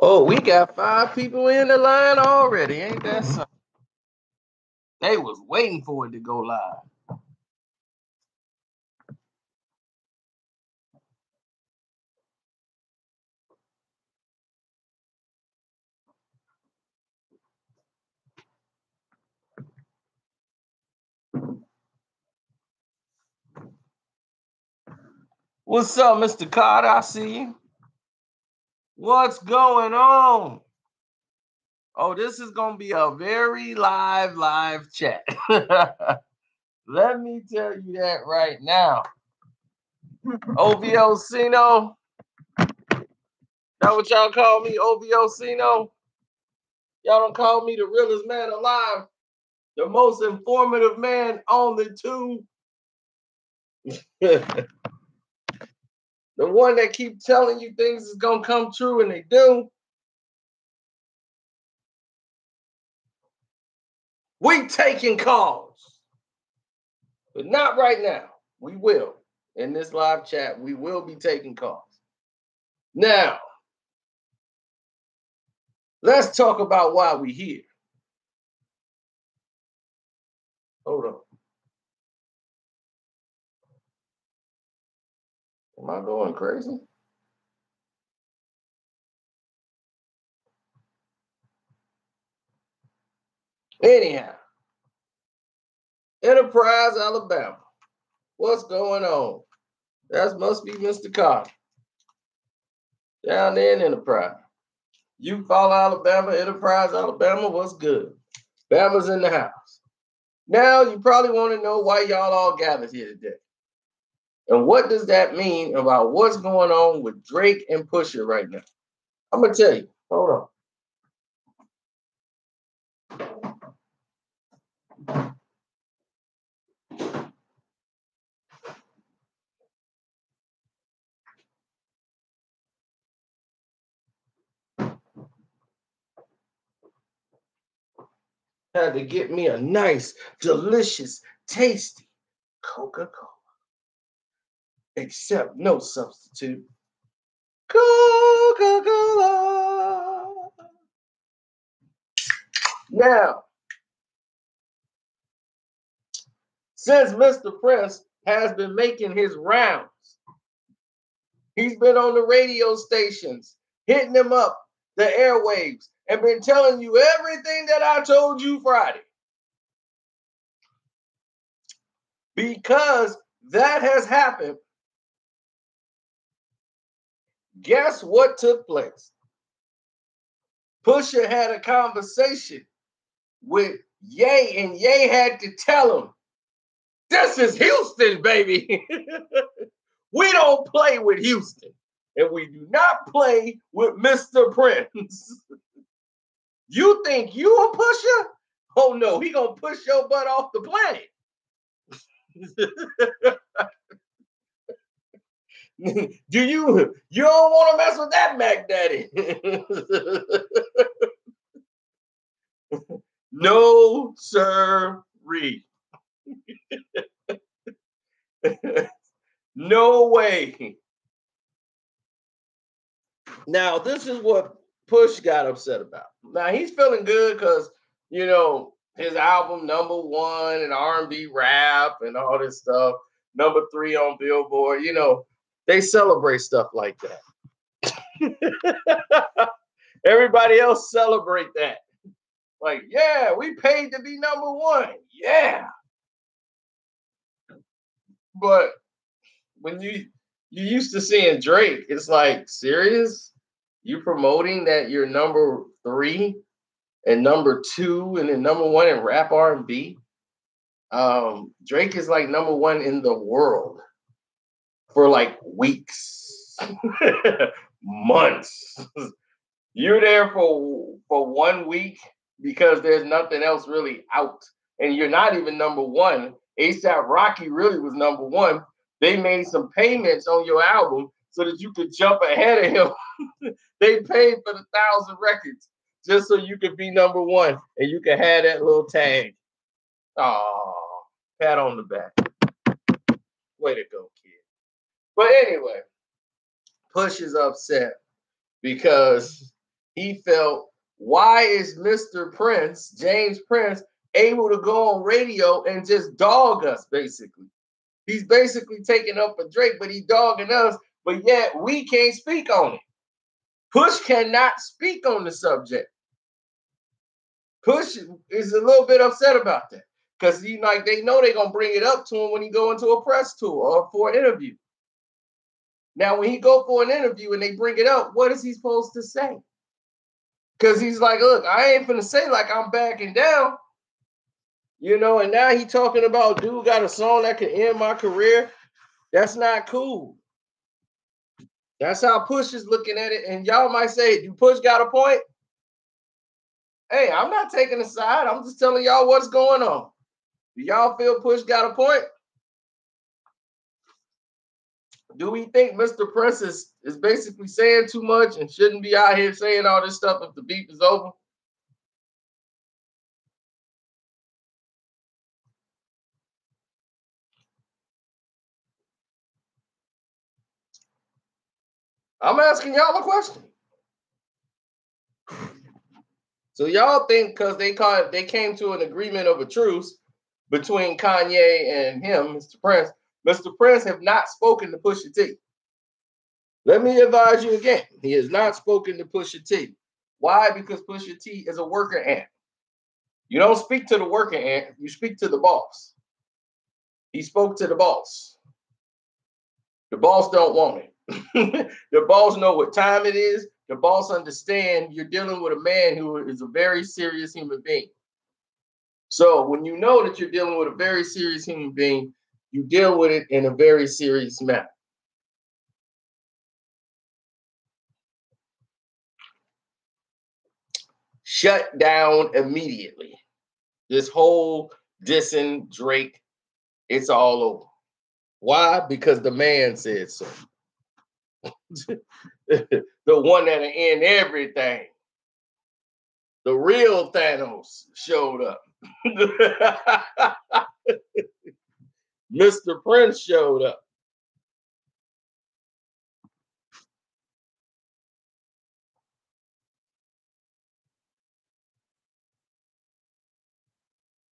Oh, we got 5 people in the line already. Ain't that something? They was waiting for it to go live. What's up, Mr. Carter? I see you. What's going on? Oh, this is going to be a very live chat. Let me tell you that right now. OVO Cino. That what y'all call me, OVO Cino? Y'all don't call me the realest man alive, the most informative man on the tube. The one that keep telling you things is going to come true, and they do. We taking calls, but not right now. We will. In this live chat, we will be taking calls. Now, let's talk about why we here. Hold on. Am I going crazy? Anyhow, Enterprise, Alabama. What's going on? That must be Mr. Carter. Down there in Enterprise. You follow Alabama, Enterprise, Alabama, what's good? Bama's in the house. Now, you probably want to know why y'all all gathered here today. And what does that mean about what's going on with Drake and Pusha right now? I'm going to tell you. Hold on. Had to get me a nice, delicious, tasty Coca-Cola. Except no substitute. Coca-Cola. Now, since Mr. Prince has been making his rounds, he's been on the radio stations, hitting them up, the airwaves, and been telling you everything that I told you Friday. Because that has happened, guess what took place? Pusha had a conversation with Ye, and Ye had to tell him, this is Houston, baby. We don't play with Houston, and we do not play with Mr. Prince. You think you a Pusha? Oh no, he gonna push your butt off the planet. You don't want to mess with that Mac Daddy. No, sir-ree. No way. Now, this is what Push got upset about. Now, he's feeling good because, you know, his album #1 in R&B rap and all this stuff, #3 on Billboard, you know, they celebrate stuff like that. Everybody else celebrate that. Like, yeah, we paid to be #1. Yeah. But when you used to seeing Drake, it's like, serious? You promoting that you're #3 and #2 and then #1 in rap R&B? Drake is like #1 in the world for like weeks, months. You're there for 1 week because there's nothing else really out, and you're not even #1. ASAP Rocky really was #1. They made some payments on your album so that you could jump ahead of him. They paid for the 1,000 records just so you could be #1 and you could have that little tag. Oh, pat on the back. Way to go, kid. But anyway, Push is upset because he felt, why is Mr. Prince, James Prince, able to go on radio and just dog us, basically? He's basically taking up for Drake, but he's dogging us, but yet we can't speak on it. Push cannot speak on the subject. Push is a little bit upset about that because they know they're gonna bring it up to him when he go into a press tour or for an interview. Now, when he go for an interview and they bring it up, what is he supposed to say? Because he's like, look, I ain't finna say like I'm backing down, and now he talking about dude got a song that could end my career. That's not cool. That's how Push is looking at it. And y'all might say, do Push got a point? Hey, I'm not taking a side. I'm just telling y'all what's going on. Do y'all feel Push got a point? Do we think Mr. Prince is basically saying too much and shouldn't be out here saying all this stuff if the beef is over? I'm asking y'all a question. So y'all think because they came to an agreement of a truce between Kanye and him, Mr. Prince have not spoken to Pusha T. Let me advise you again. He has not spoken to Pusha T. Why? Because Pusha T is a worker ant. You don't speak to the worker ant, you speak to the boss. He spoke to the boss. The boss don't want it. The boss know what time it is. The boss understand you're dealing with a man who is a very serious human being. So when you know that you're dealing with a very serious human being, you deal with it in a very serious manner. Shut down immediately. This whole dissing Drake, it's all over. Why? Because the man said so. The one that'll end everything. The real Thanos showed up. Mr. Prince showed up.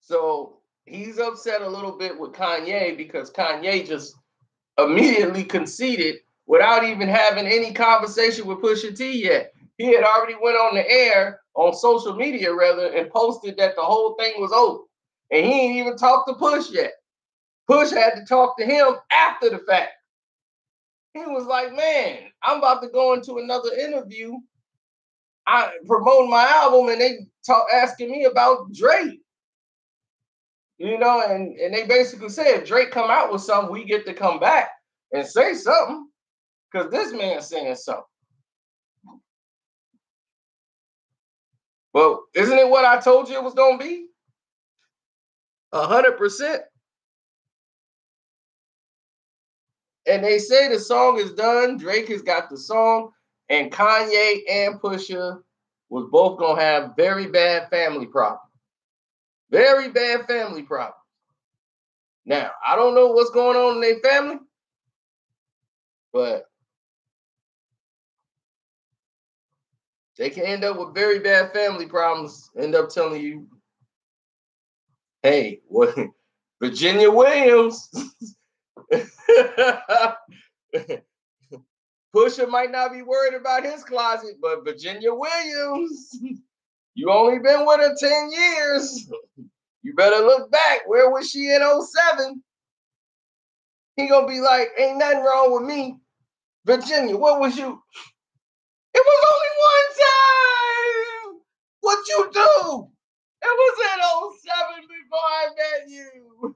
So he's upset a little bit with Kanye because Kanye just immediately conceded without even having any conversation with Pusha T yet. He had already went on the air, on social media rather, and posted that the whole thing was over. And he ain't even talked to Push yet. Push had to talk to him after the fact. He was like, man, I'm about to go into another interview. I promote my album and they asking me about Drake. And they basically said, if Drake come out with something, we get to come back and say something. Because this man's saying something. Well, isn't it what I told you it was going to be? 100%. And they say the song is done. Drake has got the song. And Kanye and Pusha was both going to have very bad family problems. Very bad family problems. Now, I don't know what's going on in their family, but they can end up with very bad family problems, end up telling you, hey, what, Virginia Williams, Pusha might not be worried about his closet, but Virginia Williams, you only been with her 10 years. You better look back. Where was she in 07? He gonna be like, ain't nothing wrong with me. Virginia, what was you? It was only one time. What you do? It was in 07 before I met you.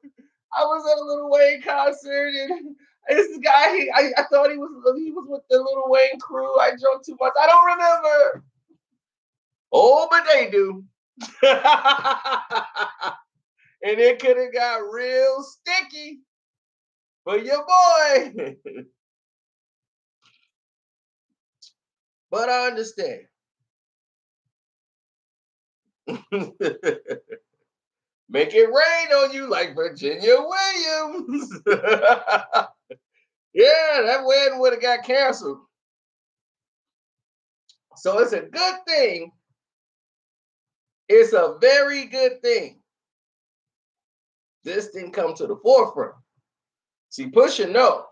I was at a Lil Wayne concert and this guy, I thought he was with the Lil Wayne crew. I drunk too much. I don't remember. Oh, but they do. And it could have got real sticky for your boy. But I understand. Make it rain on you like Virginia Williams. Yeah, that wedding would have got canceled. So it's a good thing. It's a very good thing this didn't come to the forefront. See, Pusha, no,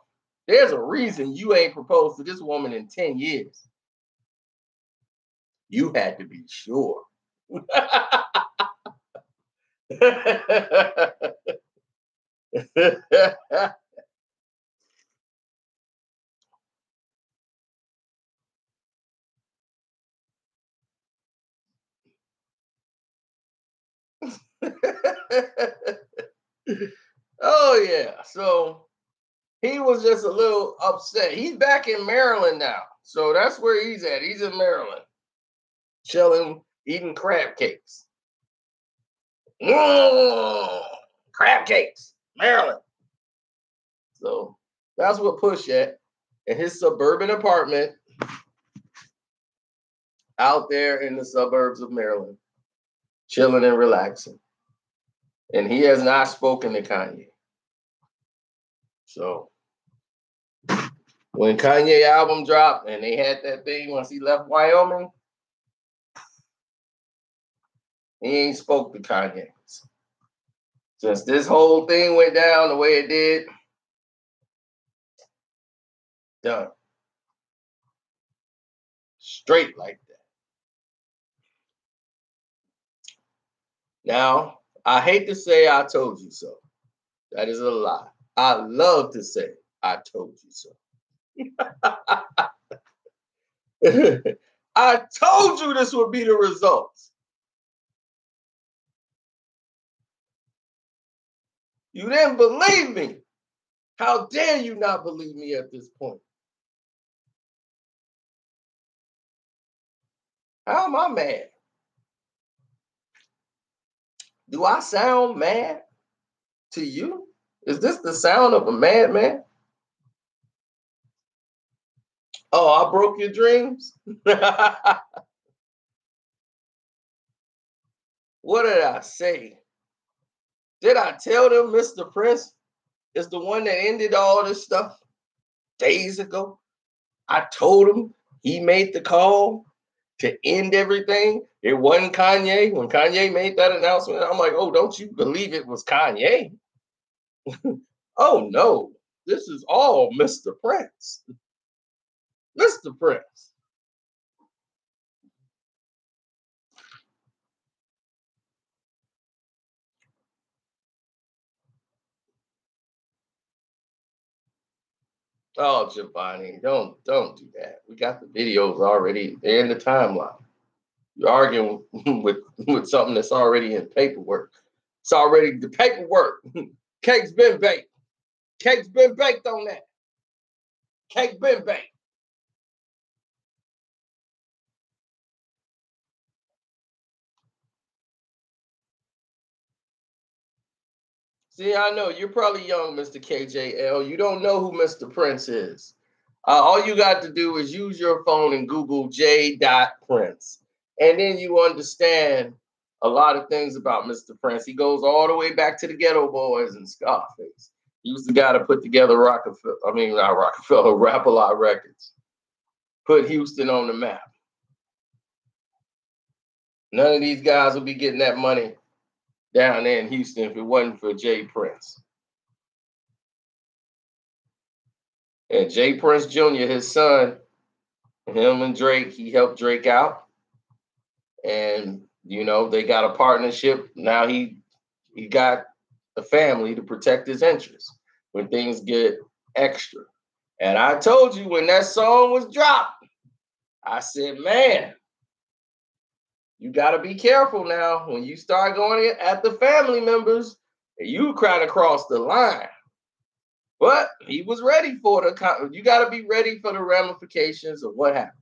there's a reason you ain't proposed to this woman in 10 years. You had to be sure. Oh, yeah. So he was just a little upset. He's back in Maryland now. So that's where he's at. He's in Maryland, chilling, eating crab cakes. Crab cakes, Maryland. So that's what Push at in his suburban apartment out there in the suburbs of Maryland, chilling and relaxing. And he has not spoken to Kanye. So when Kanye album dropped and they had that thing once he left Wyoming, he ain't spoke to Kanye. Since this whole thing went down the way it did, done. Straight like that. Now, I hate to say I told you so. That is a lie. I love to say I told you so. I told you this would be the results. You didn't believe me. How dare you not believe me at this point? How am I mad? Do I sound mad to you? Is this the sound of a madman? Oh, I broke your dreams? What did I say? Did I tell them Mr. Prince is the one that ended all this stuff days ago? I told him he made the call to end everything. It wasn't Kanye. When Kanye made that announcement, I'm like, oh, don't you believe it was Kanye? Oh, no, this is all Mr. Prince. Mr. Prince. Oh, Giovanni, don't do that. We got the videos already. They're in the timeline. You're arguing with something that's already in paperwork. It's already the paperwork. Cake's been baked. Cake's been baked on that. Cake been baked. See, I know you're probably young, Mr. KJL. You don't know who Mr. Prince is. All you got to do is use your phone and Google J. Prince. And then you understand a lot of things about Mr. Prince. He goes all the way back to the Ghetto Boys and Scarface. He was the guy to put together Rap-A-Lot Records. Put Houston on the map. None of these guys would be getting that money down there in Houston if it wasn't for Jay Prince. And Jay Prince Jr., his son, him and Drake, he helped Drake out. And, you know, they got a partnership. Now he got a family to protect his interests when things get extra. And I told you when that song was dropped, I said, man, you got to be careful now when you start going at the family members and you trying to cross the line. But he was ready for you got to be ready for the ramifications of what happened.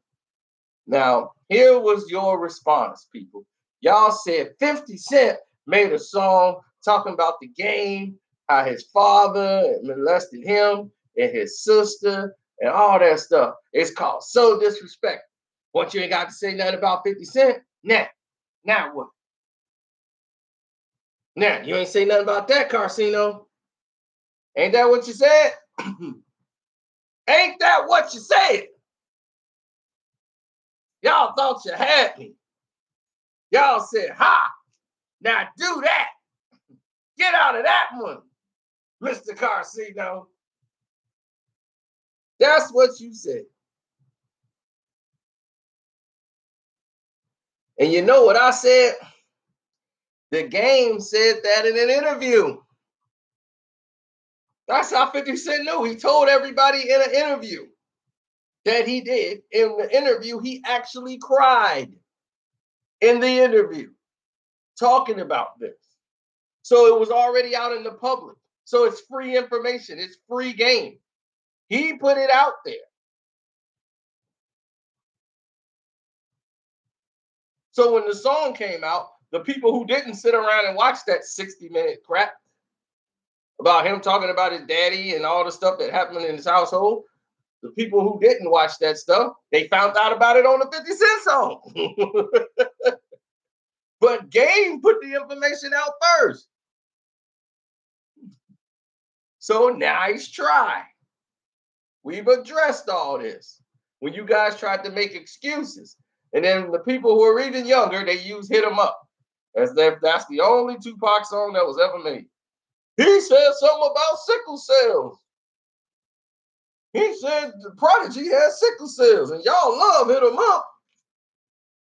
Now, here was your response, people. Y'all said 50 Cent made a song talking about the game, how his father molested him and his sister and all that stuff. It's called So Disrespectful. What, you ain't got to say nothing about 50 Cent? Now what? Now, you ain't say nothing about that, Karceno. Ain't that what you said? Ain't that what you said? Y'all thought you had me. Y'all said, ha, now do that. Get out of that one, Mr. Karceno. That's what you said. And you know what I said? The Game said that in an interview. That's how 50 Cent knew. He told everybody in an interview that he did. In the interview, he actually cried in the interview talking about this. So it was already out in the public. So it's free information. It's free game. He put it out there. So when the song came out, the people who didn't sit around and watch that 60-minute crap about him talking about his daddy and all the stuff that happened in his household, the people who didn't watch that stuff, they found out about it on the 50 Cent song. But Game put the information out first. So nice try. We've addressed all this. When you guys tried to make excuses, and then the people who are even younger, they use "Hit 'Em Up" as if that's the only Tupac song that was ever made. He said something about sickle cells. He said the Prodigy has sickle cells, and y'all love "Hit 'Em Up."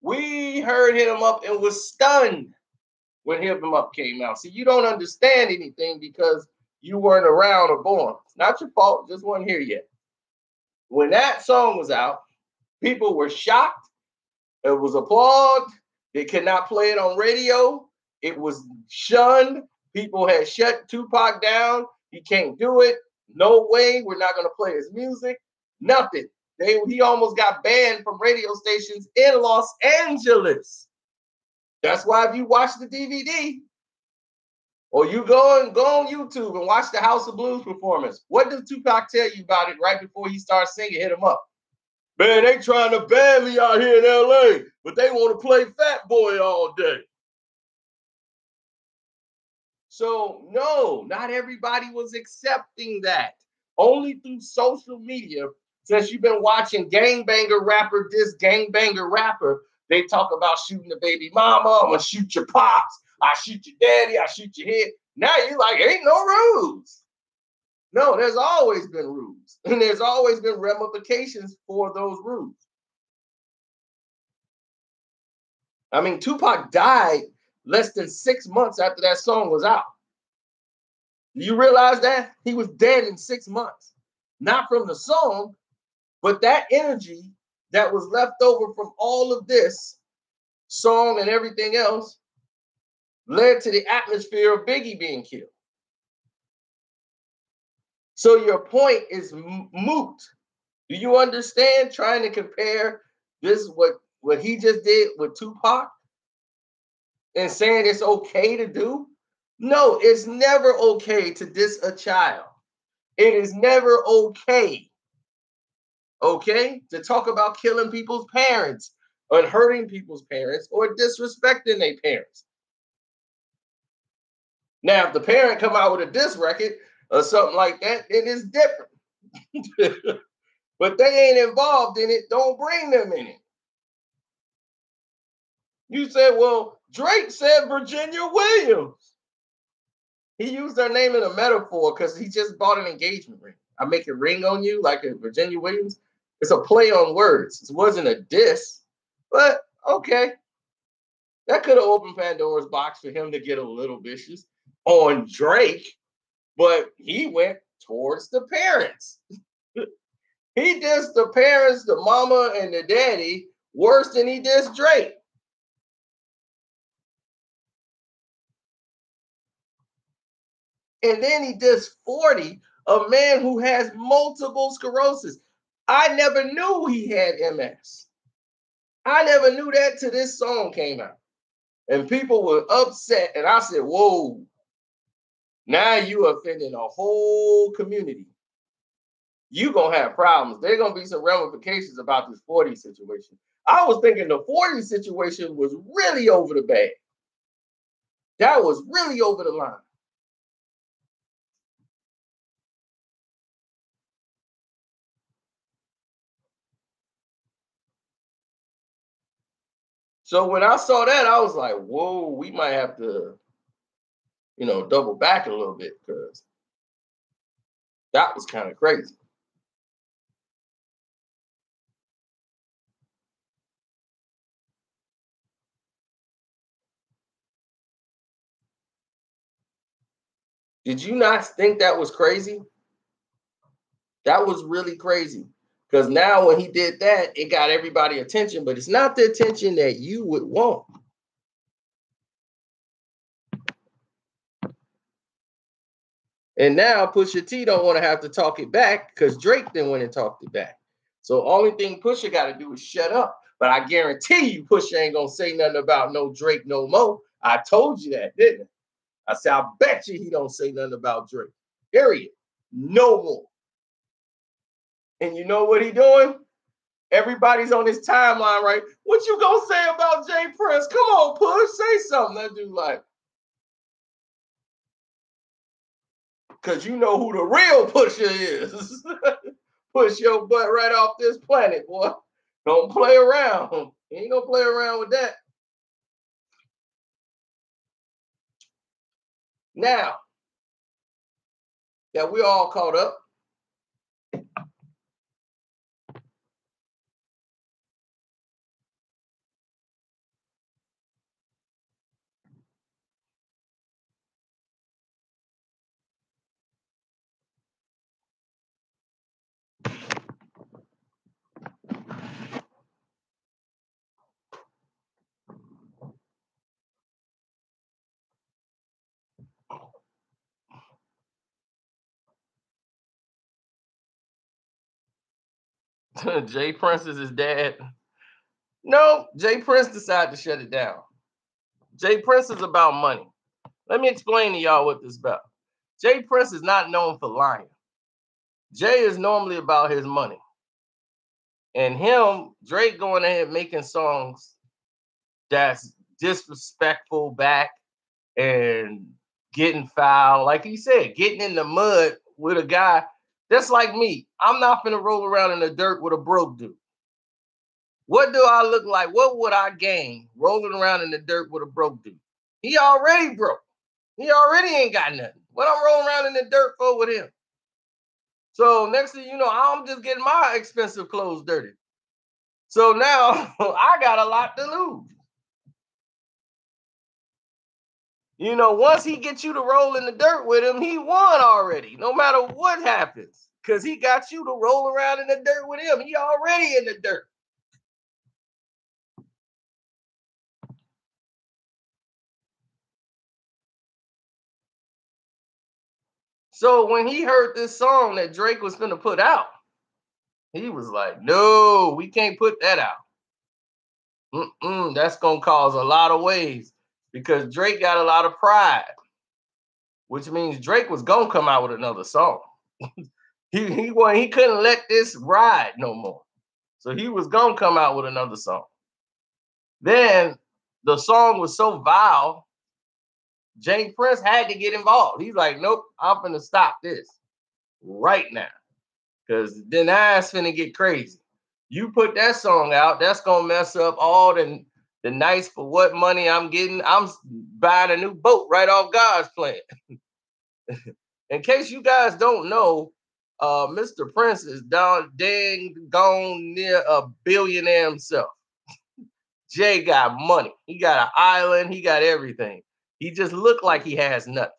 We heard "Hit 'Em Up" and was stunned when "Hit 'Em Up" came out. See, you don't understand anything because you weren't around or born. It's not your fault, just wasn't here yet. When that song was out, people were shocked. It was applauded. They could not play it on radio. It was shunned. People had shut Tupac down. He can't do it. No way. We're not going to play his music. Nothing. He almost got banned from radio stations in Los Angeles. That's why if you watch the DVD or you go on YouTube and watch the House of Blues performance, what does Tupac tell you about it right before he starts singing "Hit 'Em Up"? Man, they trying to ban me out here in LA, but they want to play Fat Boy all day. So no, not everybody was accepting that. Only through social media, since you've been watching gangbanger rapper diss gangbanger rapper, they talk about shooting the baby mama, I'm gonna shoot your pops, I shoot your daddy, I shoot your head. Now you're like, ain't no rules. No, there's always been rules, and there's always been ramifications for those rules. I mean, Tupac died less than 6 months after that song was out. Do you realize that? He was dead in 6 months. Not from the song, but that energy that was left over from all of this song and everything else led to the atmosphere of Biggie being killed. So your point is moot. Do you understand trying to compare this, what he just did with Tupac, and saying it's okay to do? No, it's never okay to diss a child. It is never okay, to talk about killing people's parents or hurting people's parents or disrespecting their parents. Now, if the parent come out with a diss record or something like that, then it's different. But they ain't involved in it. Don't bring them in it. You said, well, Drake said Virginia Williams. He used her name in a metaphor because he just bought an engagement ring. I make it ring on you like a Virginia Williams. It's a play on words. It wasn't a diss, but okay. That could have opened Pandora's box for him to get a little vicious on Drake, but he went towards the parents. He dissed the parents, the mama, and the daddy worse than he dissed Drake. And then he dissed 40, a man who has multiple sclerosis. I never knew he had MS. I never knew that till this song came out. And people were upset. And I said, whoa, now you offending a whole community. You're going to have problems. There are going to be some ramifications about this 40 situation. I was thinking the 40 situation was really over the bag. That was really over the line. So when I saw that, I was like, whoa, we might have to, double back a little bit because that was kind of crazy. Did you not think that was crazy? That was really crazy. Because now when he did that, it got everybody attention, but it's not the attention that you would want. And now Pusha T don't want to have to talk it back because Drake then went and talked it back. So only thing Pusha got to do is shut up. But I guarantee you Pusha ain't going to say nothing about no Drake no more. I told you that, didn't I? I said, I bet you he don't say nothing about Drake. Period. No more. And you know what he doing? Everybody's on his timeline, right? What you gonna say about Jay Prince? Come on, Push, say something. That dude like, because you know who the real Pusher is. Push your butt right off this planet, boy. Don't play around. You ain't gonna play around with that. Now that we all caught up, Jay Prince is his dad. No, Jay Prince decided to shut it down. Jay Prince is about money. Let me explain to y'all what this is about. Jay Prince is not known for lying. Jay is normally about his money. And him, Drake going ahead making songs that's disrespectful back and getting foul. Like he said, getting in the mud with a guy that's like me. I'm not gonna roll around in the dirt with a broke dude. What do I look like? What would I gain rolling around in the dirt with a broke dude? He already broke. He already ain't got nothing. What I'm rolling around in the dirt for with him? So next thing you know, I'm just getting my expensive clothes dirty. So now I got a lot to lose. Once he gets you to roll in the dirt with him, he won already, no matter what happens. Because he got you to roll around in the dirt with him. He already in the dirt. So when he heard this song that Drake was going to put out, he was like, no, we can't put that out. That's going to cause a lot of waves because Drake got a lot of pride, which means Drake was going to come out with another song. he couldn't let this ride no more. So he was going to come out with another song. Then the song was so vile, Jay Prince had to get involved. He's like, nope, I'm going to stop this right now because then that's going to get crazy. You put that song out, that's gonna mess up all the nights for what money I'm getting. I'm buying a new boat right off God's plan. In case you guys don't know, Mr. Prince is dang gone near a billionaire himself. Jay got money. He got an island. He got everything. He just looked like he has nothing.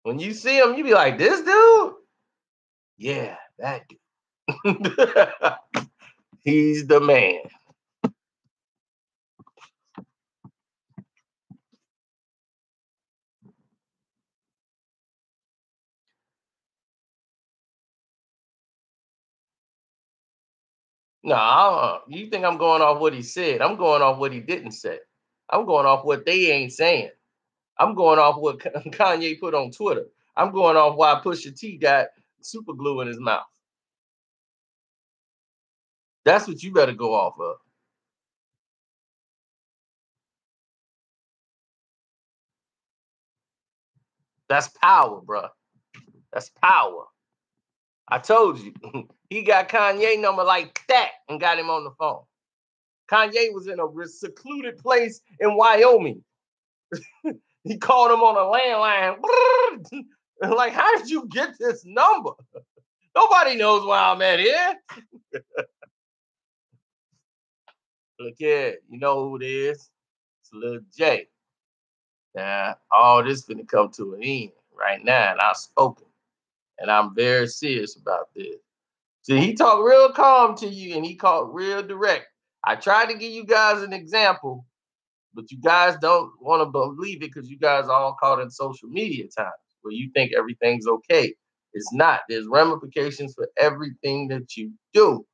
When you see him, you be like, this dude? Yeah, that dude. He's the man. No, you think I'm going off what he said? I'm going off what he didn't say. I'm going off what they ain't saying. I'm going off what Kanye put on Twitter. I'm going off why Pusha T got super glue in his mouth. That's what you better go off of. That's power, bro. That's power. I told you. He got Kanye number like that and got him on the phone. Kanye was in a secluded place in Wyoming. He called him on a landline. Like, how did you get this number? Nobody knows where I'm at here. Look here, you know who it is? It's Lil J. Now, all this finna come to an end right now, and I've spoken, and I'm very serious about this. See, he talked real calm to you, and he talked real direct. I tried to give you guys an example, but you guys don't want to believe it because you guys are all caught in social media times where you think everything's okay. It's not. There's ramifications for everything that you do.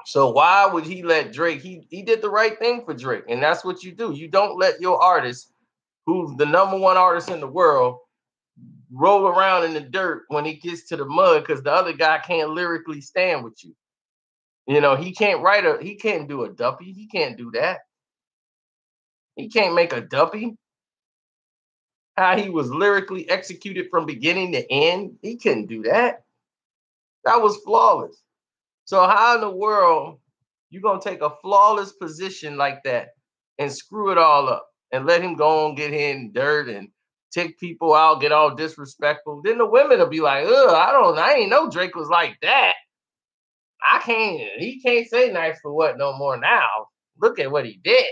So why would he let Drake? He did the right thing for Drake, and that's what you do. You don't let your artist, who's the number one artist in the world, roll around in the dirt when he gets to the mud because the other guy can't lyrically stand with you. You know, he can't do a duppy. He can't do that. He can't make a duppy. How he was lyrically executed from beginning to end, he couldn't do that. That was flawless. So how in the world you gonna take a flawless position like that and screw it all up and let him go and get in dirt and take people out, get all disrespectful? Then the women will be like, ugh, I ain't know Drake was like that. He can't say nice for what no more now. Look at what he did.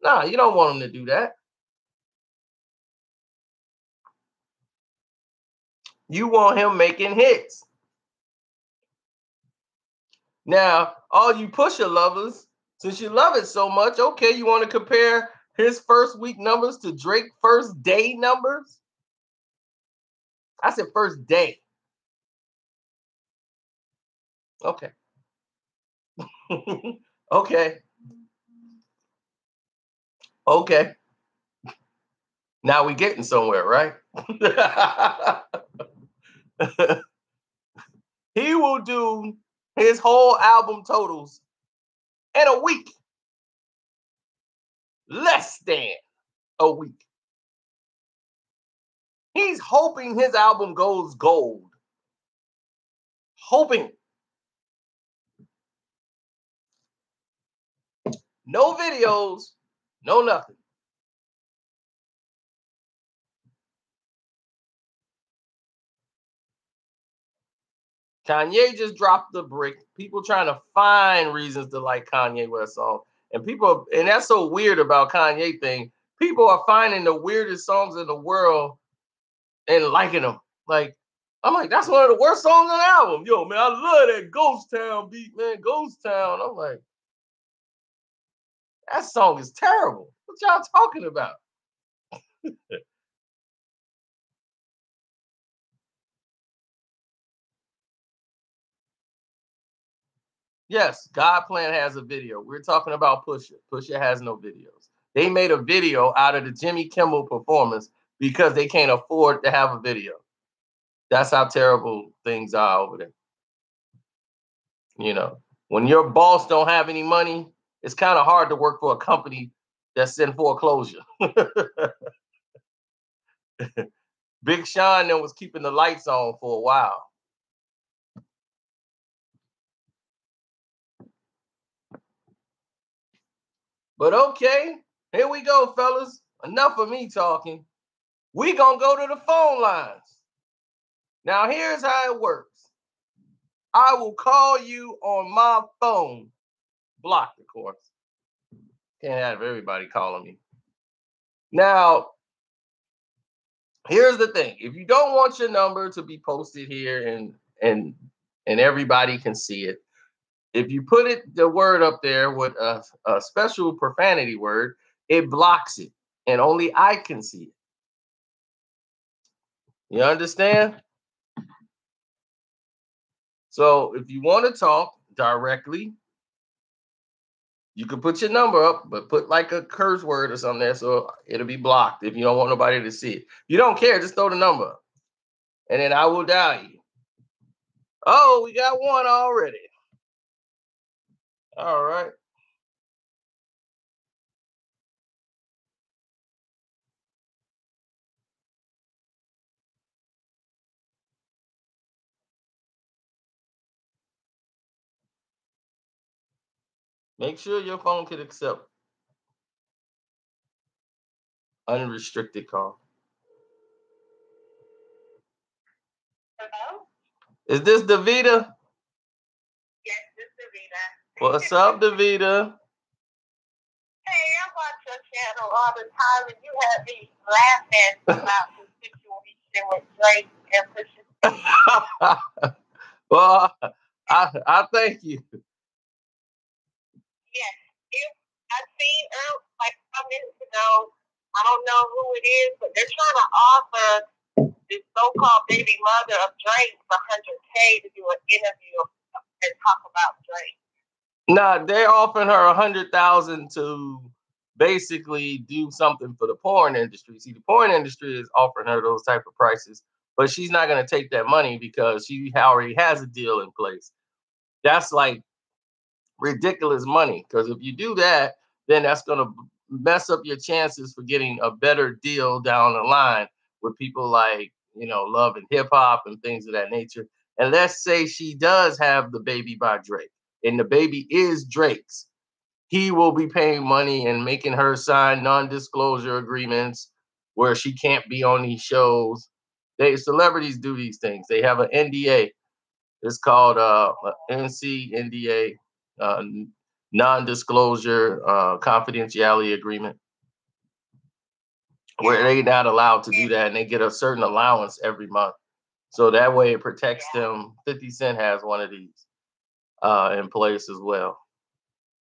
No, you don't want him to do that. You want him making hits. Now, all you Pusha lovers, since you love it so much, okay, you want to compare his first week numbers to Drake's first day numbers? I said first day. Okay. Okay. Okay. Now we getting somewhere, right? He will do his whole album totals in a week. Less than a week. He's hoping his album goes gold. Hoping. No videos, no nothing. Kanye just dropped the brick. People trying to find reasons to like Kanye West song. And that's so weird about Kanye thing. People are finding the weirdest songs in the world and liking them. Like, I'm like, that's one of the worst songs on the album. Yo, man, I love that Ghost Town beat, man. Ghost Town. I'm like, that song is terrible. What y'all talking about? Yes, God Plan has a video. We're talking about Pusha. Pusha has no videos. They made a video out of the Jimmy Kimmel performance because they can't afford to have a video. That's how terrible things are over there. You know, when your boss don't have any money, it's kind of hard to work for a company that's in foreclosure. Big Sean then was keeping the lights on for a while. But okay, here we go, fellas. Enough of me talking. We gonna go to the phone lines. Now here's how it works. I will call you on my phone. Blocked, of course. Can't have everybody calling me. Now, here's the thing. If you don't want your number to be posted here and everybody can see it, if you put the word up there with a special profanity word, it blocks it, and only I can see it. You understand? So if you want to talk directly, you can put your number up, but put like a curse word or something there so it'll be blocked if you don't want nobody to see it. If you don't care, just throw the number up, and then I will dial you. Oh, we got one already. All right. Make sure your phone can accept unrestricted call. Hello? Is this Davita? Yes, this is Davita. What's up, Davita? Hey, I watch your channel all the time, and you have me laughing about the situation with Drake and Pusha. Well, I thank you. Yes, I seen like 5 minutes ago. I don't know who it is, but they're trying to offer this so-called baby mother of Drake $100K to do an interview and talk about Drake. Nah, they're offering her $100,000 to basically do something for the porn industry. See, the porn industry is offering her those type of prices, but she's not going to take that money because she already has a deal in place. That's like ridiculous money, because if you do that, then that's going to mess up your chances for getting a better deal down the line with people like, Love and Hip Hop and things of that nature. And let's say she does have the baby by Drake, and the baby is Drake's. He will be paying money and making her sign non-disclosure agreements where she can't be on these shows. Celebrities do these things. They have an NDA. It's called NC NDA, uh, non-disclosure confidentiality agreement, where they're not allowed to do that, and they get a certain allowance every month. So that way it protects them. 50 Cent has one of these in place as well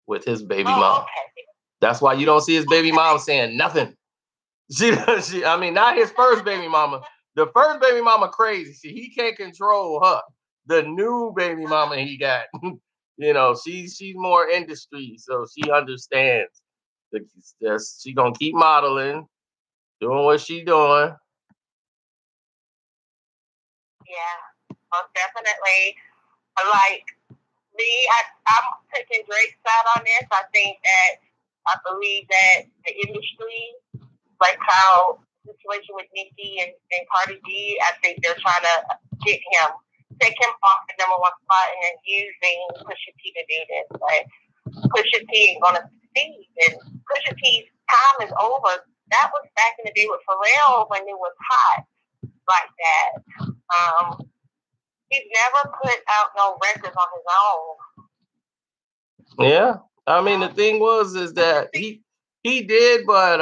with his baby mom. Okay. That's why you don't see his baby mom saying nothing. I mean, not his first baby mama. The first baby mama crazy. See, he can't control her. The new baby mama he got, she's more industry, so she understands. She gonna keep modeling, doing what she doing. Yeah, most definitely. Like me, I'm taking Drake's side on this. I believe that the industry, like how the situation with Nicki and Cardi B, I think they're trying to take him off the number one spot and then using Pusha T to do this. But Pusha T ain't gonna succeed, and Pusha T's time is over. That was back in the day with Pharrell when it was hot like that. He's never put out no records on his own. Yeah, I mean the thing is that he did, but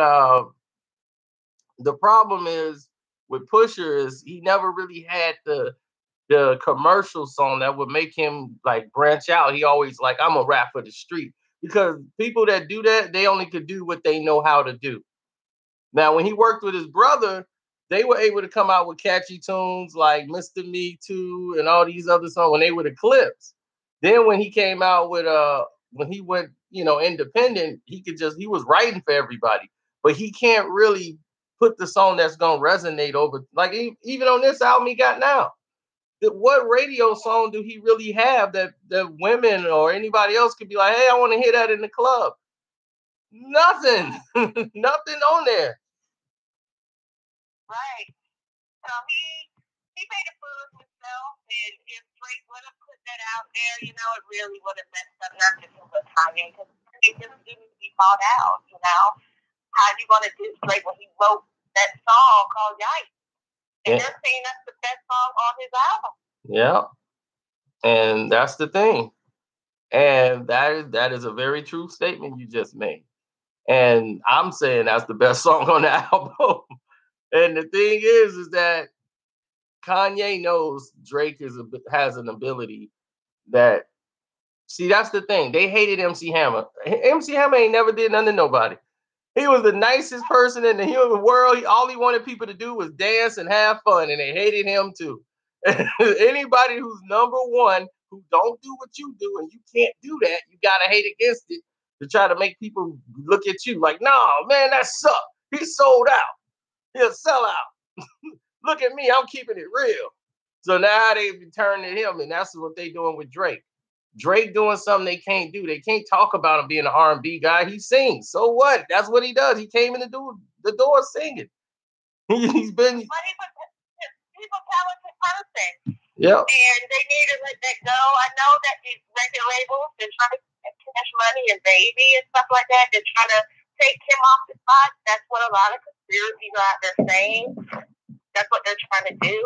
the problem is with Pusha is he never really had the commercial song that would make him like branch out. He always like, I'm a rap for the street, because people that do that, they only could do what they know how to do. Now, when he worked with his brother, they were able to come out with catchy tunes like Mr. Me Too and all these other songs when they were the Clips. Then when he came out with when he went, independent, he was writing for everybody. But he can't really put the song that's gonna resonate over, like even on this album he got now. What radio song do he really have that women or anybody else could be like, hey, I want to hear that in the club? Nothing. Nothing on there. Right. So he made a fool of himself, and if Drake would have put that out there, it really would have messed up not just with Kanye, because it just didn't be called out. How you gonna diss Drake when he wrote that song called Yikes? And they're saying that's the best song on his album. Yeah. And that's the thing. And that is a very true statement you just made. And I'm saying that's the best song on the album. And the thing is that Kanye knows Drake has an ability that, see, that's the thing. They hated MC Hammer. MC Hammer ain't never did nothing to nobody. He was the nicest person in the human world. All he wanted people to do was dance and have fun, and they hated him too. Anybody who's number one, who don't do what you do, and you can't do that, you gotta hate against it to try to make people look at you like, nah, man, that sucked. He sold out. He'll sell out. Look at me, I'm keeping it real. So now they turn to him, and that's what they doing with Drake. Drake doing something they can't do. They can't talk about him being an R&B guy. He sings. So what? That's what he does. He came in the door singing. He's been. But he's a talented person. Yep. And they need to let that go. I know that these record labels, they're trying to cash money and Baby and stuff like that. They're trying to take him off the spot. That's what a lot of conspiracies are out there saying. That's what they're trying to do.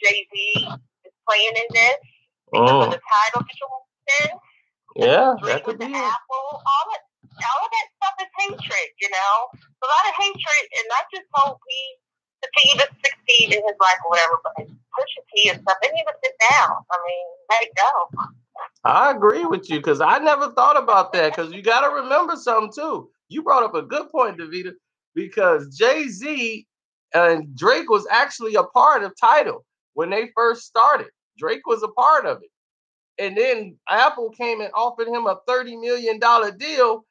Jay-Z is playing in this because of the title situation. Yeah, Drake with the Apple, all of that stuff is hatred, you know? A lot of hatred, and I just hope he continue to succeed in his life or whatever, but Pusha T and stuff, they need to sit down. I mean, let it go. I agree with you, because I never thought about that, because you got to remember something, too. You brought up a good point, Davida, because Jay-Z and Drake was actually a part of Tidal when they first started. Drake was a part of it. And then Apple came and offered him a $30 million deal.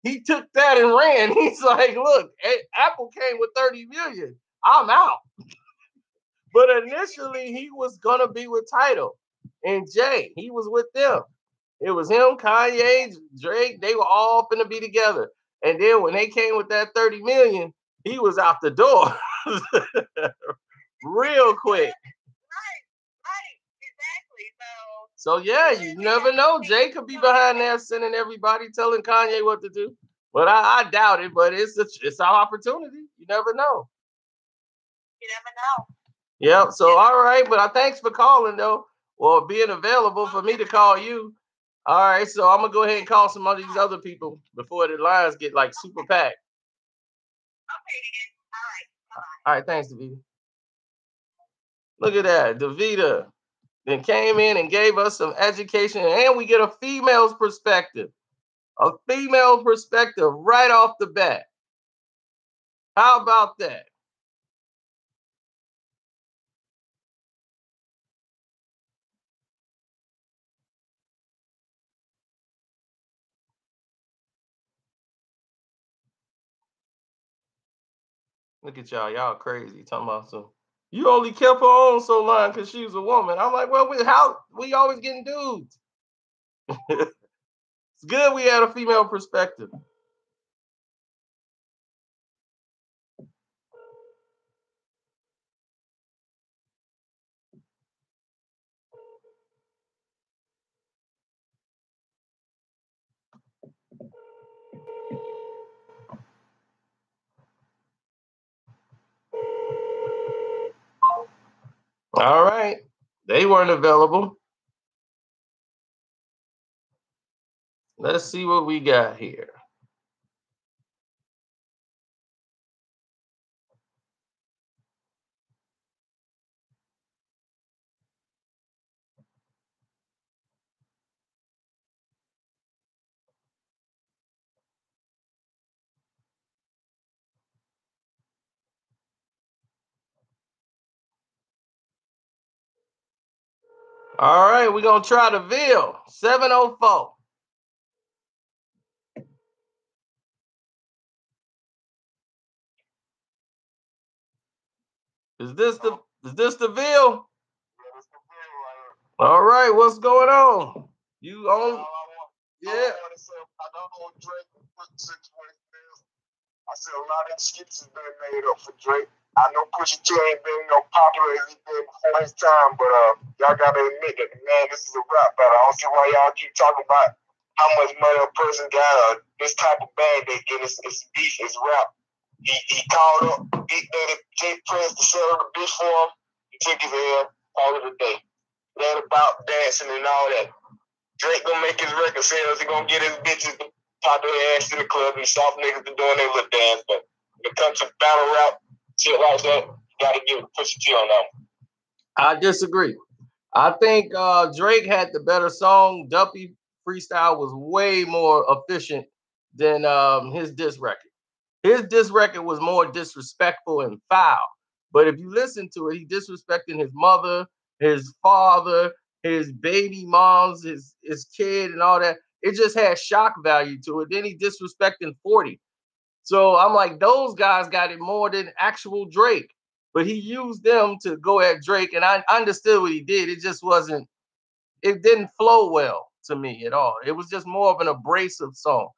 He took that and ran. He's like, look, Apple came with $30 million. I'm out. But initially, he was going to be with Tidal and Jay. He was with them. It was him, Kanye, Drake. They were all going to be together. And then when they came with that $30 million, he was out the door real quick. So yeah, you never know. Jay could be behind there sending everybody, telling Kanye what to do. But I doubt it. But it's our opportunity. You never know. You never know. Yep. So all right, but thanks for calling though, or being available for me to call you. All right. So I'm gonna go ahead and call some of these other people before the lines get like super packed. Okay, then. All right. Bye-bye. All right. Thanks, Davida. Look at that, Davida. Then came in and gave us some education, and we get a female's perspective. A female perspective right off the bat. How about that? Look at y'all. Y'all crazy. Talking about some. You only kept her on so long because she was a woman. I'm like, well, how we always getting dudes? It's good we had a female perspective. All right. They weren't available. Let's see what we got here. All right, we're going to try the Ville. 704. Is this the Ville? All right, what's going on? You on? Yeah. I don't know what Drake situation is. I said a lot of excuses been made up for Drake. I know Pusha T ain't been popular as he did before his time, but y'all gotta admit that, man, this is a rap battle. I don't see why y'all keep talking about how much money a person got, this type of bag they get. It's beef, it's rap. He called up Big Daddy J Prince to settle the beef for him. He took his head, all of the day. That about dancing and all that. Drake gonna make his record sales. He gonna get his bitches to pop their ass in the club and soft niggas to doing their little dance. But when it comes to battle rap, shit like that, you gotta give Pusha T on that one. I disagree. I think Drake had the better song. Duppy Freestyle was way more efficient than his diss record. His diss record was more disrespectful and foul. But if you listen to it, he disrespecting his mother, his father, his baby moms, his kid, and all that. It just had shock value to it. Then he disrespecting 40. So I'm like, those guys got it more than actual Drake. But he used them to go at Drake, and I understood what he did. It just wasn't, it didn't flow well to me at all. It was just more of an abrasive song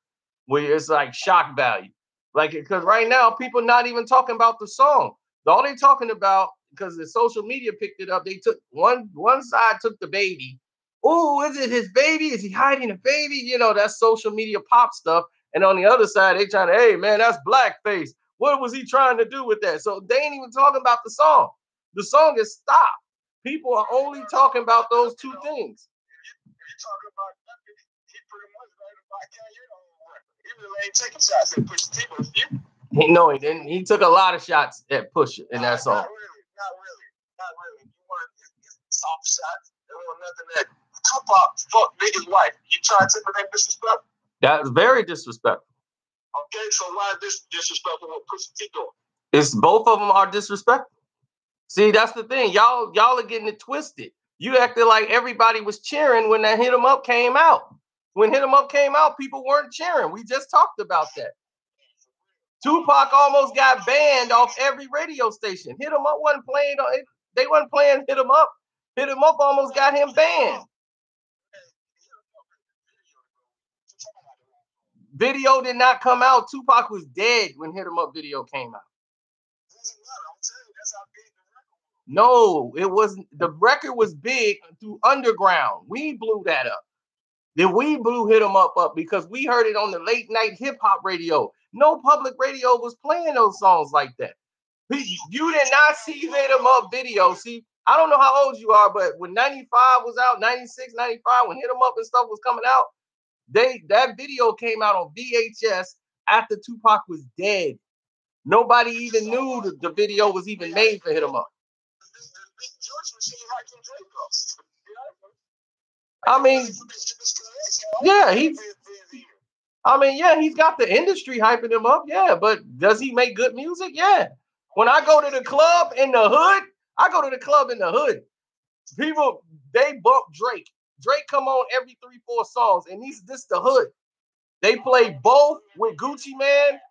where it's like shock value. Like, because right now, people not even talking about the song. All they talking about, because the social media picked it up, they took one side took the baby oh, is it his baby? Is he hiding a baby? You know, that's social media pop stuff. And on the other side, they trying to, hey, man, that's blackface. What was he trying to do with that? So they ain't even talking about the song. The song is stopped. People are only talking about those two things. You talking about nothing. He pretty much right about Kanye on the record. He really ain't taking shots at Pusha T, but No, he didn't. He took a lot of shots at Pusha in that song. Not really. You want his soft shots. There was nothing that Tupac fucked nigga's wife. You trying to take that disrespect? That was very disrespectful. Okay, so why is this disrespectful what Pusha T doing? It's both of them are disrespectful. See, that's the thing. Y'all are getting it twisted. You acted like everybody was cheering when that Hit 'Em Up came out. When Hit 'Em Up came out, people weren't cheering. We just talked about that. Tupac almost got banned off every radio station. Hit 'Em Up wasn't playing. They wasn't playing Hit 'Em Up. Hit 'Em Up almost got him banned. Video did not come out. Tupac was dead when Hit 'Em Up video came out. No, it wasn't. The record was big through underground. We blew that up. Then we blew Hit 'Em Up because we heard it on the late night hip hop radio. No public radio was playing those songs like that. You did not see Hit 'Em Up video. See, I don't know how old you are, but when 95 was out, 96, 95, when Hit 'Em Up and stuff was coming out, that video came out on VHS after Tupac was dead. Nobody even knew the video was even made for Hit 'Em Up. I mean, yeah, he's got the industry hyping him up, yeah, but does he make good music? Yeah. When I go to the club in the hood, people, they bump Drake. Drake come on every 3-4 songs, and this the hood. They play both with Gucci Mane.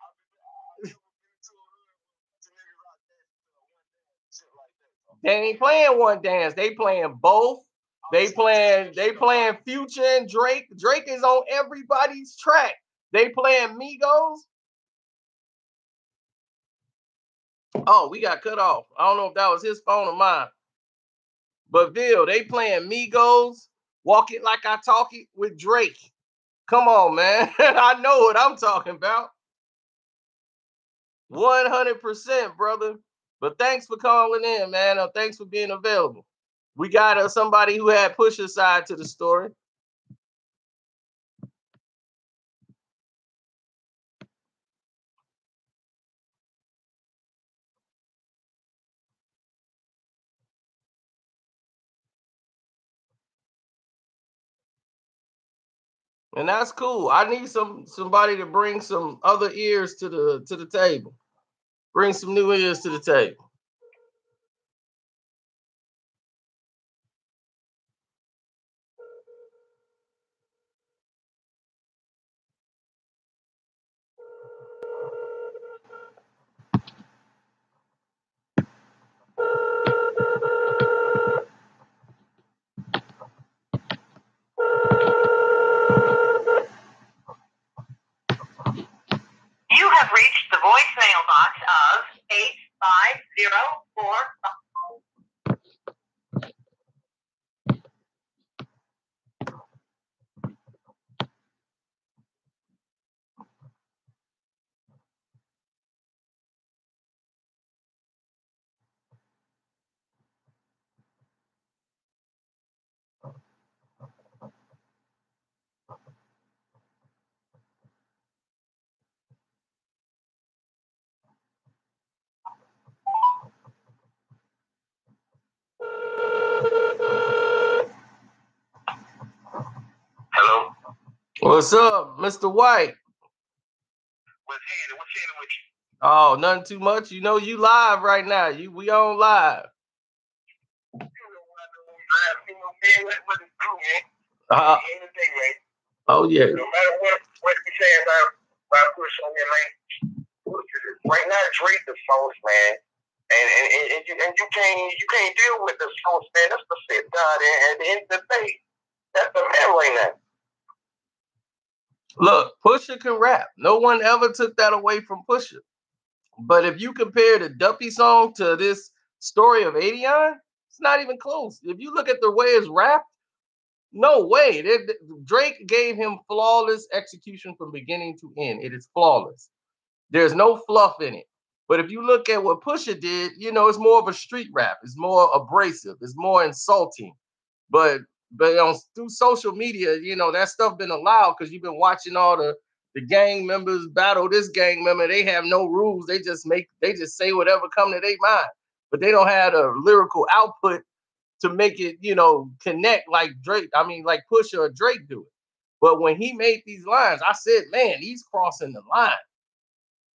They ain't playing One Dance. They playing both. They playing Future and Drake. Drake is on everybody's track. They playing Migos. Oh, we got cut off. I don't know if that was his phone or mine. But Bill, they playing Migos, Walk It Like I Talk It with Drake. Come on, man. I know what I'm talking about. 100%, brother. But thanks for calling in, man. Thanks for being available. We got somebody who had Pusha side to the story. And that's cool. I need somebody to bring some other ears to the table. Bring some new ears to the table. You have reached the voicemail box of 8504. Hello? What's up, Mr. White? What's happening with you? Oh, nothing too much. You know, you live right now. We on live. Oh yeah. No matter what you say about Push on your man, right now Drake the sauce, man, and you can't deal with the sauce, man. That's the shit, God. And at the end of the day, that's the man right now. Look, Pusha can rap. No one ever took that away from Pusha. But if you compare the Duppy song to this story of Adion, it's not even close. If you look at the way it's rapped, No way. Drake gave him flawless execution from beginning to end. It is flawless. There's no fluff in it. But if you look at what Pusha did, it's more of a street rap. It's more abrasive. It's more insulting. But through social media, that stuff been allowed because you've been watching all the gang members battle this gang member. They have no rules. They just say whatever come to their mind. But they don't have a lyrical output to make it, connect like Drake. I mean, like Pusha or Drake do it. But when he made these lines, I said, man, he's crossing the line.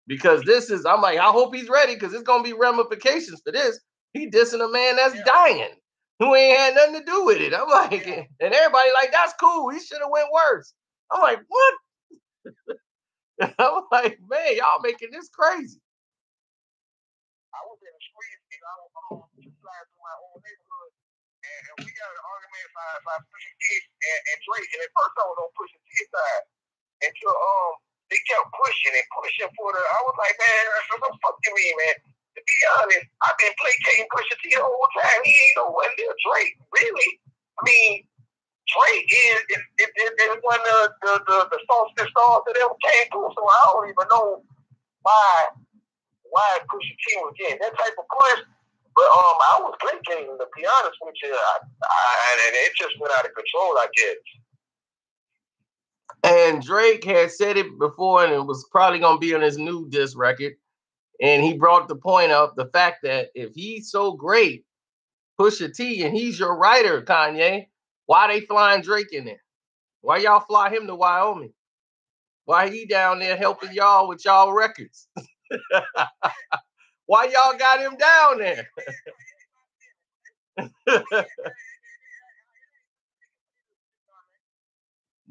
Because I'm like, I hope he's ready because it's going to be ramifications for this. He dissing a man that's dying who ain't had nothing to do with it. I'm like, and everybody like, that's cool. He should have went worse. I'm like, what? I'm like, man, y'all making this crazy. I was in the streets and I was flying through my old neighborhood and we got an argument by Pusha T and Drake. And at first I was on Pusha T's side until they kept pushing for the. I was like, man, what the fuck you mean, man? To be honest, I've been placating Pusha T the whole time. He ain't no one there. Drake, really? I mean, Drake is one of the songster stars that ever came through. So I don't even know why Pusha T was getting that type of push. But I was placating, to be honest with you. And it just went out of control, I guess. And Drake had said it before, and it was probably going to be on his new diss record. And he brought the point up, the fact that if he's so great, Pusha T, and he's your writer, Kanye, why they flying Drake in there? Why y'all fly him to Wyoming? Why he down there helping y'all with y'all records? Why y'all got him down there?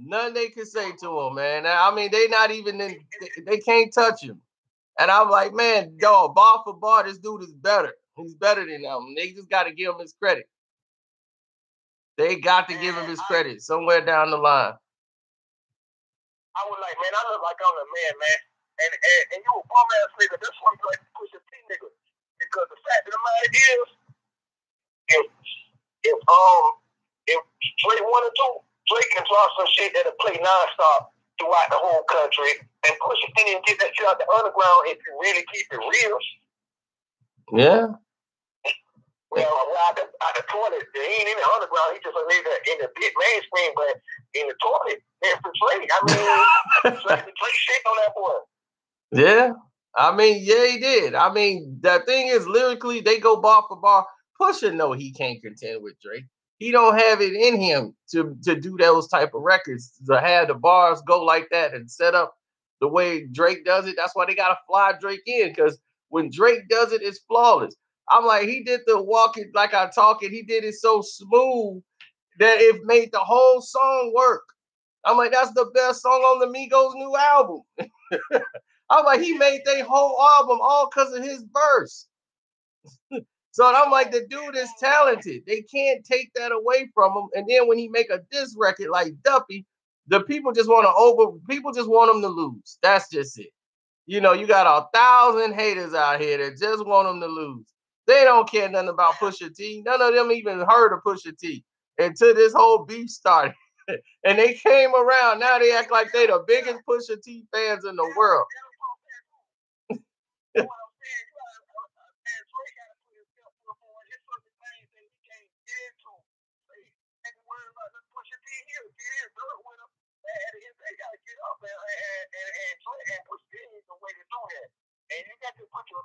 Nothing they can say to him, man. I mean, they not even they can't touch him. And I'm like, man, dog, bar for bar, this dude is better. He's better than them. They just got to give him his credit. They got to give him his credit somewhere down the line. I was like, man, I look like I'm a man. And you a bum ass nigga. This one like Pusha T nigga. Because the fact of the matter is, if Drake wanted to, Drake can drop some shit that'll play nonstop throughout the whole country. And Pusha T didn't get that shit out the underground if you really keep it real. Yeah. Well, out the toilet, he ain't in the underground. He just laid in the big mainstream, but in the toilet, there's the Drake. I mean, Drake shit on that boy. Yeah. I mean, yeah, he did. I mean, the thing is, lyrically, they go bar for bar. Pusha know he can't contend with Drake. He don't have it in him to do those type of records, to have the bars go like that and set up the way Drake does it. That's why they got to fly Drake in, because when Drake does it, it's flawless. I'm like, he did the walk it like I talk it. He did it so smooth that it made the whole song work. I'm like, that's the best song on the Migos' new album. I'm like, he made their whole album all because of his verse. So I'm like, the dude is talented. They can't take that away from him. And then when he make a diss record like Duppy, the people just want him to lose. That's just it. You got 1,000 haters out here that just want him to lose. They don't care nothing about Pusha T. None of them even heard of Pusha T until this whole beef started. And they came around. Now they act like they the biggest Pusha T fans in the world. And push the way to do that. And you got to put your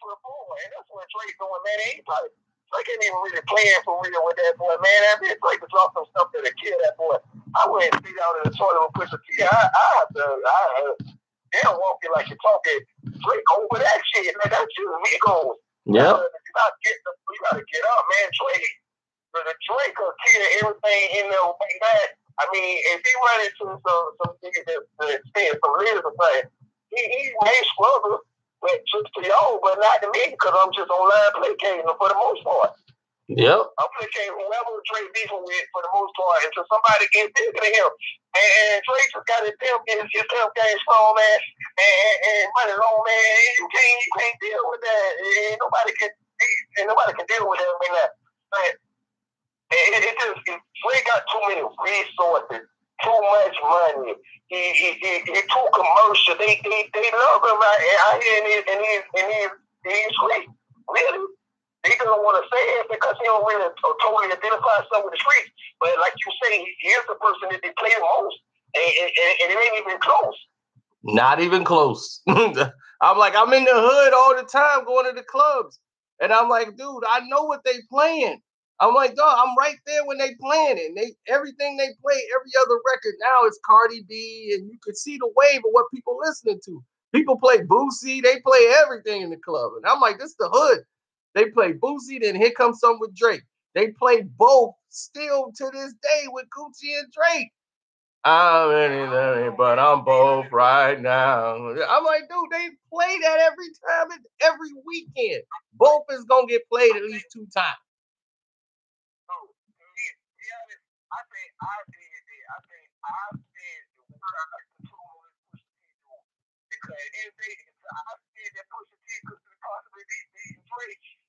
foot forward. And that's what Drake's doing, man. Drake ain't even really playing for real with that boy, man. I mean, Drake to drop some stuff that'll kill that boy. I wouldn't sit out in the toilet with Pusha T. They don't walk you like you're talking Drake over that shit, man. That's just Migos. Yeah. You gotta get up, man. Drake will kill everything in the way back. I mean, if he run into some niggas that spend some lyrical thing, he may struggle, but just to y'all, but not to me, because I'm just online placating for the most part. Yep. I'm placating whoever Drake beefing with for the most part until somebody gets bigger than him. And Drake just got his pimp game strong, man, and money long, man. You can't deal with that. And nobody can deal with that, man. Drake got too many resources, too much money. He too commercial. They love him out here and he's great. Really. They don't want to say it because he don't really totally identify himself with the streets. But like you say, he is the person that they play the most. And it ain't even close. Not even close. I'm like, I'm in the hood all the time going to the clubs. And I'm like, dude, I know what they playing. I'm like, dog, I'm right there when they playing it. And everything they play, every other record now is Cardi B, and you can see the wave of what people listening to. People play Boosie, they play everything in the club. And I'm like, this is the hood. They play Boosie, then here comes some with Drake. They play both still to this day with Gucci and Drake. I'm anything, but I'm both right now. I'm like, dude, they play that every time, every weekend. Both is gonna get played at least 2 times.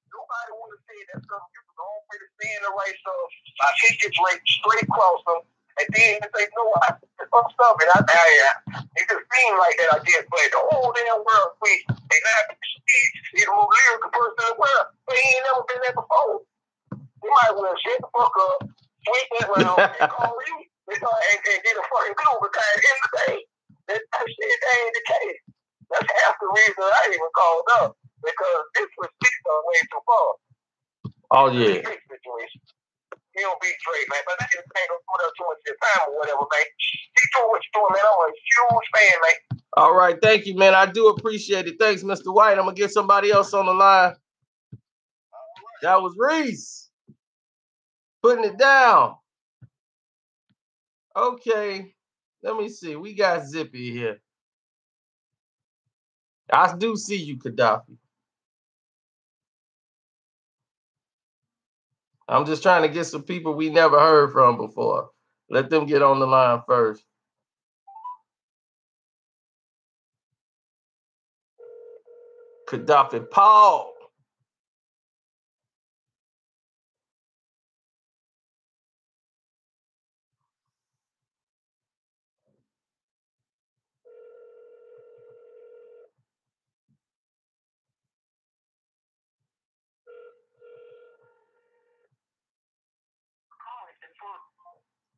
Nobody want to say that stuff. You can already stay in the right stuff. I take it straight across them, and then they say, no, I did some stuff, and it just seemed like that. I did, but the whole damn world, they have the most lyrical person in the world. They ain't never been there before. You might want to shut the fuck up, sweep that around, and call you, and get a fucking clue, because at the end of the day, that shit ain't the case. That's half the reason I even called up, because this was way too far. Oh, yeah. He don't beat Drake, man, but that just ain't gonna put up too much of your time or whatever, man. Keep doing what you're doing, man. I'm a huge fan, man. All right, thank you, man. I do appreciate it. Thanks, Mr. White. I'm gonna get somebody else on the line. That was Reese. Putting it down. Okay, let me see. We got Zippy here. I do see you, Gaddafi. I'm just trying to get some people we never heard from before. Let them get on the line first. Gaddafi Paul.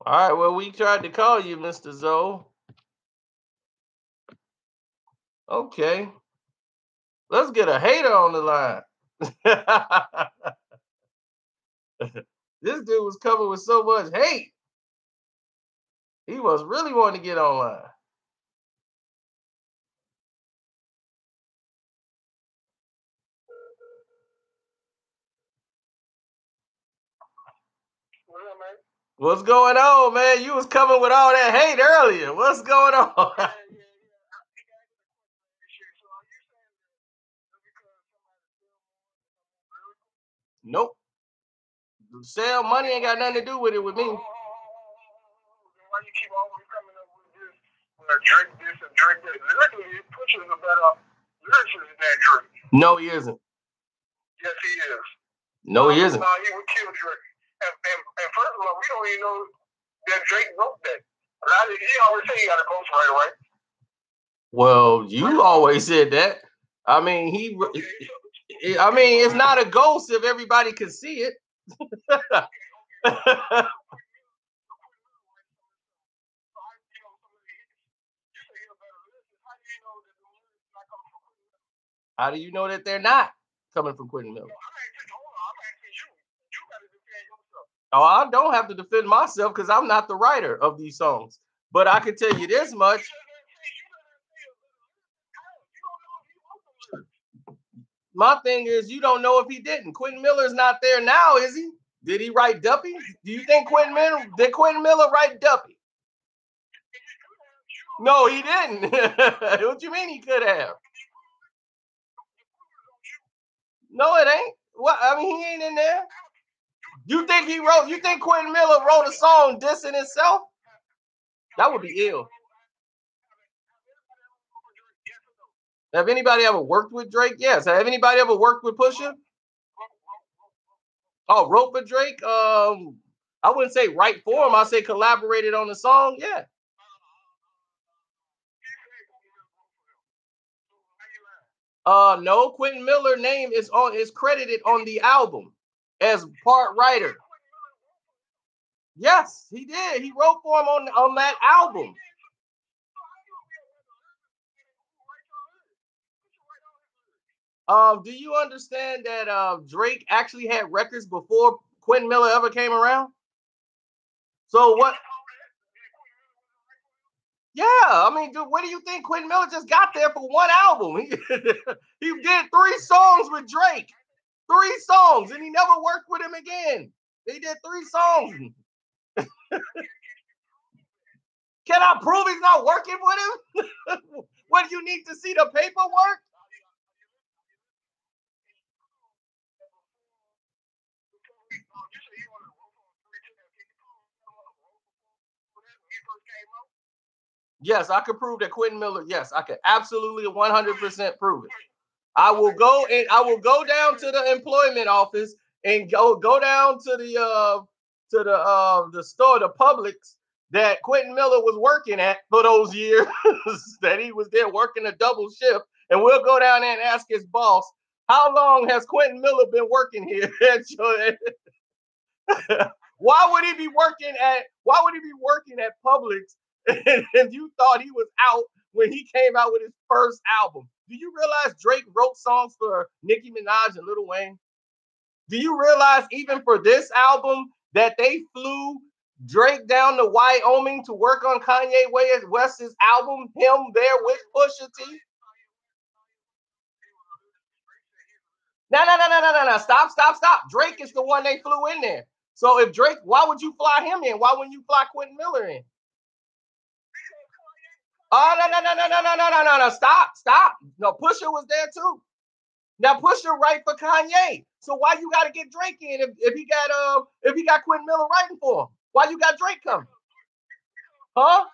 All right, well, we tried to call you, Mr. Zoe. Okay. Let's get a hater on the line. This dude was coming with so much hate. He was really wanting to get online. What's going on, man? You was coming with all that hate earlier. What's going on? Nope. Sell money ain't got nothing to do with it with me. Why you keep always coming up with this? Drink this and drink that. Lyrically, Pusha is a better lyricist than Drake. No, he isn't. Yes, he is. No, he isn't. He would kill Drake. And first of all, we don't even know that Drake wrote that. He always say he got a ghostwriter, right? Well, you always said that. I mean, it's not a ghost if everybody can see it. How do you know that they're not coming from Quentin Miller? Oh, I don't have to defend myself because I'm not the writer of these songs. But I can tell you this much. My thing is, you don't know if he didn't. Quentin Miller's not there now, is he? Did he write Duppy? Do you think Quentin Miller write Duppy? No, he didn't. What you mean he could have? No, it ain't. What? I mean, he ain't in there. You think Quentin Miller wrote a song dissing himself? That would be ill. Have anybody ever worked with Drake? Yes. Have anybody ever worked with Pusha? Oh, wrote for Drake? I wouldn't say write for him. I say collaborated on the song. Yeah. No, Quentin Miller name is credited on the album as part writer. Yes, he did. He wrote for him on that album. Do you understand that Drake actually had records before Quentin Miller ever came around? So what? Yeah, I mean, dude, what do you think? Quentin Miller just got there for one album. He did 3 songs with Drake, 3 songs, and he never worked with him again. He did 3 songs. Can I prove he's not working with him? What do you need to see the paperwork? Yes, I could prove that Quentin Miller. Yes, I could absolutely 100% prove it. I will go down to the employment office and go down to the store, the Publix that Quentin Miller was working at for those years that he was there working a double shift, and we'll go down there and ask his boss, how long has Quentin Miller been working here? Why would he be working at Publix and you thought he was out when he came out with his first album? Do you realize Drake wrote songs for Nicki Minaj and Lil Wayne? Do you realize even for this album that they flew Drake down to Wyoming to work on Kanye West's album, him there with Pusha T? No. Stop. Drake is the one they flew in there. So if Drake, why would you fly him in? Why wouldn't you fly Quentin Miller in? Oh, no. Stop. No, Pusha was there too. Now Pusha write for Kanye. So why you gotta get Drake in if he got Quentin Miller writing for him? Why you got Drake coming? Huh?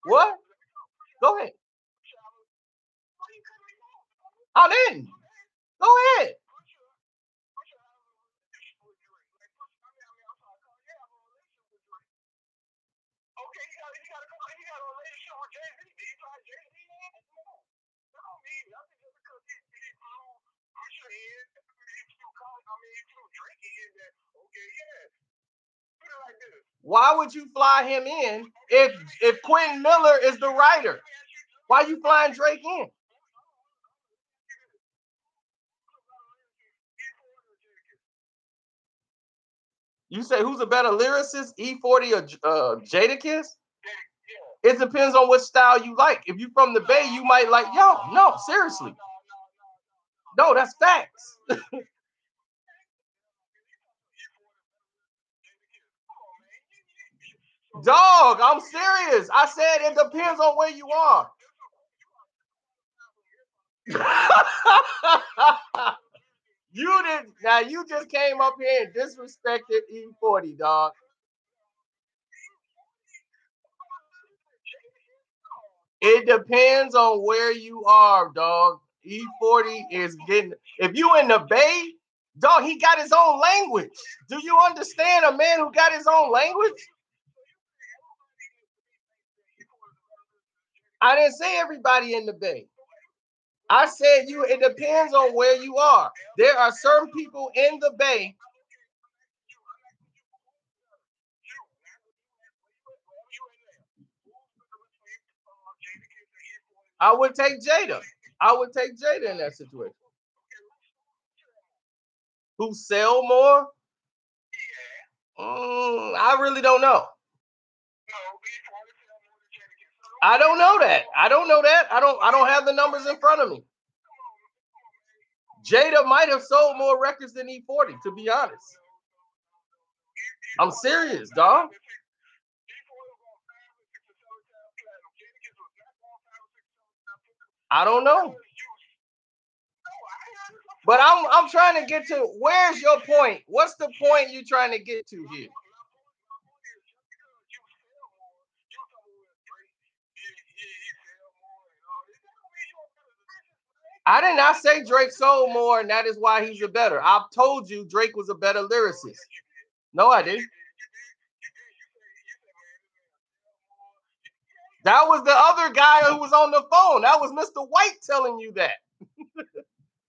What? Go ahead. I didn't. Go ahead. Why would you fly him in if Quentin Miller is the writer? Why you flying Drake in? You say who's a better lyricist, E40 or Jadakiss? It depends on what style you like. If you from the Bay, you might like, no, seriously. No, that's facts. Dog, I'm serious. I said it depends on where you are. You just came up here and disrespected E40, dog. It depends on where you are, dog. E40 is getting, if you in the Bay, dog, he got his own language. Do you understand a man who got his own language? I didn't say everybody in the Bay. I said it depends on where you are. There are certain people in the Bay. I would take Jada. I would take Jada in that situation. Who sell more? I really don't know. I don't know that. I don't have the numbers in front of me. Jada might have sold more records than E40, to be honest. I'm serious, dog. I don't know. But I'm trying to get to, where's your point? What's the point you're trying to get to here? I did not say Drake sold more, and that is why he's a better. I've told you Drake was a better lyricist. No, I didn't. That was the other guy who was on the phone. That was Mr. White telling you that.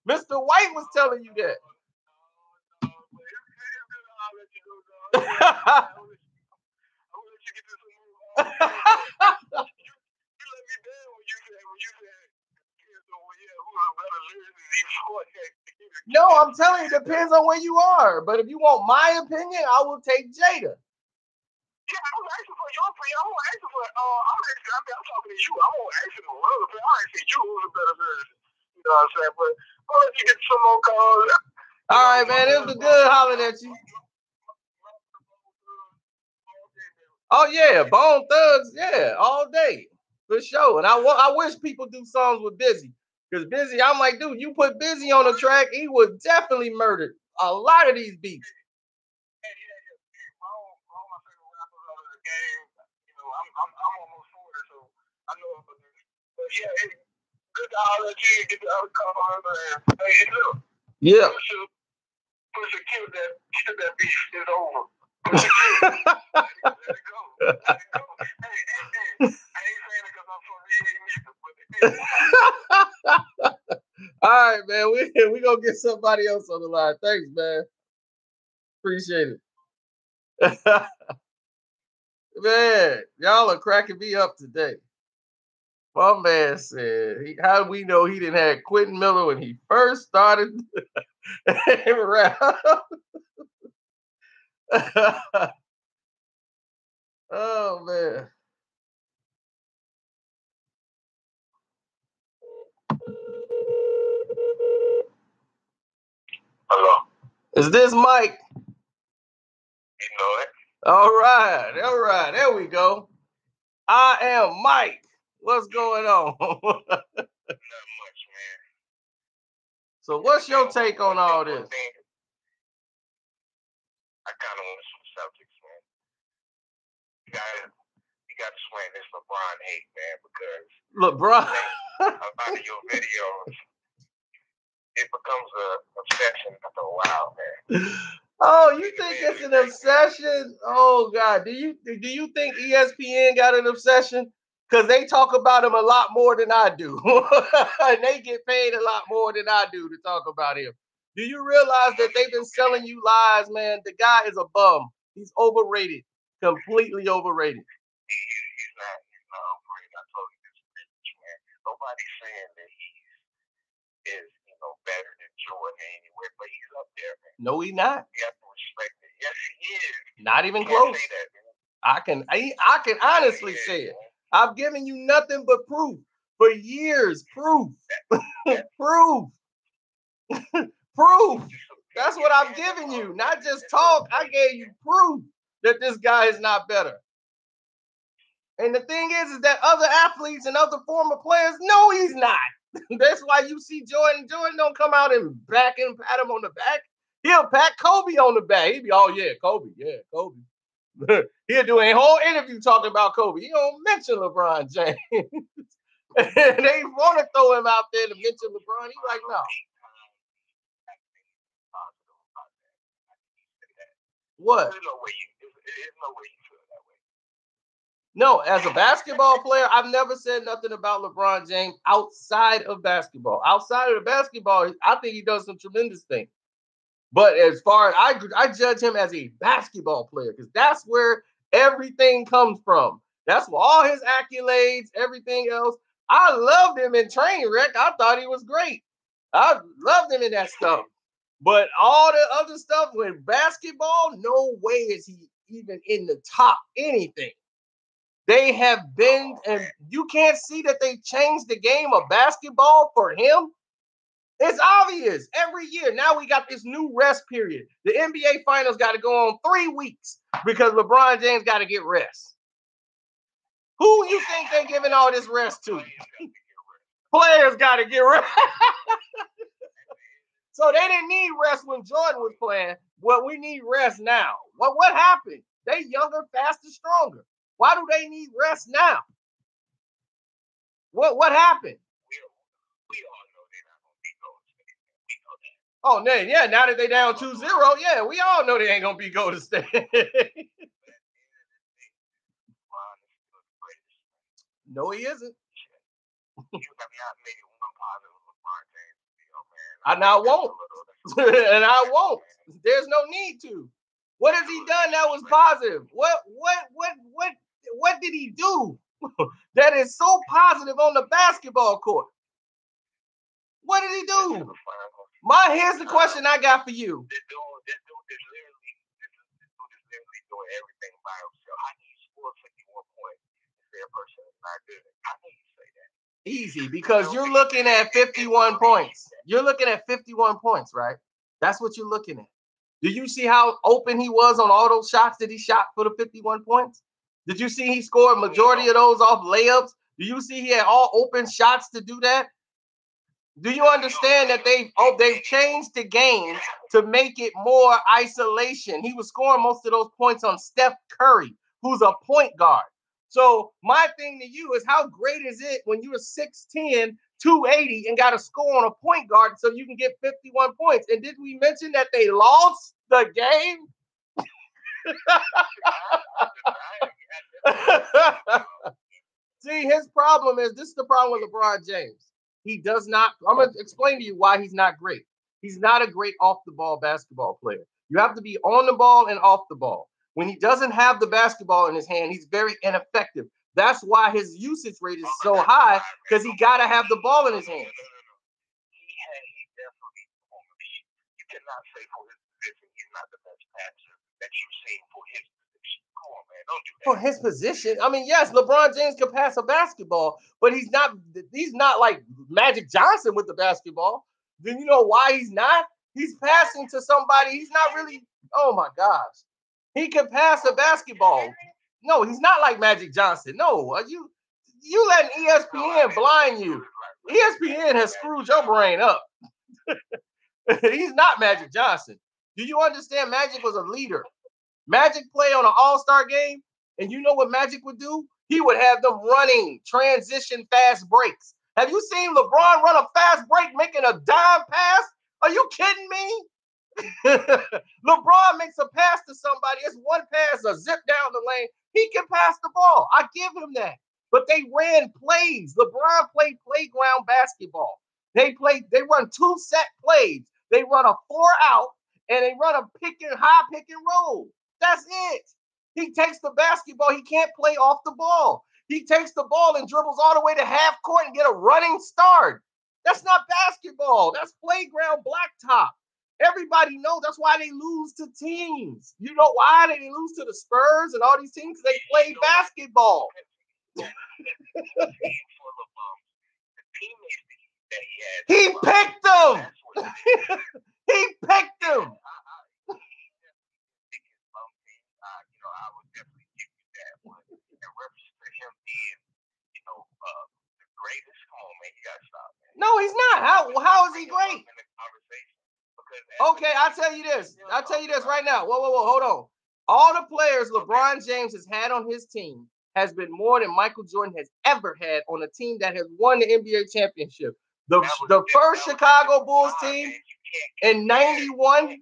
Mr. White was telling you that. No, I'm telling you, it depends on where you are. But if you want my opinion, I will take Jada. Yeah, I'm asking for your opinion. I'm asking for. I'm talking to you. I'm asking for another opinion. I'm asking you who's a better version. You know what I'm saying? But I'll let you get some more calls. All right, man. It was good hollering at you. Oh yeah, Bone Thugs, yeah, all day for sure. And I wish people do songs with Busy, because Busy, I'm like, dude, you put Busy on the track, he would definitely murder a lot of these beats. I'm almost 40, so I know about this. But yeah, it's good to holler at you, get the other call. Hey, look. Yeah. Pusha kill that beef. It's over. Pusha kill it. Let it go. Let it go. Hey. I ain't saying it because I'm from VA neither, but all right, man. We gonna get somebody else on the line. Thanks, man. Appreciate it. Man, y'all are cracking me up today. My man said, how do we know he didn't have Quentin Miller when he first started rap? Oh, man. Hello. Is this Mike? You know it. All right. There we go. I am Mike. What's going on? Not much, man. So what's your take on all this? I kind of want some subjects, man. You got to swing this LeBron hate, man, because LeBron. A lot of your videos, it becomes an obsession after a while, man. Oh, you think it's an obsession? Oh God, do you think ESPN got an obsession? Because they talk about him a lot more than I do, and they get paid a lot more than I do to talk about him. Do you realize that they've been selling you lies, man? The guy is a bum. He's overrated, completely overrated. He's not overrated. I told you this, man. Nobody's saying that he is, better than Jordan anywhere, but he's up there, man. No, he's not. You have to respect it. Yes, he is. Not even close. Say that, man. I can honestly say it. I've given you nothing but proof for years. Proof. Proof. Proof. That's what I've given you. Not just talk. I gave you proof that this guy is not better. And the thing is that other athletes and other former players, no, he's not. That's why you see Jordan. Jordan don't come out and pat him on the back. He'll pat Kobe on the back. He'll be, oh yeah, Kobe. He'll do a whole interview talking about Kobe. He don't mention LeBron James. They want to throw him out there to mention LeBron. He's like, no. What? There's no way you feel that way. No, as a basketball player, I've never said nothing about LeBron James outside of basketball. Outside of the basketball, I think he does some tremendous things. But as far as I judge him as a basketball player, because that's where everything comes from. That's where all his accolades, everything else. I loved him in Trainwreck. I thought he was great. I loved him in that stuff. But all the other stuff with basketball, no way is he even in the top anything. They have been, and you can't see that they changed the game of basketball for him. It's obvious every year. Now we got this new rest period. The NBA finals got to go on 3 weeks because LeBron James got to get rest. Who you think they're giving all this rest to? Players got to get rest. So they didn't need rest when Jordan was playing. Well, we need rest now. What happened? They younger, faster, stronger. Why do they need rest now? What happened? We all know they're not going to beat Golden State. We know that. Oh, man, yeah, now that they down 2-0, yeah, we all know they ain't going to be Golden State. No, he isn't. And I won't. And I won't. There's no need to. What has he done that was positive? What did he do that is so positive on the basketball court? What did he do? Here's the question I got for you. This dude is literally doing everything by himself. How can you score 51 points if their person is not good? How can you say that? Easy, because you're looking at 51 points. You're looking at 51 points, right? That's what you're looking at. Do you see how open he was on all those shots that he shot for the 51 points? Did you see he scored majority of those off layups? Do you see he had all open shots to do that? Do you understand that they've changed the game to make it more isolation? He was scoring most of those points on Steph Curry, who's a point guard. So my thing to you is, how great is it when you're 6'10", 280 and got to score on a point guard so you can get 51 points? And did we mention that they lost the game? See, his problem is, this is the problem with LeBron James. He does not, I'm going to explain to you why he's not great. He's not a great off-the-ball basketball player. You have to be on the ball and off the ball. When he doesn't have the basketball in his hand, he's very ineffective. That's why his usage rate is so high, because he got to have the ball in his hand. You cannot say for his position he's not the best passer that you've seen for his position. Come on, man, don't do that. For his position? I mean, yes, LeBron James can pass a basketball, but he's not like Magic Johnson with the basketball. Then you know why he's not? He's passing to somebody. He's not really, oh my gosh. He can pass a basketball. No, he's not like Magic Johnson. No, you letting ESPN blind you. ESPN has screwed your brain up. He's not Magic Johnson. Do you understand? Magic was a leader. Magic played on an all-star game, and you know what Magic would do? He would have them running transition fast breaks. Have you seen LeBron run a fast break making a dime pass? Are you kidding me? LeBron makes a pass to somebody. It's one pass, a zip down the lane. He can pass the ball. I give him that. But they ran plays. LeBron played playground basketball. They run 2 set plays. They run a 4 out, and they run a high pick and roll. That's it. He takes the basketball. He can't play off the ball. He takes the ball and dribbles all the way to half court and get a running start. That's not basketball. That's playground blacktop. Everybody knows that's why they lose to teams. You know why they lose to the Spurs and all these teams? They play basketball. He picked them. He picked them. I would definitely give you that one. In reference to him being, the greatest, come on, man, you gotta stop, man. No, he's not. How is he great? Okay, I'll tell you this. I'll tell you this right now. Whoa, hold on. All the players LeBron James has had on his team has been more than Michael Jordan has ever had on a team that has won the NBA championship. The first Chicago Bulls team in 91.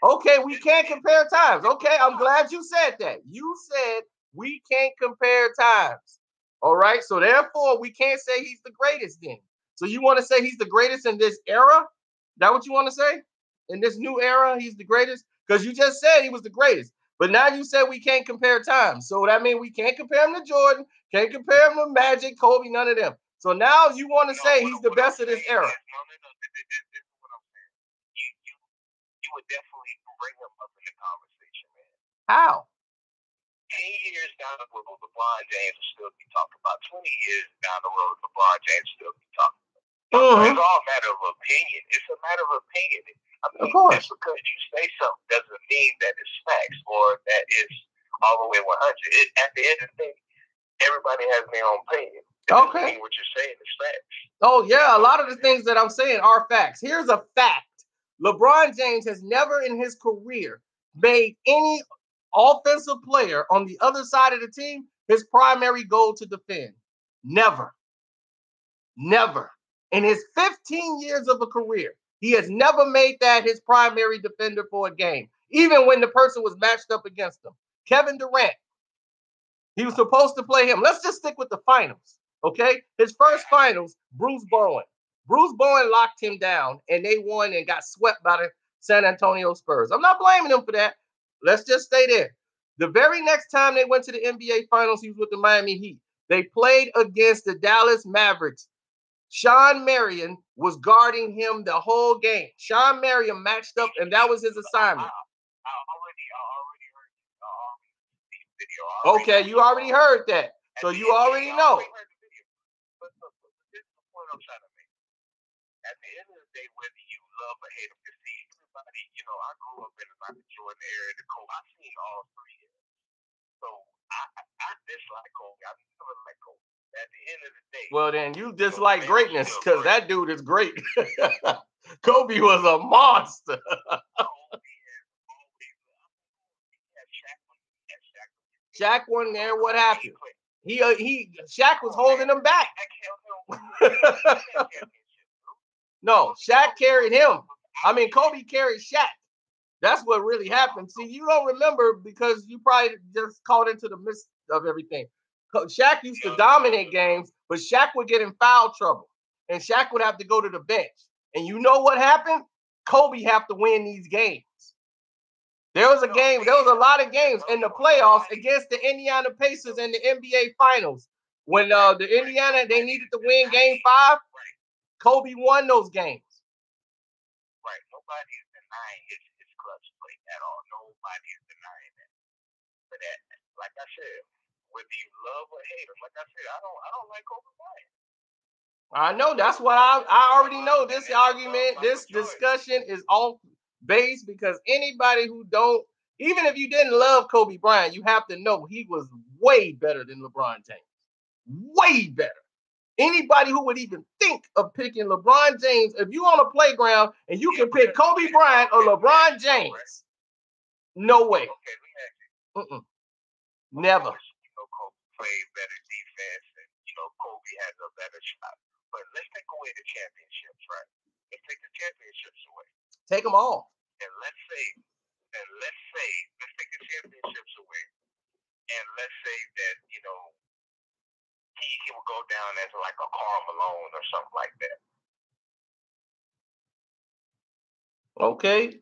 Okay, we can't compare times. Okay, I'm glad you said that. You said we can't compare times. All right, so therefore we can't say he's the greatest then. So you want to say he's the greatest in this era? Is that what you want to say? In this new era, he's the greatest? Because you just said he was the greatest. But now you said we can't compare times. So that means we can't compare him to Jordan, can't compare him to Magic, Kobe, none of them. So now you want to say he's the best of this era. You would definitely bring him up in the conversation, man. How? 10 years down the road, LeBron James will still be talking about. 20 years down the road, LeBron James will still be talking about. It's all a matter of opinion. It's a matter of opinion. I mean, just because you say something doesn't mean that it's facts or that it's all the way 100. At the end of the day, everybody has their own opinion. Okay. What you're saying is facts. Oh, yeah. A lot of the things that I'm saying are facts. Here's a fact. LeBron James has never in his career made any offensive player on the other side of the team his primary goal to defend. Never. In his 15 years of a career, He has never made that his primary defender for a game, even when the person was matched up against him. Kevin Durant, he was supposed to play him. Let's just stick with the finals, okay? His first finals, Bruce Bowen. Bruce Bowen locked him down, and they won and got swept by the San Antonio Spurs. I'm not blaming him for that. Let's just stay there. The very next time they went to the NBA Finals, he was with the Miami Heat. They played against the Dallas Mavericks. Sean Marion was guarding him the whole game. Sean Marion matched up, and that was his assignment. I already heard the video. Okay, you already heard that. So you already know. But this is the point I'm trying to make. At the end of the day, whether you love or hate him, you see everybody, I grew up in the Michael Jordan era, the Kobe. I've seen all three. So I dislike Kobe. I never liked Kobe. At the end of the day. Well, then you dislike greatness because that dude is great. Kobe was a monster. Shaq wasn't there. What happened? Shaq was holding him back. No, Shaq carried him. I mean, Kobe carried Shaq. That's what really happened. See, you don't remember because you probably just caught into the midst of everything. Shaq used to dominate games, but Shaq would get in foul trouble, and Shaq would have to go to the bench. And you know what happened? Kobe have to win these games. There was a lot of games in the playoffs against the Indiana Pacers in the NBA Finals. When the Indiana, they needed to win Game 5, Kobe won those games. Right. Nobody is denying his clutch play at all. Nobody is denying that. But that, like I said, whether you love or hate him, like I said, I don't like Kobe Bryant. I know. That's what I already know. This argument, this discussion is off base because anybody who don't, even if you didn't love Kobe Bryant, you have to know he was way better than LeBron James. Way better. Anybody who would even think of picking LeBron James, if you on a playground and you can pick Kobe Bryant or LeBron James, no way. Never. Kobe played better defense, and Kobe has a better shot. But let's take away the championships, right? Let's take the championships away. Take them all. And let's take the championships away, and let's say that he will go down as like a Karl Malone or something like that. Okay,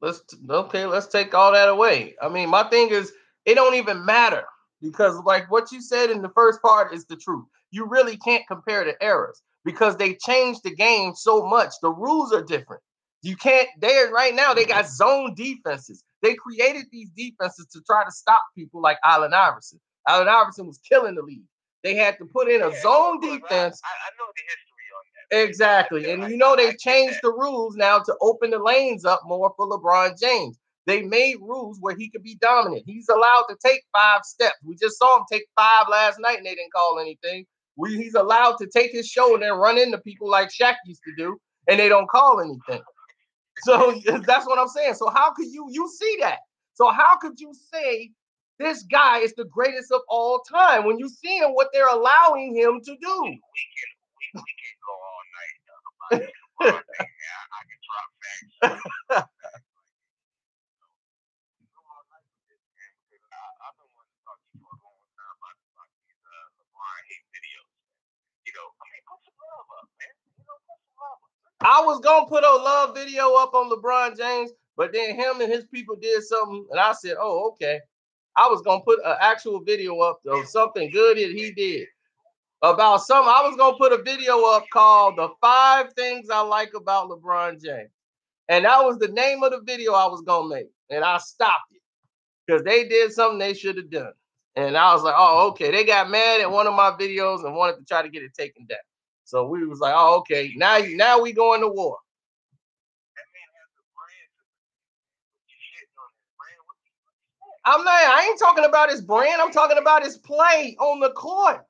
let's take all that away. I mean, my thing is, it don't even matter because, like what you said in the first part is the truth. You really can't compare the eras because they changed the game so much. The rules are different. You can't. Right now they got zone defenses. They created these defenses to try to stop people like Allen Iverson. Allen Iverson was killing the league. They had to put in a zone defense. I know the history on that. Exactly. And they changed the rules now to open the lanes up more for LeBron James. They made rules where he could be dominant. He's allowed to take 5 steps. We just saw him take 5 last night and they didn't call anything. He's allowed to take his show and then run into people like Shaq used to do and they don't call anything. So that's what I'm saying. So how could you see that? So how could you say this guy is the greatest of all time when you see him what they're allowing him to do? We can go all night about it. I can drop facts. I've been wanting to talk to you for a long time about these LeBron hate videos. Put some love up, man. Put some love up. I was gonna put a love video up on LeBron James, but then him and his people did something, and I said, "Oh, okay." I was gonna put an actual video up of something good that he did about something. I was gonna put a video up called "The 5 Things I Like About LeBron James," and that was the name of the video I was gonna make, and I stopped it because they did something they should have done, and I was like, "Oh, okay." They got mad at one of my videos and wanted to try to get it taken down. So we was like, "Oh, okay." Now we going to war. I ain't talking about his brand. I'm talking about his play on the court.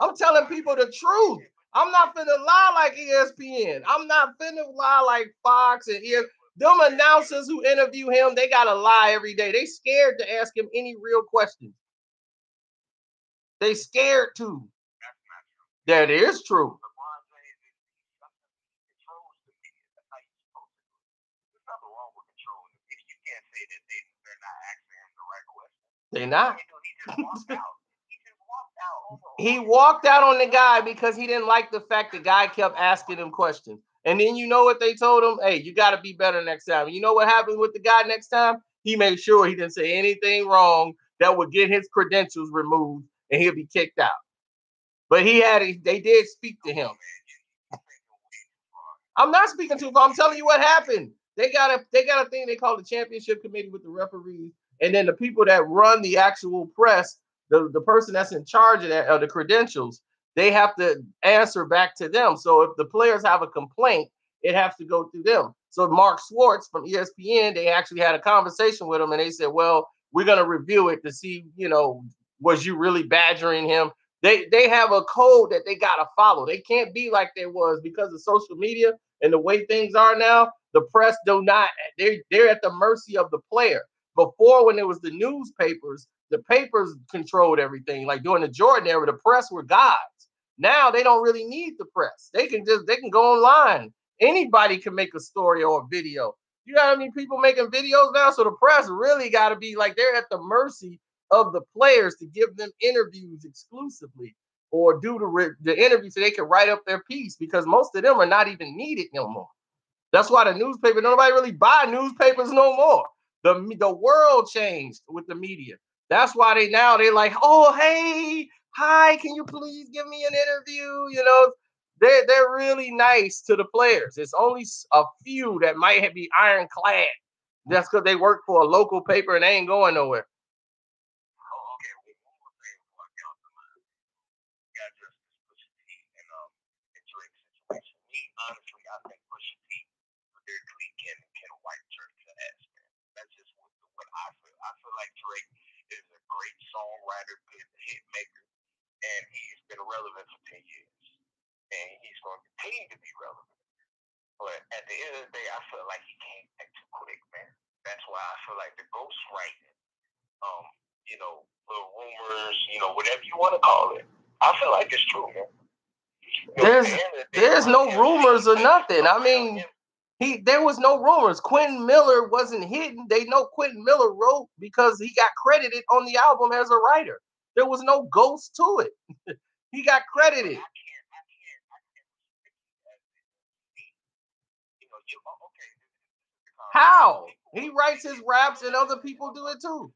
I'm telling people the truth. I'm not finna lie like ESPN. I'm not finna lie like Fox and ESPN. Them announcers who interview him, they gotta lie every day. They scared to ask him any real questions. They scared to. That is true. They're not. He just walked out. He walked out on the guy because he didn't like the fact the guy kept asking him questions. And then you know what they told him? Hey, you got to be better next time. You know what happened with the guy next time? He made sure he didn't say anything wrong that would get his credentials removed and he'll be kicked out. But they did speak to him. I'm not speaking too far. I'm telling you what happened. They got a thing they call the championship committee with the referees, and then the people that run the actual press, the person that's in charge of that, the credentials, they have to answer back to them. So if the players have a complaint, it has to go through them. So Mark Schwartz from ESPN, they actually had a conversation with him, and they said, well, we're going to review it to see, was you really badgering him? They have a code that they got to follow. They can't be like they was because of social media and the way things are now. The press they're at the mercy of the player. Before, when it was the newspapers, the papers controlled everything. Like during the Jordan era, the press were gods. Now they don't really need the press. They can go online. Anybody can make a story or a video. You know how many people making videos now? So the press really got to be like they're at the mercy of the players to give them interviews exclusively or do the interview so they can write up their piece, because most of them are not even needed no more. That's why the newspaper, nobody really buy newspapers no more. The world changed with the media. That's why they're like, oh, hey, hi, can you please give me an interview? They're really nice to the players. It's only a few that might be ironclad. That's because they work for a local paper and they ain't going nowhere. Honestly, I think Pusha T lyrically can wipe Drake's ass, man. That's just what I feel. I feel like Drake is a great songwriter, good hit maker, and he's been relevant for 10 years. And he's going to continue to be relevant. But at the end of the day, I feel like he came back too quick, man. That's why I feel like the ghostwriting, little rumors, whatever you want to call it, I feel like it's true, man. There's no rumors or nothing. I mean, there was no rumors. Quentin Miller wasn't hidden. They know Quentin Miller wrote because he got credited on the album as a writer. There was no ghost to it. He got credited. How? He writes his raps and other people do it too.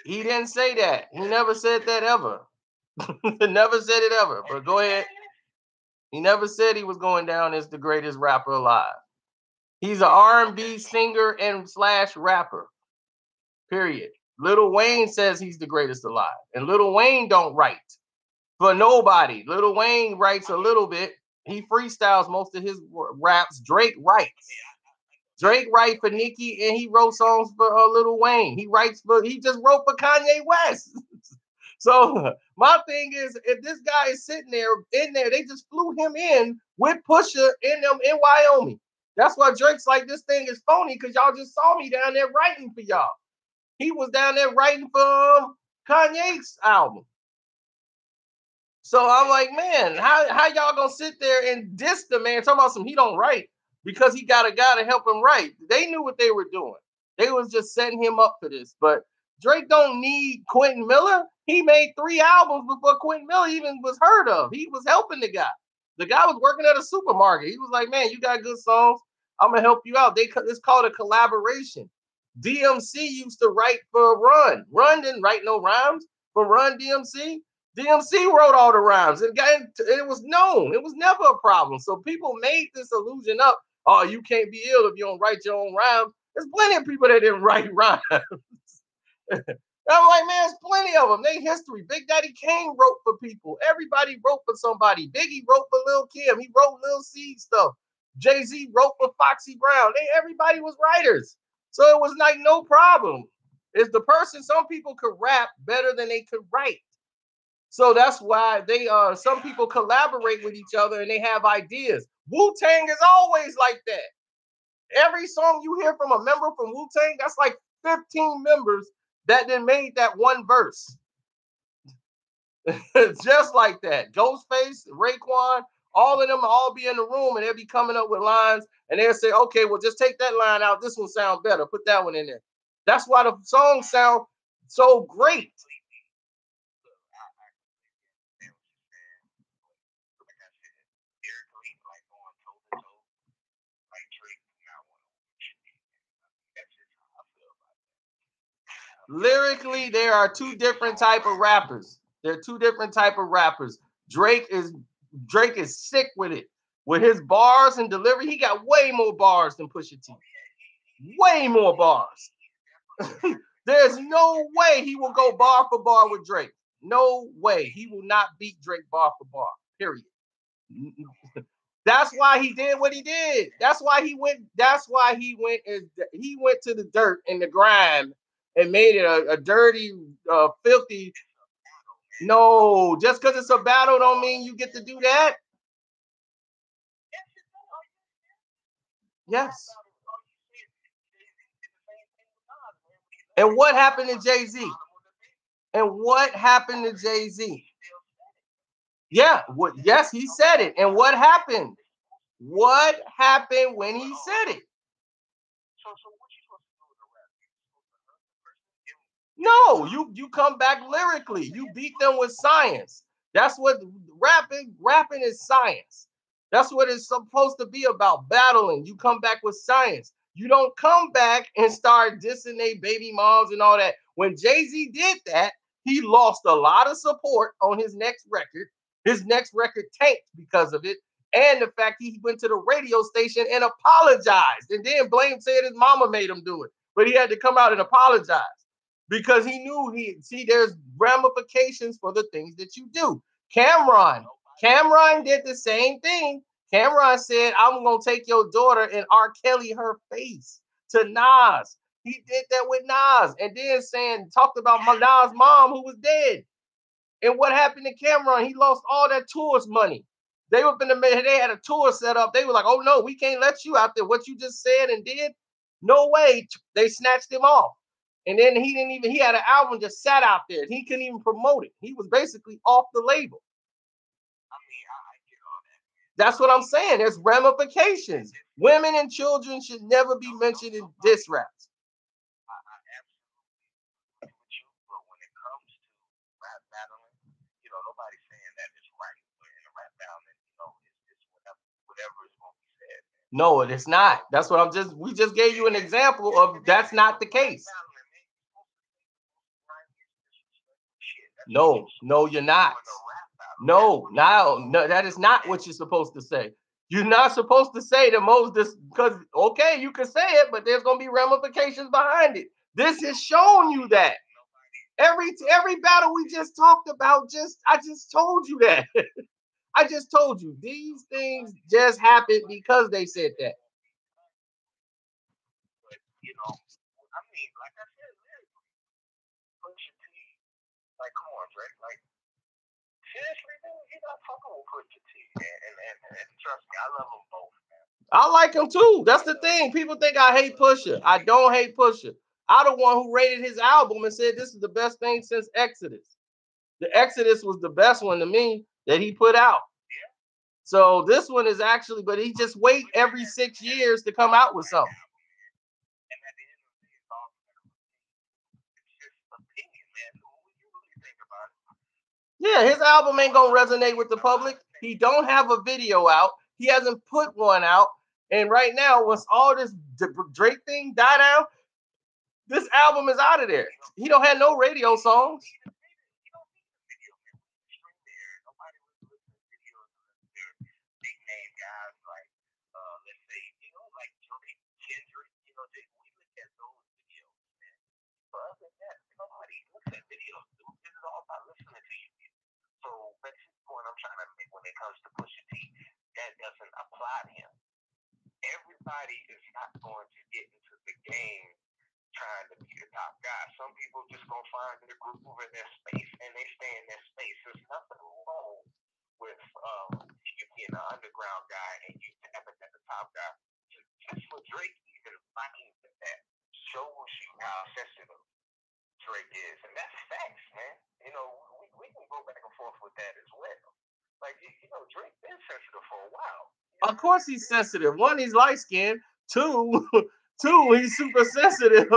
He didn't say that. He never said that ever. Never said it ever. But go ahead. He never said he was going down as the greatest rapper alive. He's an R&B singer and / rapper. Period. Lil Wayne says he's the greatest alive. And Lil Wayne don't write for nobody. Lil Wayne writes a little bit. He freestyles most of his raps. Drake writes. Drake writes for Nicki, and he wrote songs for Lil Wayne. He just wrote for Kanye West. So my thing is, if this guy is sitting there in there, they just flew him in with Pusha in Wyoming. That's why Drake's like, this thing is phony because y'all just saw me down there writing for y'all. He was down there writing for Kanye's album. So I'm like, man, how y'all gonna sit there and diss the man talking about he don't write because he got a guy to help him write? They knew what they were doing. They was just setting him up for this. But Drake don't need Quentin Miller. He made 3 albums before Quentin Miller even was heard of. He was helping the guy. The guy was working at a supermarket. He was like, man, you got good songs. I'm gonna help you out. It's called a collaboration. DMC used to write for Run. Run didn't write no rhymes for Run DMC. DMC wrote all the rhymes. It was known. It was never a problem. So people made this illusion up. Oh, you can't be ill if you don't write your own rhymes. There's plenty of people that didn't write rhymes. I'm like, man, there's plenty of them. They history. Big Daddy Kane wrote for people. Everybody wrote for somebody. Biggie wrote for Lil Kim. He wrote Lil C stuff. Jay-Z wrote for Foxy Brown. Everybody was writers. So it was like no problem. It's the person, some people could rap better than they could write. So that's why some people collaborate with each other and they have ideas. Wu-Tang is always like that. Every song you hear from a member from Wu-Tang, that's like 15 members that then made that one verse. Just like that. Ghostface, Raekwon, all of them all be in the room and they'll be coming up with lines and they'll say, okay, well, just take that line out. This one sound better. Put that one in there. That's why the songs sound so great. Lyrically, there are two different type of rappers. There are two different type of rappers. Drake is sick with it. With his bars and delivery, he got way more bars than Pusha T. Way more bars. There's no way he will go bar for bar with Drake. No way. He will not beat Drake bar for bar. Period. That's why he did what he did. That's why he went. He went to the dirt and the grime and made it a dirty, filthy. No, just because it's a battle don't mean you get to do that. Yes. And what happened to Jay-Z? And what happened to Jay-Z? Yeah, yes, he said it. And what happened? What happened when he said it? No, you come back lyrically. You beat them with science. That's what rapping is science. That's what it's supposed to be about, battling. You come back with science. You don't come back and start dissing they baby moms and all that. When Jay-Z did that, he lost a lot of support on his next record. His next record tanked because of it. And the fact he went to the radio station and apologized and then said his mama made him do it. But he had to come out and apologize because he knew there's ramifications for the things that you do. Cameron did the same thing. Cameron said, I'm going to take your daughter and R. Kelly her face to Nas. He did that with Nas and then talked about Nas' mom who was dead. And what happened to Cameron? He lost all that tour's money. They had a tour set up. They were like, oh no, we can't let you out there. What you just said and did, no way. They snatched him off. And then he had an album just sat out there. He couldn't even promote it. He was basically off the label. That's what I'm saying. There's ramifications. Women and children should never be mentioned in diss raps. No, it is not. That's what we just gave you an example of that's not the case. No, you're not. No, that is not what you're supposed to say. You're not supposed to say the most because okay, you can say it, but there's gonna be ramifications behind it. This has shown you that. Every battle we just talked about, I just told you that. I just told you these things just happened because they said that. Like I said, Pusha T, like come on, Drake, like seriously, dude, you're not fucking with Pusha T, and trust me, I love them both, man. I like him too. That's the thing. People think I hate Pusha. I don't hate Pusha. I'm the one who rated his album and said this is the best thing since Exodus. The Exodus was the best one to me that he put out. Yeah. So this one is actually, but he just wait every 6 years to come out with something. And at the end of the day, it's all just opinion, man. What you really think about it? Yeah, his album ain't gonna resonate with the public. He don't have a video out. He hasn't put one out. And right now, once all this Drake thing die down, this album is out of there. He don't have no radio songs. So basically, what I'm trying to make when it comes to Pusha T, that doesn't apply to him. Everybody is not going to get into the game trying to be the top guy. Some people just gonna find their groove in their space and they stay in their space. There's nothing wrong with you being an underground guy and you tapping at the top guy. Just for Drake even fighting that shows you how sensitive Drake is, and that's facts, man. You know, we can go back and forth with that as well. Like, Drake been sensitive for a while. Of course he's sensitive. One, he's light-skinned. Two, he's super sensitive.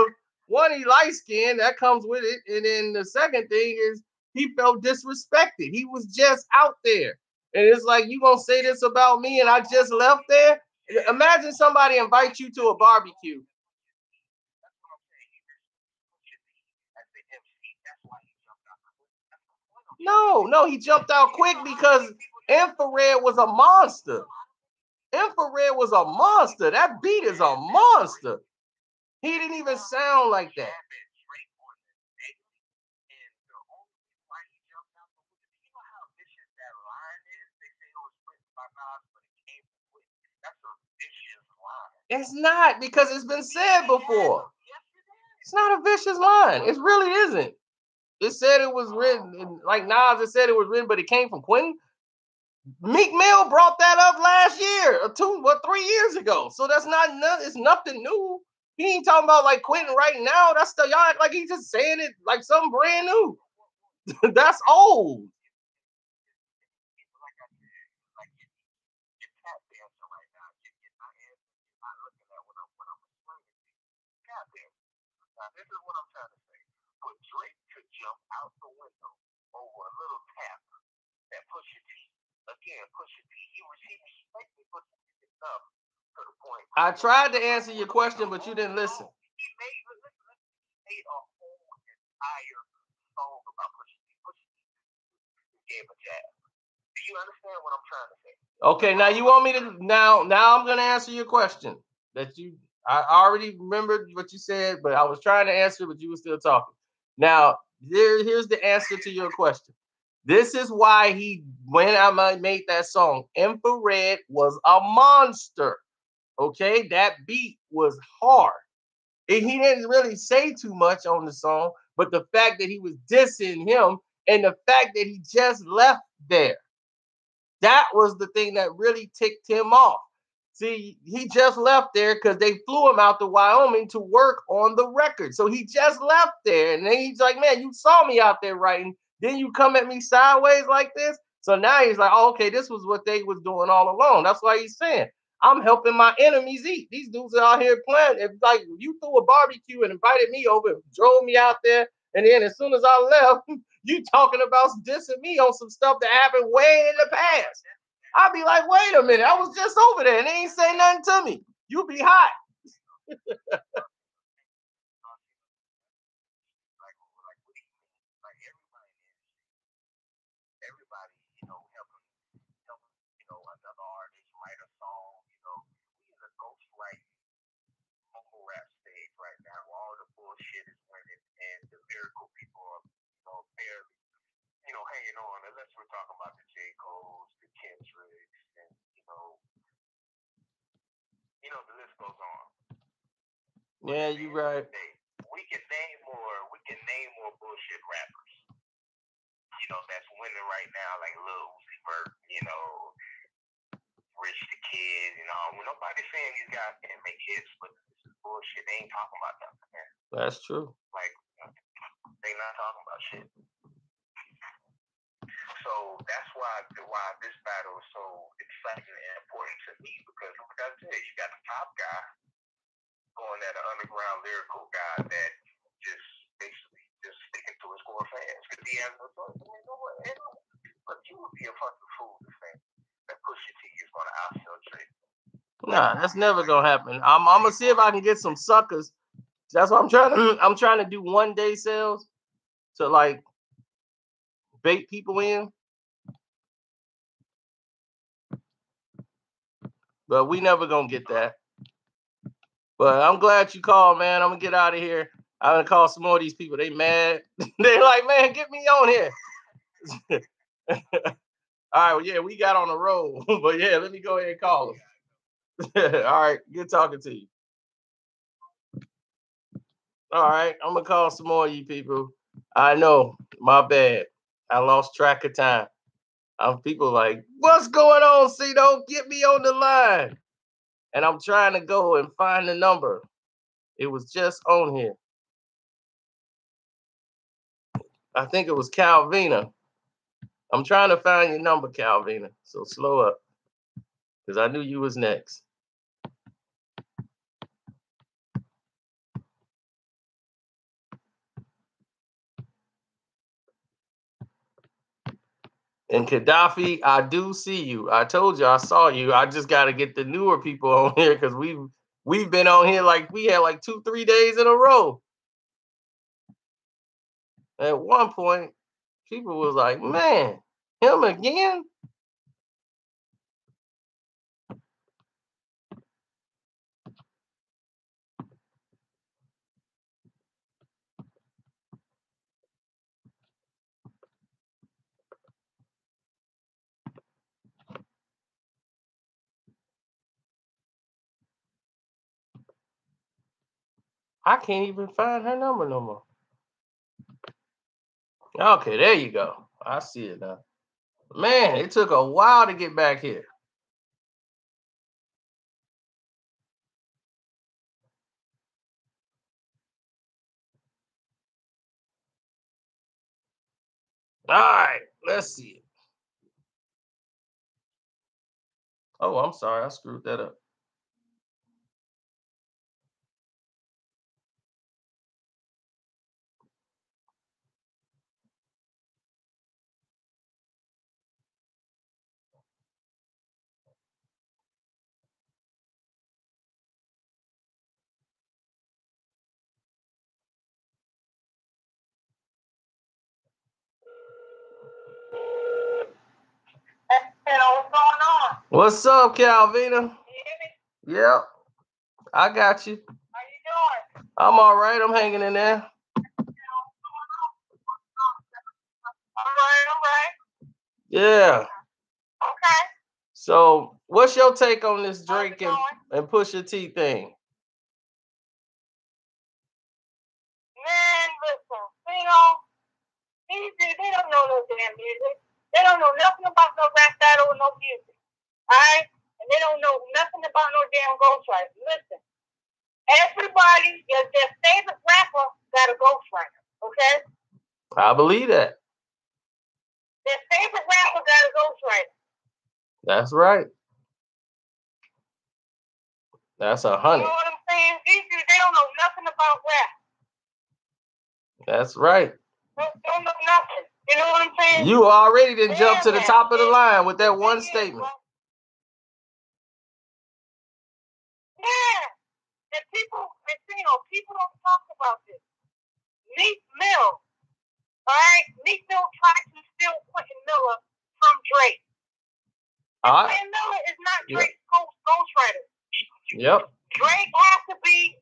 One, he light-skinned. That comes with it. And then the second thing is he felt disrespected. He was just out there. And it's like, you gonna say this about me and I just left there? Imagine somebody invites you to a barbecue. No, he jumped out quick because Infrared was a monster. Infrared was a monster. That beat is a monster. He didn't even sound like that. It's not, because it's been said before. It's not a vicious line. It really isn't. It said it was written, like Nas, it said it was written, but it came from Quentin. Meek Mill brought that up last year, or 3 years ago. So that's it's nothing new. He ain't talking about like Quentin right now. That's y'all act like he's just saying it like something brand new. That's old. This is what I'm trying to say. But Drake could jump out the window over a little tap that Pusha T. Again, Pusha T. He respected Pusha T enough to the point. I tried to answer your question, but you didn't listen. He made a whole entire song about Pusha T. Pusha T gave a jab. Do you understand what I'm trying to say? Okay, now you want me to now I'm gonna answer your question. I already remembered what you said, but I was trying to answer, but you were still talking. Now, here's the answer to your question. This is why when I made that song, Infrared was a monster. Okay, that beat was hard. And he didn't really say too much on the song, but the fact that he was dissing him and the fact that he just left there, that was the thing that really ticked him off. See, he just left there because they flew him out to Wyoming to work on the record. So he just left there. And then he's like, man, you saw me out there writing. Then you come at me sideways like this. So now he's like, oh, okay, this was what they was doing all along. That's why he's saying, I'm helping my enemies eat. These dudes are out here playing. It's like you threw a barbecue and invited me over, drove me out there. And then as soon as I left, you talking about dissing me on some stuff that happened way in the past. I'd be like, wait a minute, I was just over there and they ain't say nothing to me. You be hot. Everybody, helping, another artist write a song. We in a ghostwriting mumble rap stage right now where all the bullshit is winning and the lyrical people are, barely, hanging on, unless we're talking about the J. Cole's, the Kendricks, and, the list goes on. Yeah, you're right. We can name more bullshit rappers, that's winning right now, like Lil Uzi Vert, Rich the Kid, when nobody's saying these guys can't make hits, but this is bullshit. They ain't talking about that, man. That's true. Like, they not talking about shit. So that's why this battle is so exciting and important to me, because like I said, you got the top guy going at an underground lyrical guy that just basically just sticking to his core fans because he has no choice. But you would be a fucking fool to think that Pusha T is going to outsell Drake. Nah, that's never gonna happen. I'm gonna see if I can get some suckers. That's what I'm trying to do 1 day sales to like bait people in. But we never gonna get that. But I'm glad you called, man. I'm gonna get out of here. I'm gonna call some more of these people. They mad. They like, man, get me on here. All right, well, yeah, we got on the road. But yeah, let me go ahead and call them. All right, good talking to you. All right, I'm gonna call some more of you people. I know, my bad. I lost track of time. People like, what's going on, Cito? Get me on the line. And I'm trying to go and find the number. It was just on here. I think it was Calvina. I'm trying to find your number, Calvina. So slow up. Because I knew you was next. And Gaddafi, I do see you. I told you I saw you. I just got to get the newer people on here because we've been on here like we had like 2-3 days in a row. At one point, people was like, man, him again? I can't even find her number no more. Okay, there you go. I see it now. Man, it took a while to get back here. All right, let's see it. Oh, I'm sorry. I screwed that up. What's going on? What's up, Calvina? You hear me? Yep, I got you. How you doing? I'm all right. I'm hanging in there. All right. Yeah. Okay. So, what's your take on this Drake How's it and Pusha T thing? Man, listen, they don't know no damn music. They don't know nothing about no rap battle or no music. Alright? And they don't know nothing about no damn ghostwriter. Listen, everybody, their favorite rapper got a ghostwriter, okay? I believe that. Their favorite rapper got a ghostwriter. That's right. That's 100. You know what I'm saying? These dudes, they don't know nothing about rap. That's right. They don't know nothing. You know what I'm saying? You already didn't jump to the top of the line with that one statement. Yeah. And people don't talk about this. Meek Mill, all right? Meek Mill tried to steal Quentin Miller from Drake. Quentin Miller is not Drake's ghostwriter. Yep. Drake has to be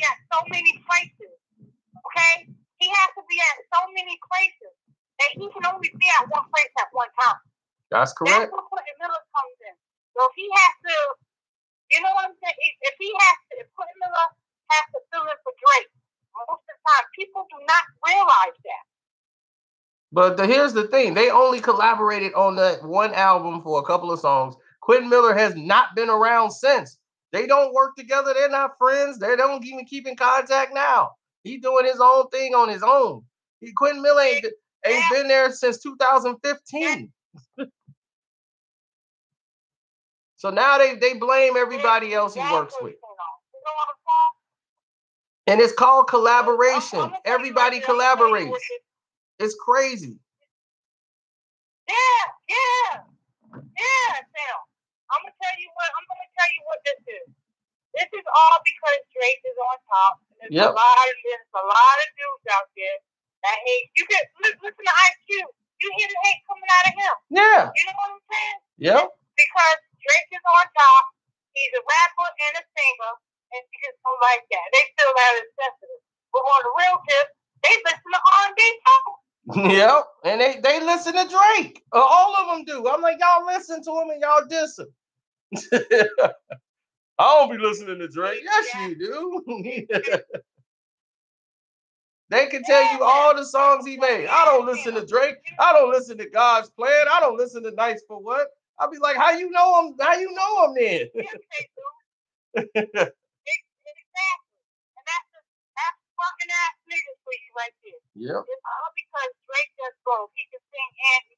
at so many places. Okay? He has to be at so many places that he can only be at one place at one time. That's correct. That's where Quentin Miller comes in. So if he has to, you know what I'm saying? If Quentin Miller has to fill in for Drake, most of the time, people do not realize that. But here's the thing. They only collaborated on that one album for a couple of songs. Quentin Miller has not been around since. They don't work together. They're not friends. They don't even keep in contact now. He's doing his own thing on his own. Quentin Miller ain't been there since 2015. So now they blame everybody else he works with. And it's called collaboration. Everybody collaborates. It's crazy. Yeah, Sam. I'm gonna tell you what this is. This is all because Drake is on top. And there's a lot of dudes out there that hate. You can listen to Ice Cube. You hear the hate coming out of him. Yeah. You know what I'm saying? Yep. Because Drake is on top. He's a rapper and a singer, and you just don't like that. They feel that it's sensitive. But on the real tip, they listen to R&B songs. Yep, and they listen to Drake. All of them do. I'm like, y'all listen to him and y'all diss him. I don't be listening to Drake. Yes, you do. They can tell you all the songs he made. I don't listen to Drake. I don't listen to God's Plan. I don't listen to Nice for What. I'll be like, how you know him? How you know him then? Exactly. And that's fucking ass niggas for you right there. Yep. It's all because Drake just broke. He can sing and he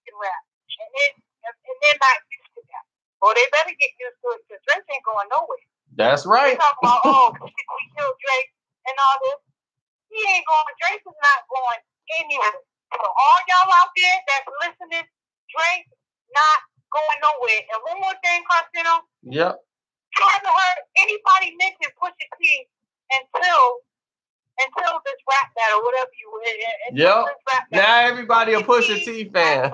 get used to it because Drake ain't going nowhere. That's right. They talk about, oh, we killed Drake and all this. He ain't going. Drake is not going anywhere. So all y'all out there that's listening, Drake not going nowhere. And one more thing, Karceno. Yep. I haven't heard anybody mention Pusha T until this rap battle, whatever you will. Yep. Now everybody a Pusha T fan.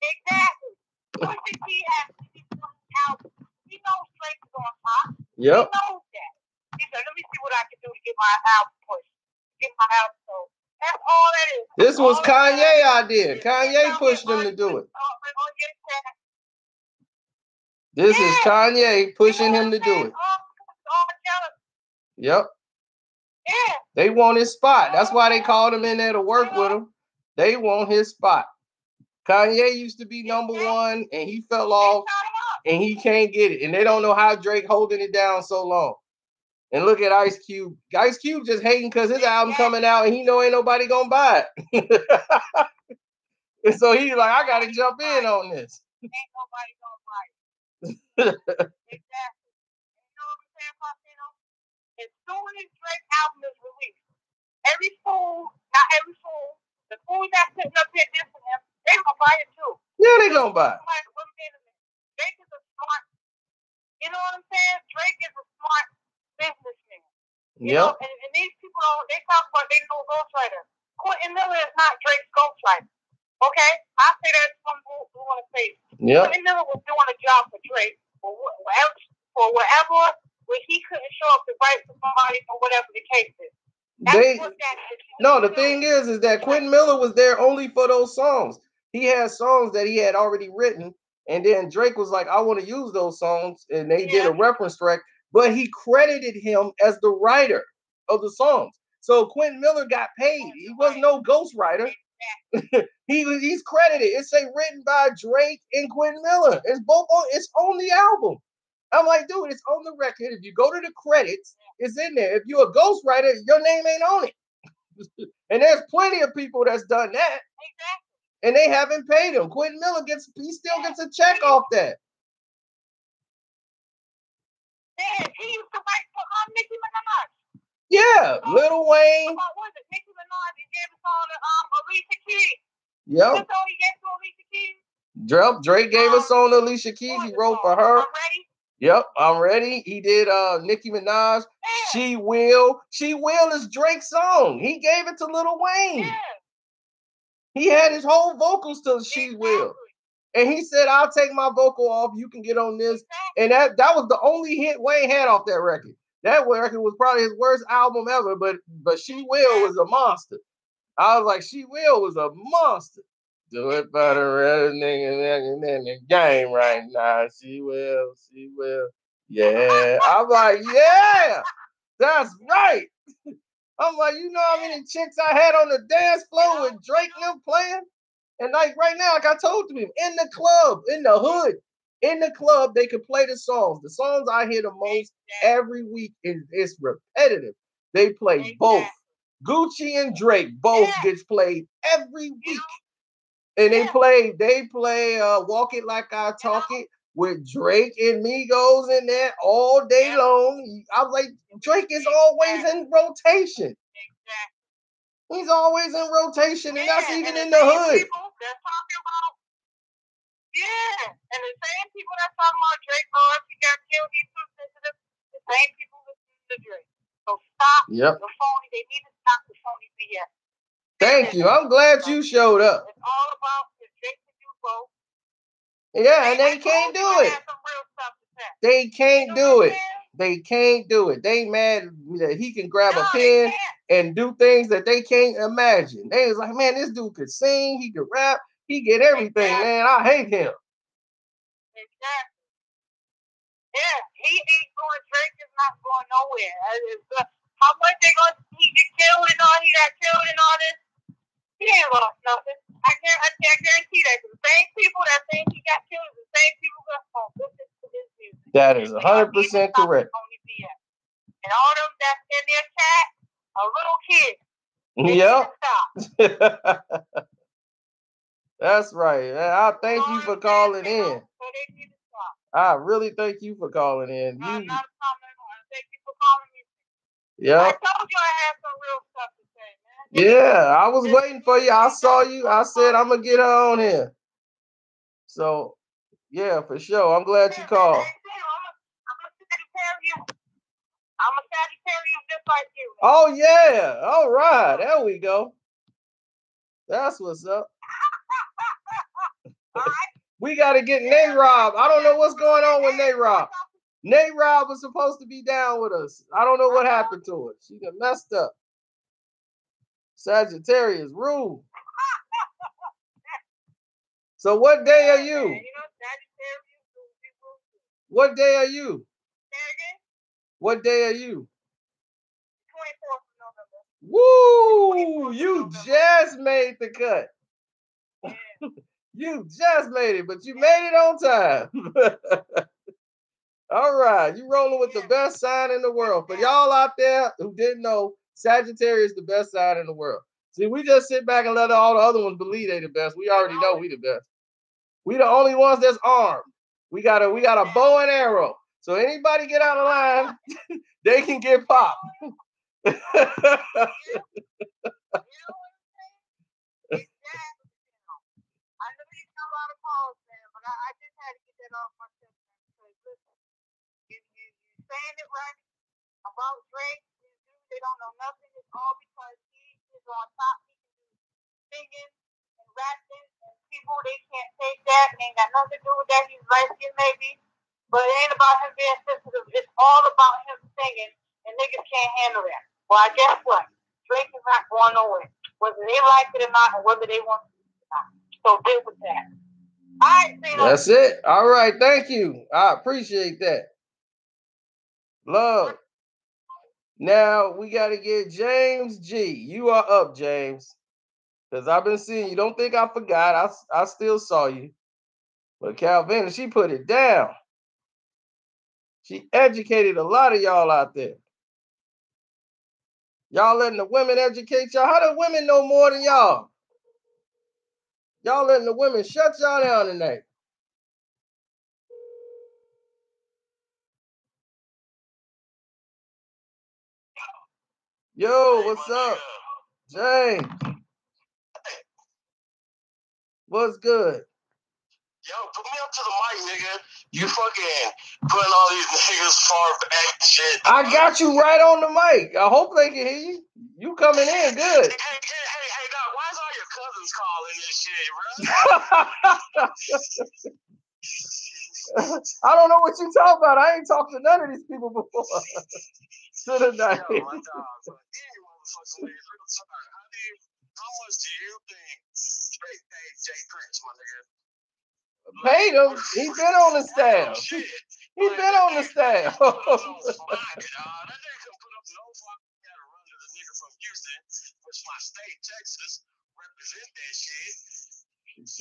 Exactly. Pusha T has to be out. He knows Drake's on top. Yep. He knows that. He said, let me see what I can do to get my album pushed. Get my album sold. That's all that is. This was Kanye idea. Kanye pushed him to do it. This is Kanye pushing him to do it. Yep. Yeah. They want his spot. That's why they called him in there to work with him. They want his spot. Kanye used to be number one, and he fell off, and he can't get it. And they don't know how Drake holding it down so long. And look at Ice Cube. Ice Cube just hating because his album coming out, and he know ain't nobody gonna buy it. And so he's like, I gotta jump in on this. Ain't nobody gonna buy it. Exactly. You know what I'm saying, Karceno? As soon as Drake's album is released, every fool, not every fool, the fools that's sitting up here dissing him, they gonna buy it too. Yeah, they gonna buy it. Drake is a smart, you know what I'm saying? Drake is a smart businessman. You know, and these people don't, they talk about they know Ghostwriter. Quentin Miller is not Drake's Ghostwriter. Okay? I say that to some who want to say Quentin Miller was doing a job for Drake for whatever where he couldn't show up to write for somebody or whatever the case is. The thing is that Quentin Miller was there only for those songs. He had songs that he had already written, and then Drake was like, I want to use those songs, and they did a reference track, but he credited him as the writer of the songs. So Quentin Miller got paid. He was no ghostwriter. He's credited. It say written by Drake and Quentin Miller. It's both on. It's on the album. I'm like, dude, it's on the record. If you go to the credits, it's in there. If you're a ghostwriter, your name ain't on it. And there's plenty of people that's done that. And they haven't paid him. Quentin Miller still gets a check off that. Yeah, he used to write for Nicki Minaj. Yeah, Lil Wayne. What was it? Nicki Minaj, he gave a song to Alicia Keys. Yep. What song he gave to Alicia Keys? Drake gave a song to Alicia Keys. He wrote for her. I'm ready. Yep, I'm ready. He did Nicki Minaj. Yeah. She Will. She Will is Drake's song. He gave it to Lil Wayne. Yeah. He had his whole vocals to She Will. And he said, I'll take my vocal off. You can get on this. And that was the only hit Wayne had off that record. That record was probably his worst album ever, but She Will was a monster. I was like, She Will was a monster. Do it for the real nigga in the game right now. She will. Yeah. I'm like, yeah, that's right. I'm like, you know how many chicks I had on the dance floor with Drake and them playing? And like right now, like I told them, in the club, in the hood, in the club, they could play the songs. The songs I hear the most every week is repetitive. They play both. Gucci and Drake both gets played every week. And they play Walk It Like I Talk It with Drake and Migos in there all day long. I was like, Drake is always in rotation. He's always in rotation, and that's even in the hood. And the same people that's talking about Drake, oh, if he got killed, he's too sensitive. The same people listen to Drake. So stop the phony. They need to stop the phony BS. Thank you. I'm glad you showed up. It's all about the Drake to do both. Yeah, and they can't do it. They can't do it. They can't do it. They mad that he can grab a pen and do things that they can't imagine. They was like, man, this dude could sing, he could rap, he get everything, man. I hate him. Exactly. Yeah, he ain't going. Drake is not going nowhere. How much they gonna he get killed and all? He got killed and all this. He ain't lost nothing. I guarantee that. The same people that think he got killed is the same people that's gonna listen to his music. That is 100% correct. And all them that's in their chat are little kids. Yep. That's right. I thank you for calling in. I really thank you for calling in. Not a problem. Thank you for calling me. Yeah. I told you I had some real stuff to say, man. Yeah, I was waiting for you. I saw you. I said I'm gonna get her on here. So, yeah, for sure. I'm glad you called. I'm a Sagittarius. I'm a Sagittarius just like you. Man. Oh yeah. All right. There we go. That's what's up. All right. We got to get Nate Rob. I don't know what's going on with Nate Rob. Nate Rob was supposed to be down with us. I don't know what happened to her. She got messed up. Sagittarius rule. So what day are you? What day are you? What day are you? 24th of November. Woo! You just made the cut. Yeah. You just made it, but you made it on time. All right, you rolling with the best sign in the world. For y'all out there who didn't know, Sagittarius is the best sign in the world. See, we just sit back and let all the other ones believe they the best. We already know we the best. We the only ones that's armed. We got a bow and arrow. So anybody get out of line, they can get popped. Saying it right about Drake, they don't know nothing. It's all because he is on top. He can do singing and rapping, and people they can't take that. It ain't got nothing to do with that. He's light skinned maybe, but it ain't about him being sensitive. It's all about him singing, and niggas can't handle that. Well, guess what? Drake is not going nowhere, whether they like it or not, or whether they want it or not. So deal with that. All right, that's it. All right, thank you. I appreciate that. Love. Now we got to get James G. You are up, James. Because I've been seeing you. Don't think I forgot. I still saw you. But Calvin, she put it down. She educated a lot of y'all out there. Y'all letting the women educate y'all. How do women know more than y'all? Y'all letting the women shut y'all down tonight. Yo, what's up? James. What's good? Yo, put me up to the mic, nigga. You fucking putting all these niggas far back and shit. I got you right on the mic. I hope they can hear you. You coming in good. Hey, dog, why is all your cousins calling this shit, bro? I don't know what you talking about. I ain't talked to none of these people before. To the night. Yo, my dog. So, motherfucking real time. How much do you think Drake paid Jay Prince, my nigga? Paid him. He been on the staff. He been on the staff. That nigga couldn't put up no fuck. He had to run to the nigga from Houston, which my state, Texas, represent that shit.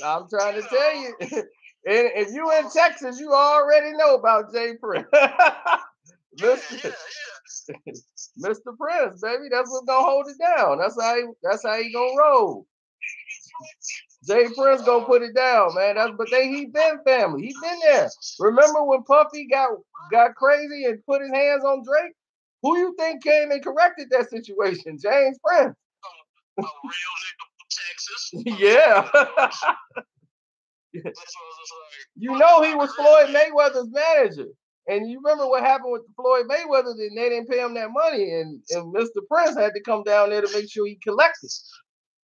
I'm trying to tell you. And if you in Texas, you already know about Jay Prince. Mr. Prince, baby. That's what's gonna hold it down. That's how he gonna roll. Jay Prince gonna put it down, man. He been family. He been there. Remember when Puffy got crazy and put his hands on Drake? Who you think came and corrected that situation? James Prince. A real nigga from Texas. Yeah. You know he was Floyd Mayweather's manager. And you remember what happened with Floyd Mayweather, and they didn't pay him that money, and Mr. Prince had to come down there to make sure he collected.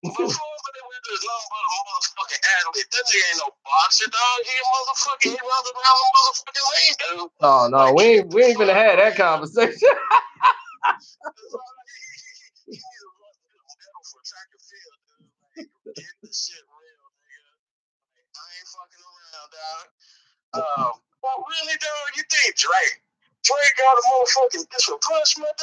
But Floyd Mayweather is nothing but a motherfucking athlete. That nigga ain't no boxer, dog. He runs around the motherfucking lane, dude. Oh no, we ain't gonna have that conversation. He needs to run medal for track and field, dude. Like, get the shit real, nigga. Like, I ain't fucking around, dog. Well, really, dog, you think Drake got a motherfucking disrespect,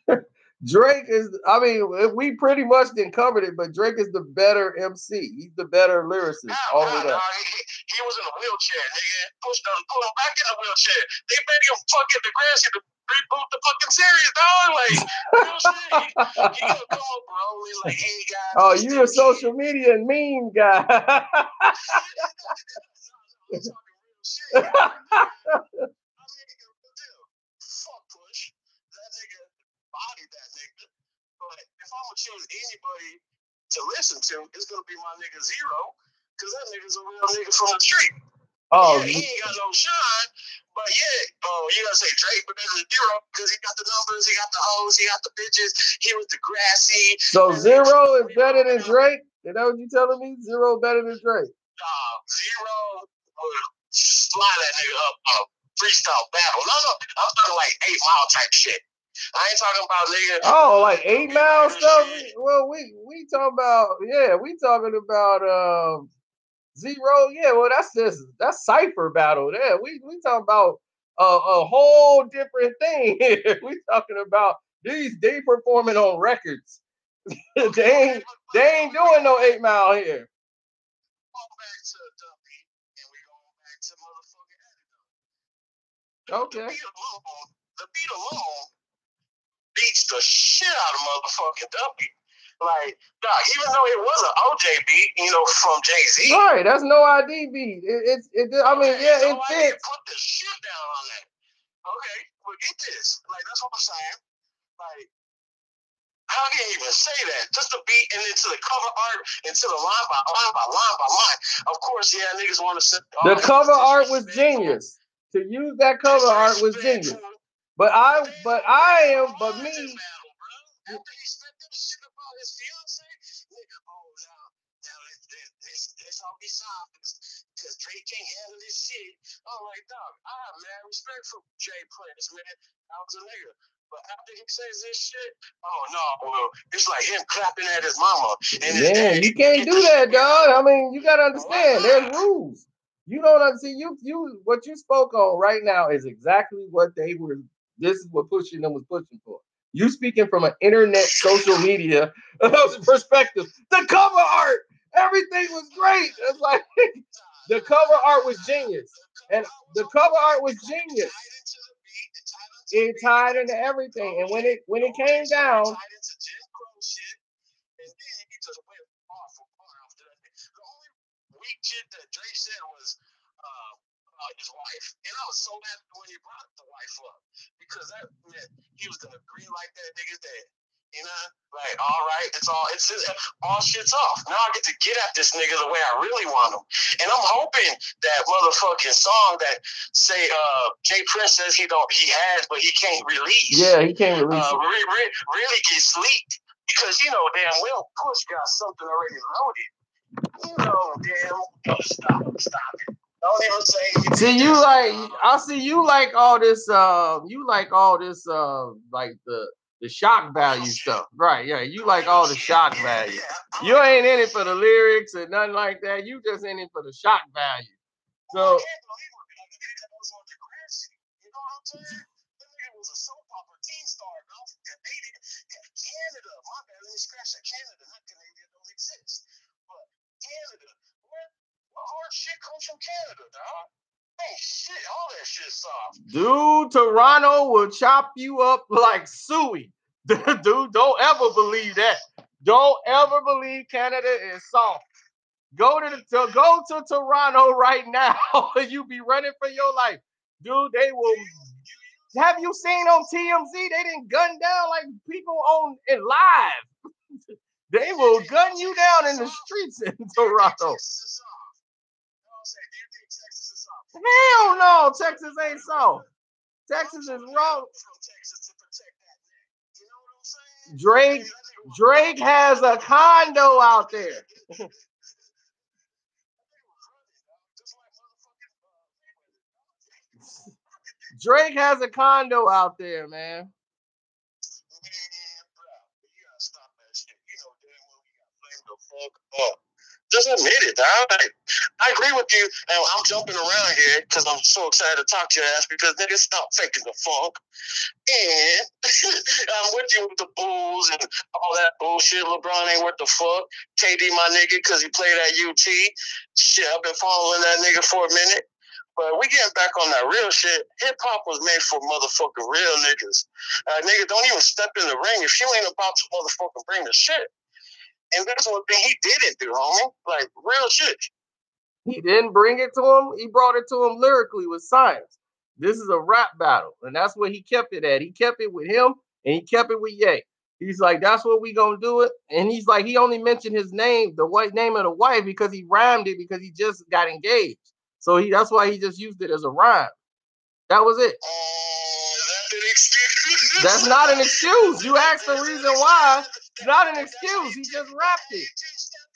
dog? Drake is, I mean, we pretty much didn't cover it, but Drake is the better MC. He's the better lyricist. All of that. He was in a wheelchair, nigga. Push him back in the wheelchair. They made him fucking Degrassi to reboot the fucking series, dog. Like, real shit. He gonna come up, bro. He's like, hey, guys. Oh, you a social media meme guy. I'm talking real shit. Fuck Push. That nigga bodied that nigga. But if I'm gonna choose anybody to listen to, it's gonna be my nigga Zero, because that nigga's a real nigga from the street. Oh, yeah, he ain't got no shine, but yeah, you gotta say Drake, but there's a Zero because he got the numbers, he got the hoes, he got the bitches, he was Degrassi. So Zero is better than Drake? Is that what you telling me? Zero better than Drake? Zero would fly that nigga up on a freestyle battle. No, I'm talking like 8 Mile type shit. I ain't talking about nigga. Oh, like 8 Mile stuff? Well, we talking about, we talking about Zero. Yeah, well, that's Cypher battle there. We talking about a whole different thing here. We talking about they performing on records. they ain't doing no 8 Mile here. Back to Dumpy, and we going back to motherfucking Eddie. Okay. The beat alone beats the shit out of motherfucking Dumpy. Like, even though it was an OJ beat, from Jay-Z. Right, that's no ID beat. It fits. Put the shit down on that. Okay, well, get this. Like, that's what I'm saying. Like, how can you even say that? Just the beat and into the cover art, into the line by line. Of course, yeah, niggas want to sit. The cover art was genius. To use that cover art was genius. But me. After he spent that shit about his fiance, now let's all be soft because Drake can't handle this shit. I'm like, dog, I have mad respect for Jay Prince, man. I was a nigga. But after he says this shit, well, it's like him clapping at his mama. And you can't do that, dog. I mean, you gotta understand, there's rules. You don't understand. You what you spoke on right now is exactly what they were. This is what Pusha them was pushing for. You speaking from an internet social media perspective. The cover art, everything was great. It's like the cover art was genius, and the cover art was genius. It tied into everything, and when it came down, and then he just went off after that. The only weak shit that Drake said was his wife, and I was so happy when he brought the wife up because that meant he was gonna agree like that nigga's dead. Like, all right, it's all shit's off. Now I get to get at this nigga the way I really want him. And I'm hoping that motherfucking song that say Jay Prince says he has, but he can't release. Yeah, he can't release it. Really gets leaked. Because damn well Push got something already loaded. Stop it. Don't even say anything. See, I see you like all this like the shock value stuff. Right, yeah. You like all the shock value. You ain't in it for the lyrics and nothing like that. You just in it for the shock value. So I can't believe that was on Degrassi. You know what I'm saying? That nigga was a soap opera teen star, bro. Canada. My bad, let me scratch that. Canada, not Canadian, don't exist. But Canada, what hard shit comes from Canada, dog? Hey, shit, all that shit's soft. Dude, Toronto will chop you up like suey. Dude, don't ever believe that. Don't ever believe Canada is soft. Go to Toronto right now. You be running for your life. Dude, they will. Have you seen on TMZ? They didn't gun down like people on it live. They will gun you down in the streets in Toronto. Hell no, Texas ain't soft. Texas is wrong. Drake has a condo out there. Drake has a condo out there, man. Just admit it, dog. I agree with you, and I'm jumping around here because I'm so excited to talk to your ass because niggas stop faking the funk. And I'm with you with the Bulls and all that bullshit. LeBron ain't worth the fuck. KD, my nigga, because he played at UT. Shit, I've been following that nigga for a minute. But we getting back on that real shit. Hip hop was made for motherfucking real niggas. Nigga, don't even step in the ring if you ain't about to motherfucking bring the shit. And that's one thing he didn't do, homie. Like, real shit. He didn't bring it to him. He brought it to him lyrically with science. This is a rap battle. And that's where he kept it at. He kept it with him and he kept it with Ye. He's like, that's what we gonna do it. And he's like, he only mentioned his name, the white name of the wife, because he rhymed it because he just got engaged. So that's why he just used it as a rhyme. That was it. That's an excuse. That's not an excuse. You asked the reason why. It's not an excuse. He just rapped it.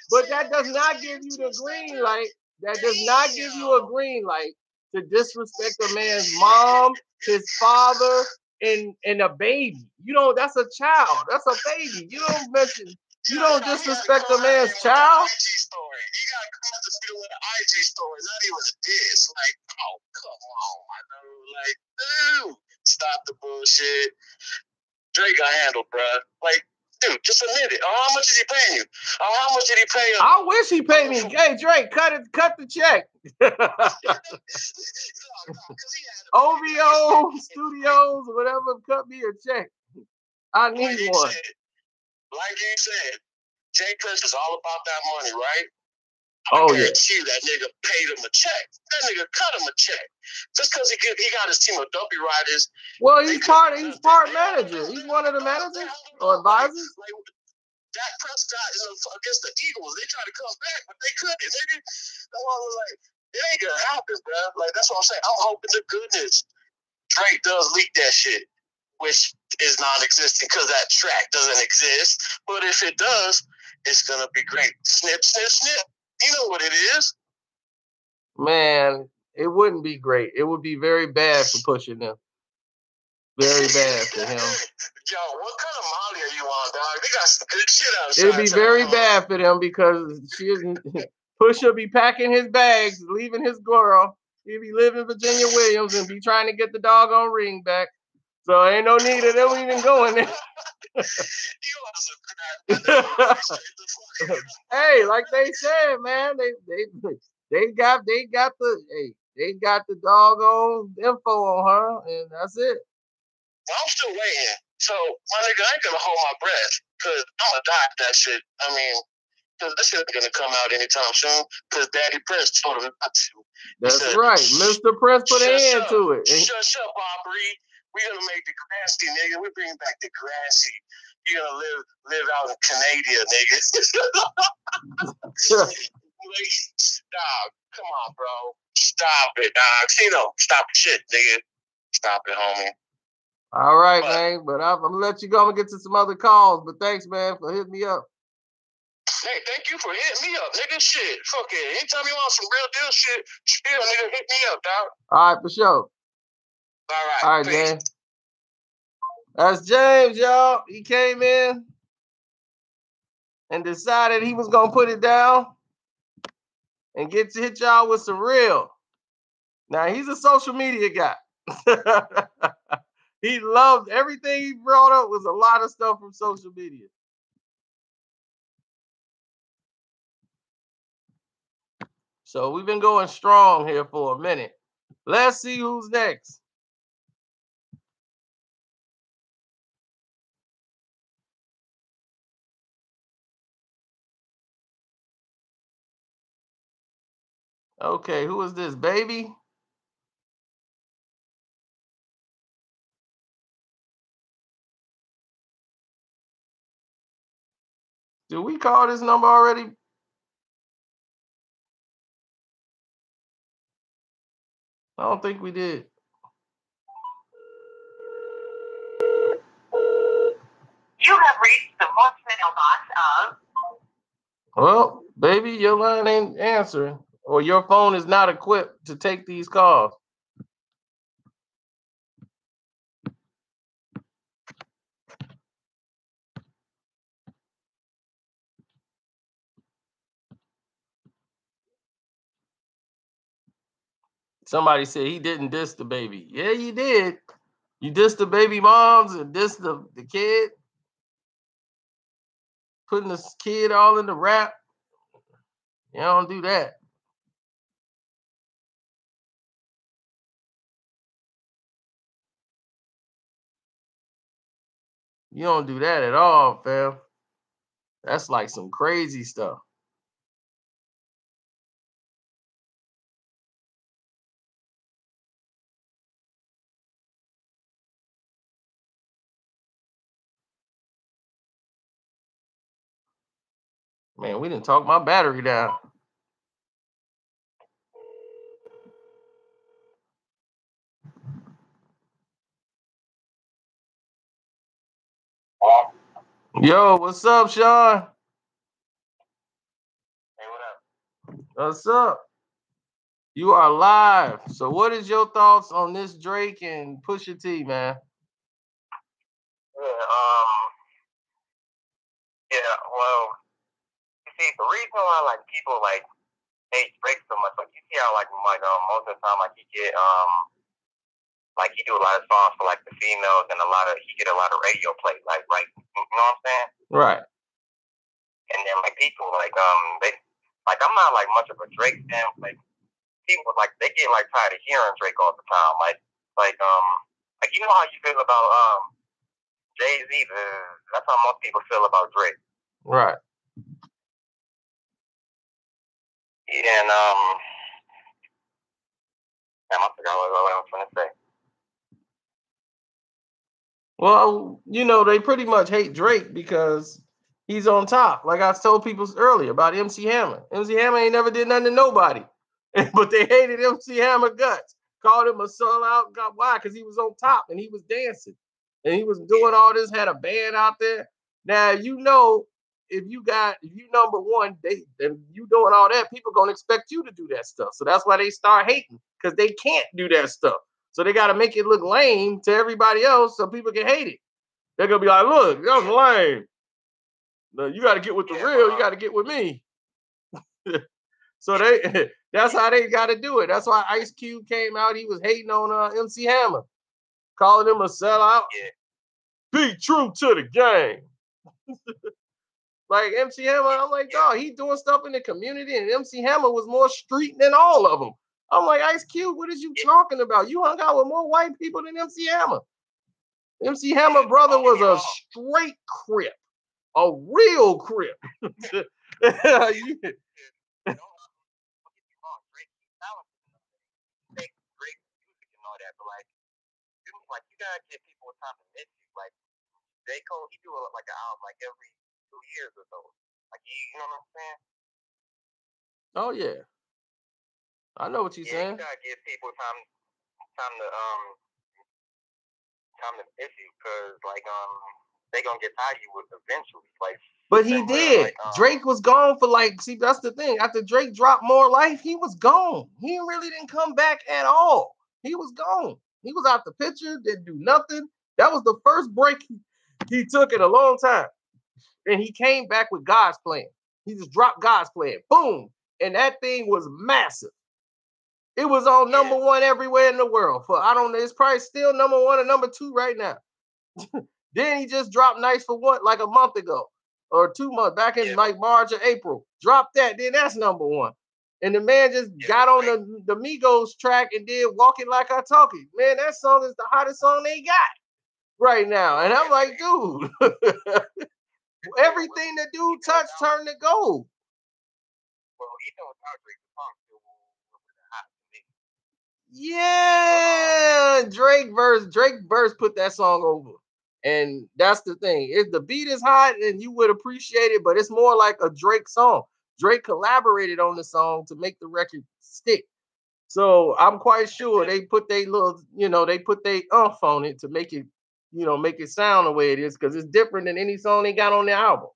But that does not give you the green light. That does not give you a green light to disrespect a man's mom, his father, and a baby. You know, that's a child. That's a baby. You don't disrespect a man's child. He got caught the middle of the IG story, not even a diss. Like, oh, come on, my dude. Like, dude, stop the bullshit. Drake got handled, bruh. Like, dude, just admit it. Oh, how much is he paying you? Oh, how much did he pay you? I wish he paid me. Hey, Drake, cut the check. OVO Studios, whatever, cut me a check. I need one. Like you said, Jay Prince is all about that money, right? I guarantee you that nigga paid him a check. That nigga cut him a check. Just because he got his team of dopey riders. Well, he's part manager. He's one of the managers or advisors. Like Dak Prescott against the Eagles, they tried to come back, but they couldn't. That's why I was like, it ain't gonna happen, bro. Like, that's what I'm saying. I'm hoping to goodness Drake does leak that shit, which is non-existent because that track doesn't exist. But if it does, it's gonna be great. Snip, snip, snip. You know what it is. Man, it wouldn't be great. It would be very bad for pushing them. Very bad for him. Yo, what kind of Molly are you on, dog? They got some good shit out. It'd be very bad for them because Pusha be packing his bags, leaving his girl. He'd be living Virginia Williams and be trying to get the doggone ring back. So ain't no need of them even going there. Hey, like they said, man, they got the doggone info on her, and that's it. Well, I'm still waiting. So my nigga, I ain't gonna hold my breath because I'm gonna die at that shit. I mean, because this shit's gonna come out anytime soon. Because Daddy Prince told him not to. That's right, Mr. Prince put an end to it. Shut up, Aubrey. We gonna make the grassy, nigga. We bring back the grassy. You gonna live out in Canada, nigga. Stop. Come on, bro. Stop it, dog. Stop the shit, nigga. Stop it, homie. All right, man. But I'm gonna let you go. I'm gonna get to some other calls. But thanks, man, for hitting me up. Hey, thank you for hitting me up, nigga. Shit. Fuck it. Anytime you want some real deal shit, nigga, hit me up, dog. All right, for sure. All right, James. That's James, y'all. He came in and decided he was gonna put it down and get to hit y'all with some real. Now he's a social media guy. He loved everything he brought up was a lot of stuff from social media. So we've been going strong here for a minute. Let's see who's next. Okay, who is this, baby? Did we call this number already? I don't think we did. You have reached the voicemail box of... Well, baby, your line ain't answering, or your phone is not equipped to take these calls. Somebody said he didn't diss the baby. Yeah, you did. You dissed the baby moms and dissed the kid. Putting this kid all in the rap. You don't do that. You don't do that at all, fam. That's like some crazy stuff. Man, we didn't talk my battery down. Yo, what's up, Sean? Hey, what up? What's up? You are live. So what is your thoughts on this Drake and Pusha T, man? Yeah, well, you see, the reason why like people like hate Drake so much, like you see how like most of the time like he get like he do a lot of songs for like the females and he get a lot of radio play, like right, you know what I'm saying? Right. And then like people like they like I'm not like much of a Drake fan, like people like they get like tired of hearing Drake all the time, like you know how you feel about Jay-Z, that's how most people feel about Drake. Right. And I forgot what I was trying to say. Well, you know, they pretty much hate Drake because he's on top. Like I told people earlier about MC Hammer. MC Hammer ain't never did nothing to nobody. But they hated MC Hammer guts. Called him a sellout. Why? Because he was on top and he was dancing. And he was doing all this, had a band out there. Now, you know, if you number one, and you doing all that, people gonna expect you to do that stuff. So that's why they start hating, because they can't do that stuff. So they got to make it look lame to everybody else so people can hate it. They're going to be like, look, that was lame. No, you got to get with the real. You got to get with me. So that's how they got to do it. That's why Ice Cube came out. He was hating on MC Hammer, calling him a sellout. Be true to the game. Like MC Hammer, I'm like, dog, he doing stuff in the community, and MC Hammer was more street than all of them. I'm like, Ice Cube, what is you talking about? You hung out with more white people than MC Hammer. MC Hammer brother was a straight Crip, a real Crip. Like you gotta give people time to miss you. Like J. Cole, he do like an album like every 2 years or so. Like you know what I'm saying? Oh yeah, I know what you're saying. You gotta give people time to miss you, because like they gonna get tired of you eventually. Like, but he did. Like, Drake was gone for like, see, that's the thing. After Drake dropped More Life, he was gone. He really didn't come back at all. He was gone. He was out the picture, didn't do nothing. That was the first break he took in a long time. And he came back with God's Plan. He just dropped God's Plan. Boom. And that thing was massive. It was on number one everywhere in the world. For I don't know, it's probably still number one or number two right now. Then he just dropped Nice for What like a month ago or 2 months back in like March or April. Dropped that, then that's number one. And the man just got on the Migos track and did Walking Like I Talk It. Man, that song is the hottest song they got right now. And I'm like, dude, everything the dude touched turned to gold. Well, you know, yeah, Drake verse put that song over. And that's the thing. If the beat is hot, and you would appreciate it, but it's more like a Drake song. Drake collaborated on the song to make the record stick. So I'm quite sure they put their little, they put their umph on it to make it, make it sound the way it is, because it's different than any song they got on the album.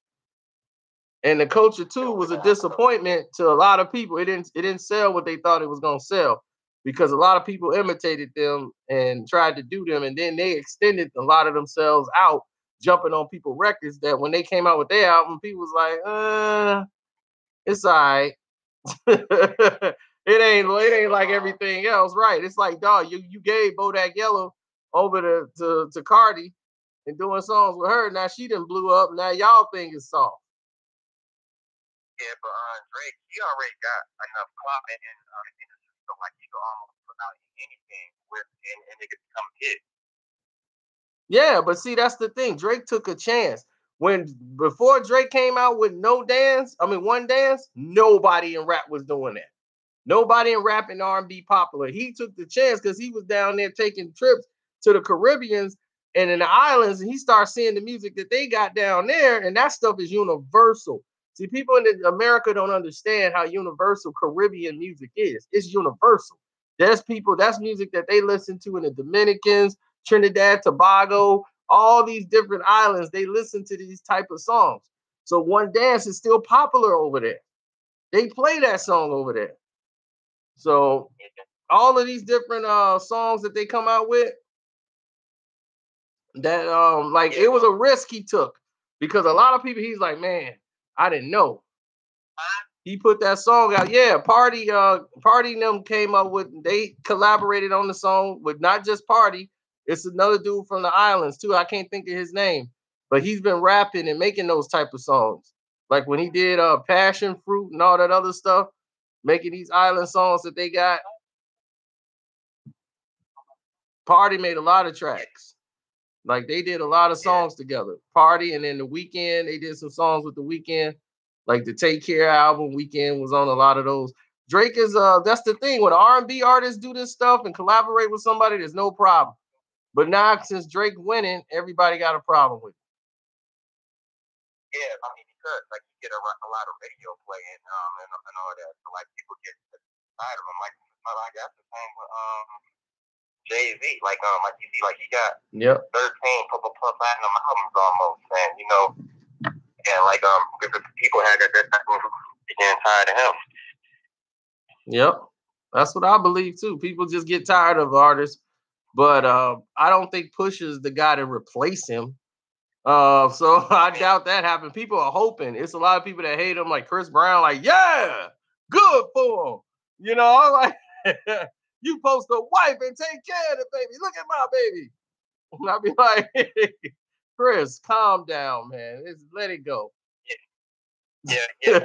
And the Culture 2 was a disappointment to a lot of people. It didn't sell what they thought it was gonna sell, because a lot of people imitated them and tried to do them, and then they extended a lot of themselves out, jumping on people's records, that when they came out with their album, people was like, it's all right. It ain't like everything else, right? It's like, dog, you gave Bodak Yellow over to Cardi and doing songs with her. Now she done blew up. Now y'all think it's soft. Yeah, but Drake, he already got enough clout and industry, so like he could almost put out anything with and it could become hit. Yeah, but see, that's the thing. Drake took a chance. Before Drake came out with One Dance, nobody in rap was doing that. Nobody in rap and R&B popular. He took the chance because he was down there taking trips to the Caribbeans and in the islands, and he started seeing the music that they got down there, and that stuff is universal. See, people in America don't understand how universal Caribbean music is. It's universal. That's music that they listen to in the Dominicans, Trinidad, Tobago, all these different islands. They listen to these type of songs. So One Dance is still popular over there. They play that song over there. So all of these different songs that they come out with, that it was a risk he took because a lot of people, he's like, man, I didn't know. He put that song out. Yeah, Party and them came up with, they collaborated on the song with not just Party. It's another dude from the islands too. I can't think of his name, but he's been rapping and making those type of songs. Like when he did Passion Fruit and all that other stuff, making these island songs that they got. Party made a lot of tracks. Like they did a lot of songs together. Party and then The Weeknd, they did some songs with The Weeknd. Like the Take Care album, Weeknd was on a lot of those. Drake is that's the thing. When R&B artists do this stuff and collaborate with somebody, there's no problem. But now since Drake winning, everybody got a problem with it. Yeah, I mean because like you get a lot of radio play and all that. So like people get tired of him. Like that's the same with Jay-Z, like you see, like he got 13 platinum albums almost, and you know, and like people had that getting tired of him. Yep, that's what I believe too. People just get tired of artists, but I don't think Pusha is the guy to replace him. So I doubt that happened. People are hoping. It's a lot of people that hate him, like Chris Brown, like, yeah, good for him. You know, I'm like, you supposed to wife and take care of the baby. Look at my baby. And I'll be like, Chris, calm down, man. Let it go. Yeah. But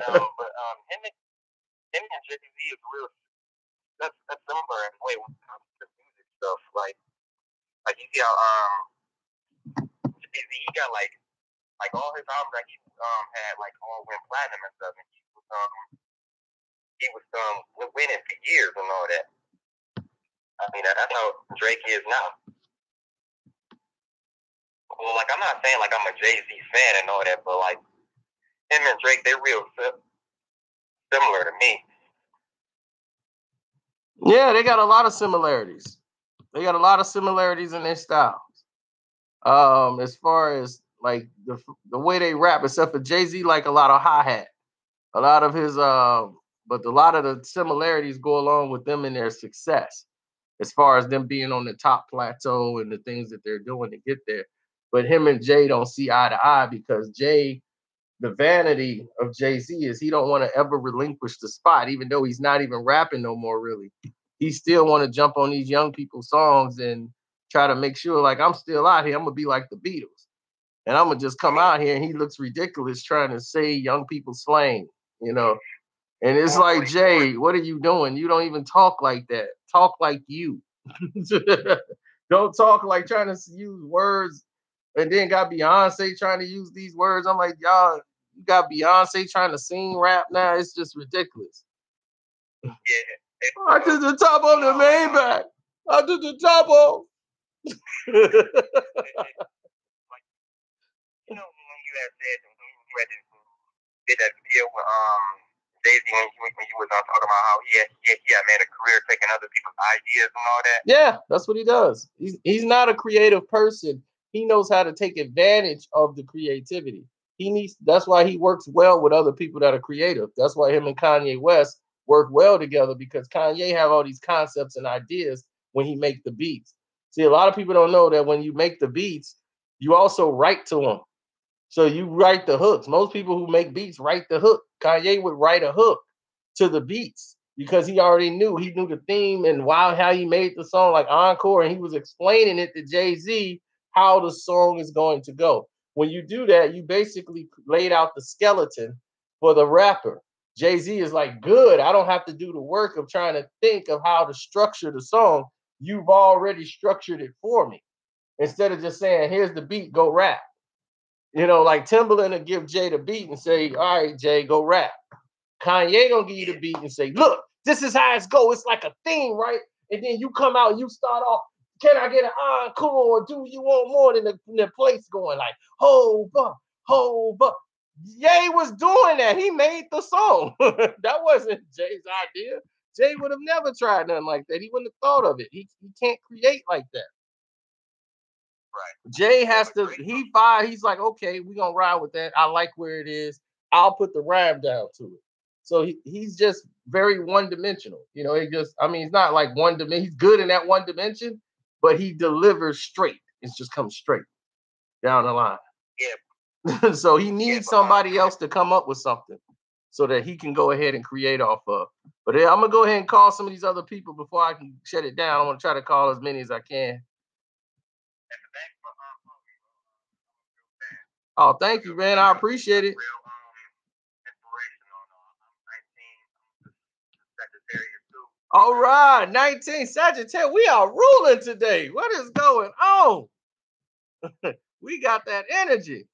him and Jay-Z is real. That's similar in a way with the music stuff. Like you see how Jay-Z, he got like all his albums that he had like all went platinum and stuff, and he was winning for years and all that. I mean that's how Drake is now. Well, like I'm not saying like I'm a Jay-Z fan and all that, but like him and Drake, they're real similar to me. Yeah, they got a lot of similarities. They got a lot of similarities in their styles. As far as like the way they rap, except for Jay-Z, like a lot of hi-hat. A lot of his but a lot of the similarities go along with them in their success, as far as them being on the top plateau and the things that they're doing to get there. But him and Jay don't see eye to eye because Jay, the vanity of Jay-Z is he don't want to ever relinquish the spot, even though he's not even rapping no more, really. He still want to jump on these young people's songs and try to make sure, like, I'm still out here. I'm going to be like the Beatles. And I'm going to just come out here and he looks ridiculous trying to say young people's slang, you know. And it's like, Jay, what are you doing? You don't even talk like that. Talk like you. Don't talk like trying to use words. And then got Beyonce trying to use these words. I'm like, y'all, you got Beyonce trying to sing rap now. It's just ridiculous. Yeah. I did the top on the main back. I did the top on. You know, when you had said when you did that video with Jay-Z when you was talking about how he had made a career taking other people's ideas and all that. Yeah, that's what he does. He's not a creative person. He knows how to take advantage of the creativity. That's why he works well with other people that are creative. That's why him and Kanye West work well together, because Kanye have all these concepts and ideas when he make the beats. See, a lot of people don't know that when you make the beats, you also write to them. So you write the hooks. Most people who make beats write the hook. Kanye would write a hook to the beats. because he already knew. He knew the theme and how he made the song like encore, and he was explaining it to Jay-Z how the song is going to go. When you do that, you basically laid out the skeleton for the rapper. Jay-Z is like, good, I don't have to do the work of trying to think of how to structure the song. You've already structured it for me. Instead of just saying, here's the beat, go rap. You know, like Timbaland will give Jay the beat and say, all right, Jay, go rap. Kanye gonna give you the beat and say, look, this is how it's go. It's like a theme, right? And then you come out, you start off, can I get an encore? Or do you want more than the place going like, hold up, hold up. Ye was doing that. He made the song. That wasn't Jay's idea. Jay would have never tried nothing like that. He wouldn't have thought of it. He can't create like that. Right. Jay has to, he's like, okay, we're gonna ride with that. I like where it is. I'll put the rhyme down to it. So he's just very one-dimensional. You know, he's not like one dimension. He's good in that one dimension, but he delivers straight. It just comes straight down the line. Yeah. So he needs somebody else to come up with something so that he can go ahead and create off of. But I'm gonna go ahead and call some of these other people before I can shut it down. I'm gonna try to call as many as I can. Oh, thank you, man. I appreciate it. All right, 19 Sagittarius. We are ruling today. What is going on? We got that energy.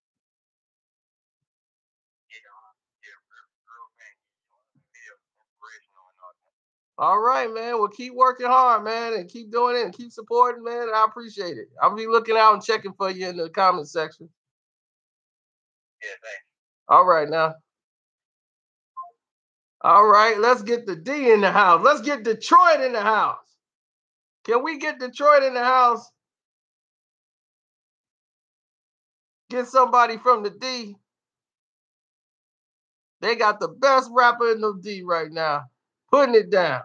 All right, man. Well, keep working hard, man, and keep doing it and keep supporting, man. I appreciate it. I'll be looking out and checking for you in the comment section. Yeah, thanks. All right, now. All right, let's get the D in the house. Let's get Detroit in the house. Can we get Detroit in the house? Get somebody from the D. They got the best rapper in the D right now. Putting it down.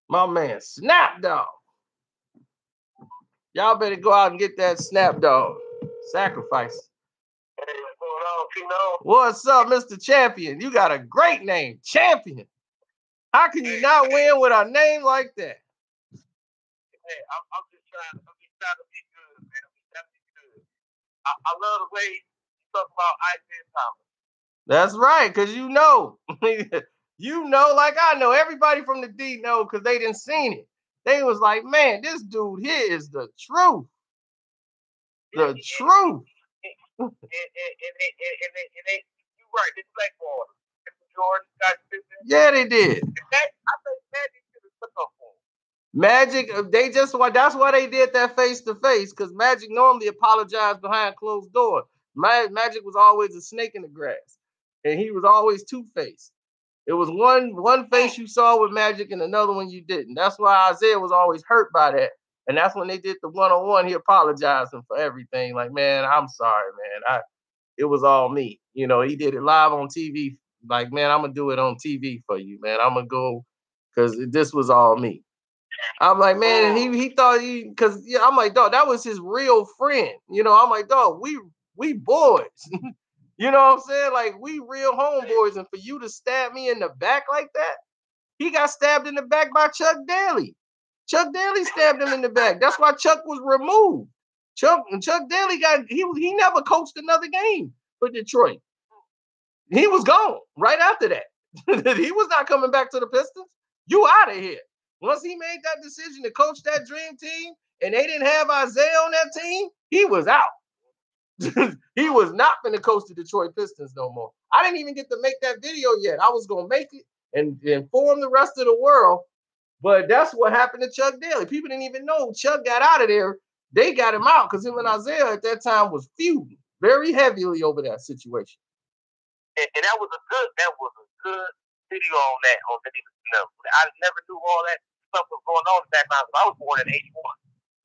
My man, Snap Dog. Y'all better go out and get that Snap Dog. Sacrifice. Hey, what's going on, Tino? What's up, Mr. Champion? You got a great name, Champion. How can you not win with a name like that? Hey, I'm just trying to be good, man. I'm just trying to be good. I love the way you talk about Isaiah Thomas. That's right, because you know. You know, like I know. Everybody from the D know because they didn't seen it. They was like, man, this dude here is the truth. The truth. And they, you right, this blackboard. Jordan got this. Yeah, they did. I think Magic should have took up for him. Magic, that's why they did that face-to-face, because Magic normally apologized behind closed doors. Magic was always a snake in the grass. And he was always two-faced. It was one face you saw with Magic and another one you didn't. That's why Isaiah was always hurt by that. And that's when they did the one-on-one. He apologized him for everything. Like, man, I'm sorry, man. It was all me. You know, he did it live on TV. Like, man, I'm gonna do it on TV for you, man. I'm gonna go because this was all me. I'm like, man, and he thought because I'm like, dog, that was his real friend. You know, I'm like, dog, we boys. You know what I'm saying? Like, we real homeboys, and for you to stab me in the back like that, he got stabbed in the back by Chuck Daly. Chuck Daly stabbed him in the back. That's why Chuck was removed. Chuck Daly he never coached another game for Detroit. He was gone right after that. He was not coming back to the Pistons. You out of here. Once he made that decision to coach that dream team, and they didn't have Isaiah on that team, he was out. He was not going to coach the Detroit Pistons no more. I didn't even get to make that video yet. I was going to make it and inform the rest of the world. But that's what happened to Chuck Daly. People didn't even know Chuck got out of there. They got him out because him and Isaiah at that time was feuding very heavily over that situation. And that was a good video on that. I never knew all that stuff was going on at that time. I was born in 81.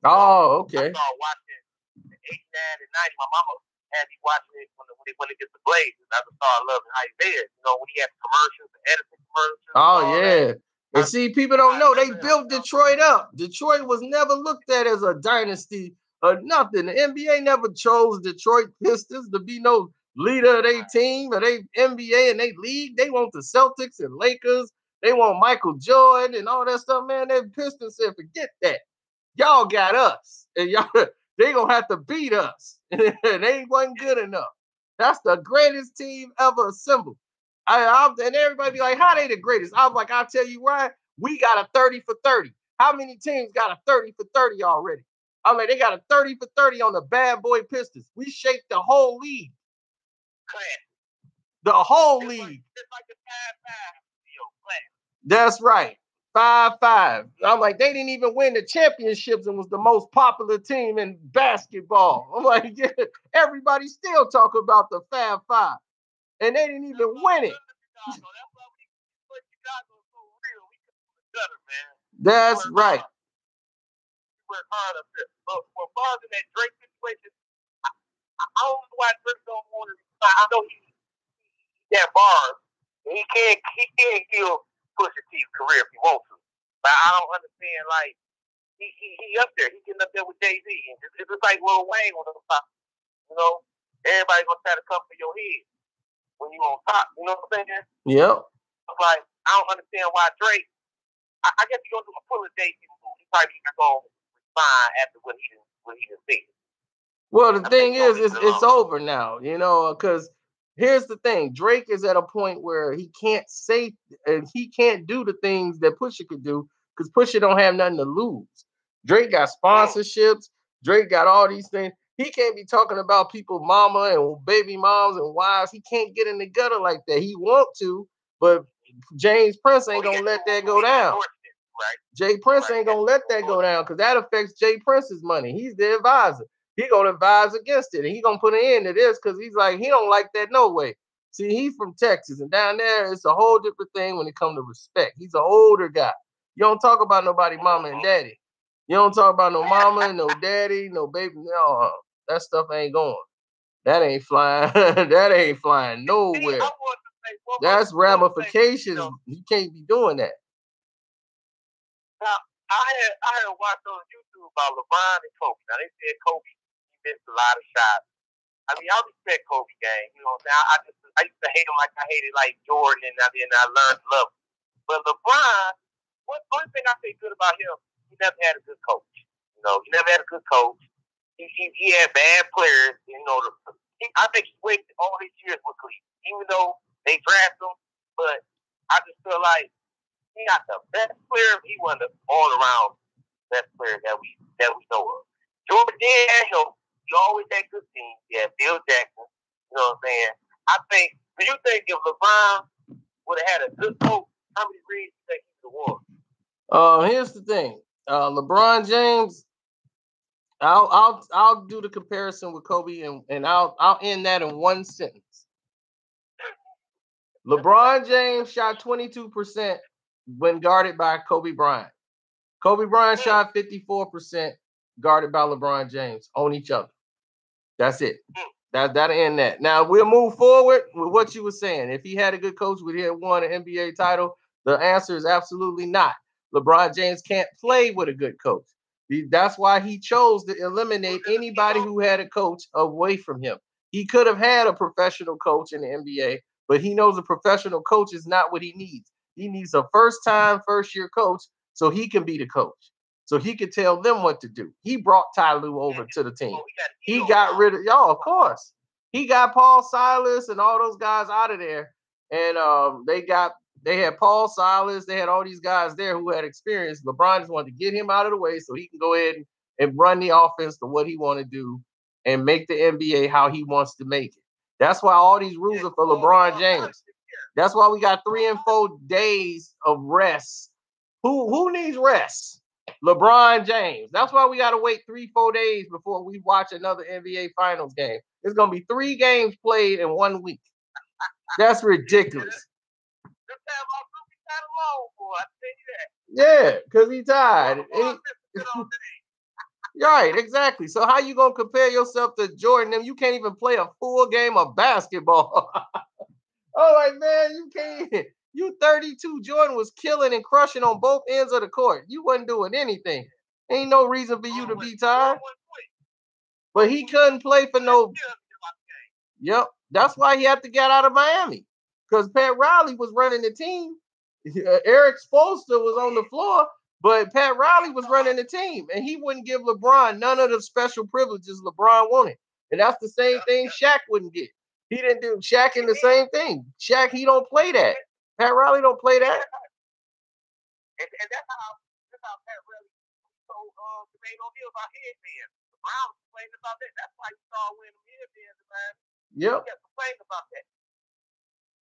Oh, okay. I started watching 89 and 90. My mama had me watching it when it gets the Blazers. I just started loving Isaiah. You know, when he had commercials, the Edison commercials. Oh, yeah. And see, people don't know they built Detroit up. Detroit was never looked at as a dynasty or nothing. The NBA never chose Detroit Pistons to be no leader of their team or they NBA and they league. They want the Celtics and Lakers They want Michael Jordan and all that stuff, man. That Pistons said, forget that. Y'all got us. And y'all, they gonna have to beat us. And they wasn't good enough. That's the greatest team ever assembled. And everybody be like, how they the greatest? I'm like, I'll tell you why. We got a 30 for 30. How many teams got a 30 for 30 already? I'm like, they got a 30 for 30 on the bad boy Pistons. We shaped the whole league. The whole league. It's like the 5-5 deal. That's right. 5-5. I'm like, they didn't even win the championships and was the most popular team in basketball. I'm like, yeah, everybody still talk about the 5-5. And they didn't even win it. That's right. Work hard up there. But for far as in that Drake situation, I don't know why Drake don't want to. I know he's that bars. He can't kill Pusha T's career if he wants to. But I don't understand. Like he up there. He getting up there with Jay-Z. It's just like Lil Wayne on the top. You know, everybody gonna try to come for your head when you on top. You know what I'm saying? Yep. It's like I don't understand why Drake. I guess he's gonna do a pull of Jay-Z move. He probably not gonna respond after what he just said. Well, the thing is, it's over now, you know, because here's the thing. Drake is at a point where he can't say and he can't do the things that Pusha could do because Pusha don't have nothing to lose. Drake got sponsorships. Drake got all these things. He can't be talking about people, mama and baby moms and wives. He can't get in the gutter like that. He want to, but James Prince ain't gonna let that go down. Jay Prince ain't gonna let that go down because that affects Jay Prince's money. He's the advisor. He gonna advise against it, and he gonna put an end to this because he's like, he don't like that no way. See, he's from Texas, and down there it's a whole different thing when it comes to respect. He's an older guy. You don't talk about nobody mama and daddy. You don't talk about no mama, no daddy, no baby. No, that stuff ain't going. That ain't flying. That ain't flying nowhere. That's ramifications. You can't be doing that. Now, I had watched on YouTube about LeBron and Kobe. Now, they said Kobe missed a lot of shots. I mean, I respect Kobe game. You know what I'm saying? I used to hate him like I hated like Jordan, and then I learned to love him. But LeBron, one thing I say good about him, he never had a good coach. You know, he never had a good coach. He had bad players. You know, I think he wasted all his years with Cleveland, even though they drafted him. But I just feel like he not the best player. He wasn't the all-around best player that we know of. Jordan did have help. He always had good teams. He had Bill Jackson. You know what I'm saying? I think. Do you think if LeBron would have had a good coach, how many rings do you think he could have won? Here's the thing. LeBron James. I'll do the comparison with Kobe and I'll end that in one sentence. LeBron James shot 22% when guarded by Kobe Bryant. Kobe Bryant shot 54% guarded by LeBron James on each other. That's it. That'll end that. Now we'll move forward with what you were saying. If he had a good coach, would he have won an NBA title? The answer is absolutely not. LeBron James can't play with a good coach. That's why he chose to eliminate anybody who had a coach away from him. He could have had a professional coach in the NBA, but he knows a professional coach is not what he needs. He needs a first-year coach so he can be the coach. So he could tell them what to do. He brought Ty Lue over to the team. He got rid of y'all, of course. He got Paul Silas and all those guys out of there. And they had Paul Silas. They had all these guys there who had experience. LeBron just wanted to get him out of the way so he can go ahead and run the offense to what he want to do and make the NBA how he wants to make it. That's why all these rules are for LeBron James. That's why we got 3 and 4 days of rest. Who needs rest? LeBron James. That's why we got to wait 3-4 days before we watch another NBA Finals game. It's going to be 3 games played in 1 week. That's ridiculous. Yeah, because he tired. Right, exactly. So how you going to compare yourself to Jordan? And you can't even play a full game of basketball. Oh, like, man, you can't. You 32. Jordan was killing and crushing on both ends of the court. You wasn't doing anything. Ain't no reason for you to be tired. But he couldn't play for no. Yep. That's why he had to get out of Miami. Because Pat Riley was running the team. Eric Spoelstra was on the floor, but Pat Riley was running the team, and he wouldn't give LeBron none of the special privileges LeBron wanted. And that's the same thing Shaq wouldn't get. He didn't do Shaq in the same thing. Shaq, he don't play that. Pat Riley don't play that. And that's how Pat Riley told Jermaine O'Neal about headbands. The Browns complained about that. That's why you saw winning them headbands, man. Yep. He kept complaining about that.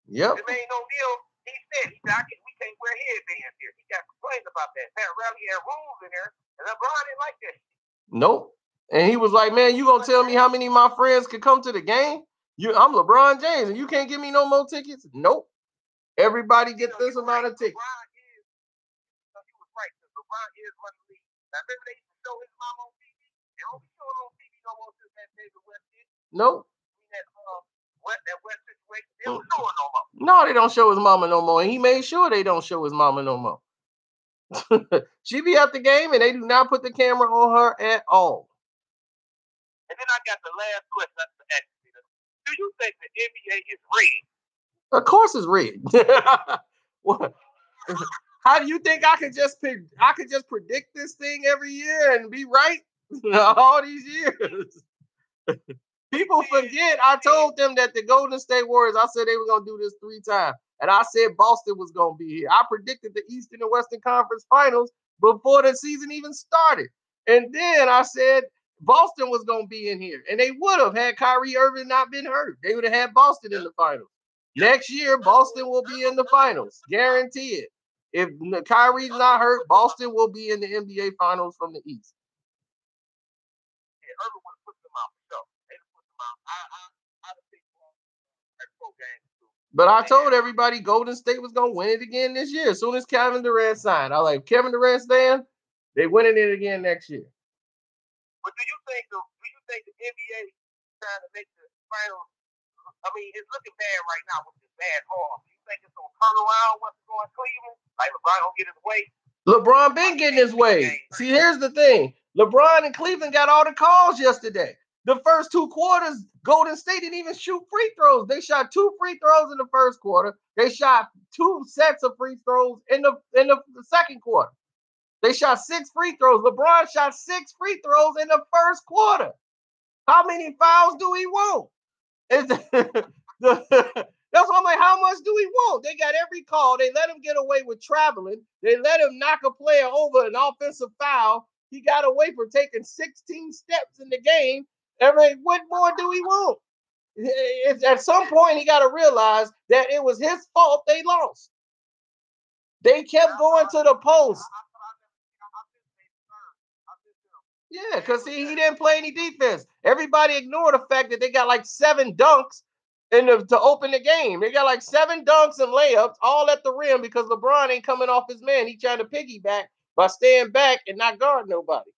Yep. Jermaine O'Neal, he said, we can't wear headbands here. He got complaining about that. Pat Riley had rules in there, and LeBron didn't like that. Nope. And he was like, man, you gonna tell me how many of my friends could come to the game? I'm LeBron James, and you can't give me no more tickets? Nope. Everybody get this amount of tickets. He was right, because LeBron is running the league. Now, remember they used to show his mom on TV? They don't be showing on TV no more since that David West did. Nope. That West situation, they don't show it no more. No, they don't show his mama no more. And he made sure they don't show his mama no more. She be at the game, and they do not put the camera on her at all. And then I got the last question to ask you. Do you think the NBA is rigged? Of course it's rigged. How do you think I could just predict this thing every year and be right all these years? People forget I told them that the Golden State Warriors, I said they were going to do this 3 times. And I said Boston was going to be here. I predicted the Eastern and Western Conference Finals before the season even started. And then I said Boston was going to be in here. And they would have had Kyrie Irving not been hurt. They would have had Boston in the finals. Next year, Boston will be in the finals. Guarantee it. If Kyrie's not hurt, Boston will be in the NBA Finals from the East. Yeah, Irving would have put them out. So they put them out. I think pro games too. But I told everybody Golden State was going to win it again this year. As soon as Kevin Durant signed, I was like, Kevin Durant staying, they winning it again next year. But do you think the NBA is trying to make the finals? I mean, it's looking bad right now with this bad form. Do you think it's going to turn around once it's going to Cleveland? Like LeBron going to get his way? LeBron been getting his way. See, here's the thing. LeBron and Cleveland got all the calls yesterday. The first 2 quarters, Golden State didn't even shoot free throws. They shot 2 free throws in the first quarter. They shot 2 sets of free throws in the second quarter. They shot 6 free throws. LeBron shot 6 free throws in the first quarter. How many fouls do he want? That's why I'm like, how much do we want? They got every call. They let him get away with traveling. They let him knock a player over an offensive foul. He got away for taking 16 steps in the game. I mean, what more do we want? At some point, he got to realize that it was his fault they lost. They kept going to the post. Yeah, because he didn't play any defense. Everybody ignored the fact that they got like 7 dunks to open the game. They got like 7 dunks and layups all at the rim because LeBron ain't coming off his man. He trying to piggyback by staying back and not guard nobody.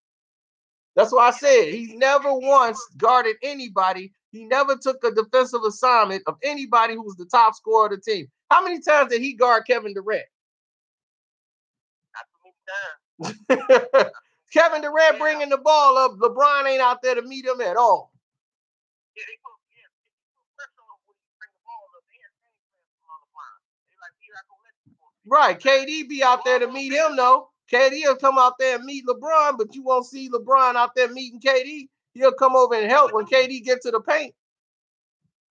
That's why I said he's never once guarded anybody. He never took a defensive assignment of anybody who was the top scorer of the team. How many times did he guard Kevin Durant? Not too many times. Kevin Durant bringing the ball up. LeBron ain't out there to meet him at all. Yeah, they put pressure on when he bring the ball up. They had same pressure on LeBron. They like, he's not going to let you go. Right. KD be out there to meet him, though. KD will come out there and meet LeBron, but you won't see LeBron out there meeting KD. He'll come over and help when KD gets to the paint.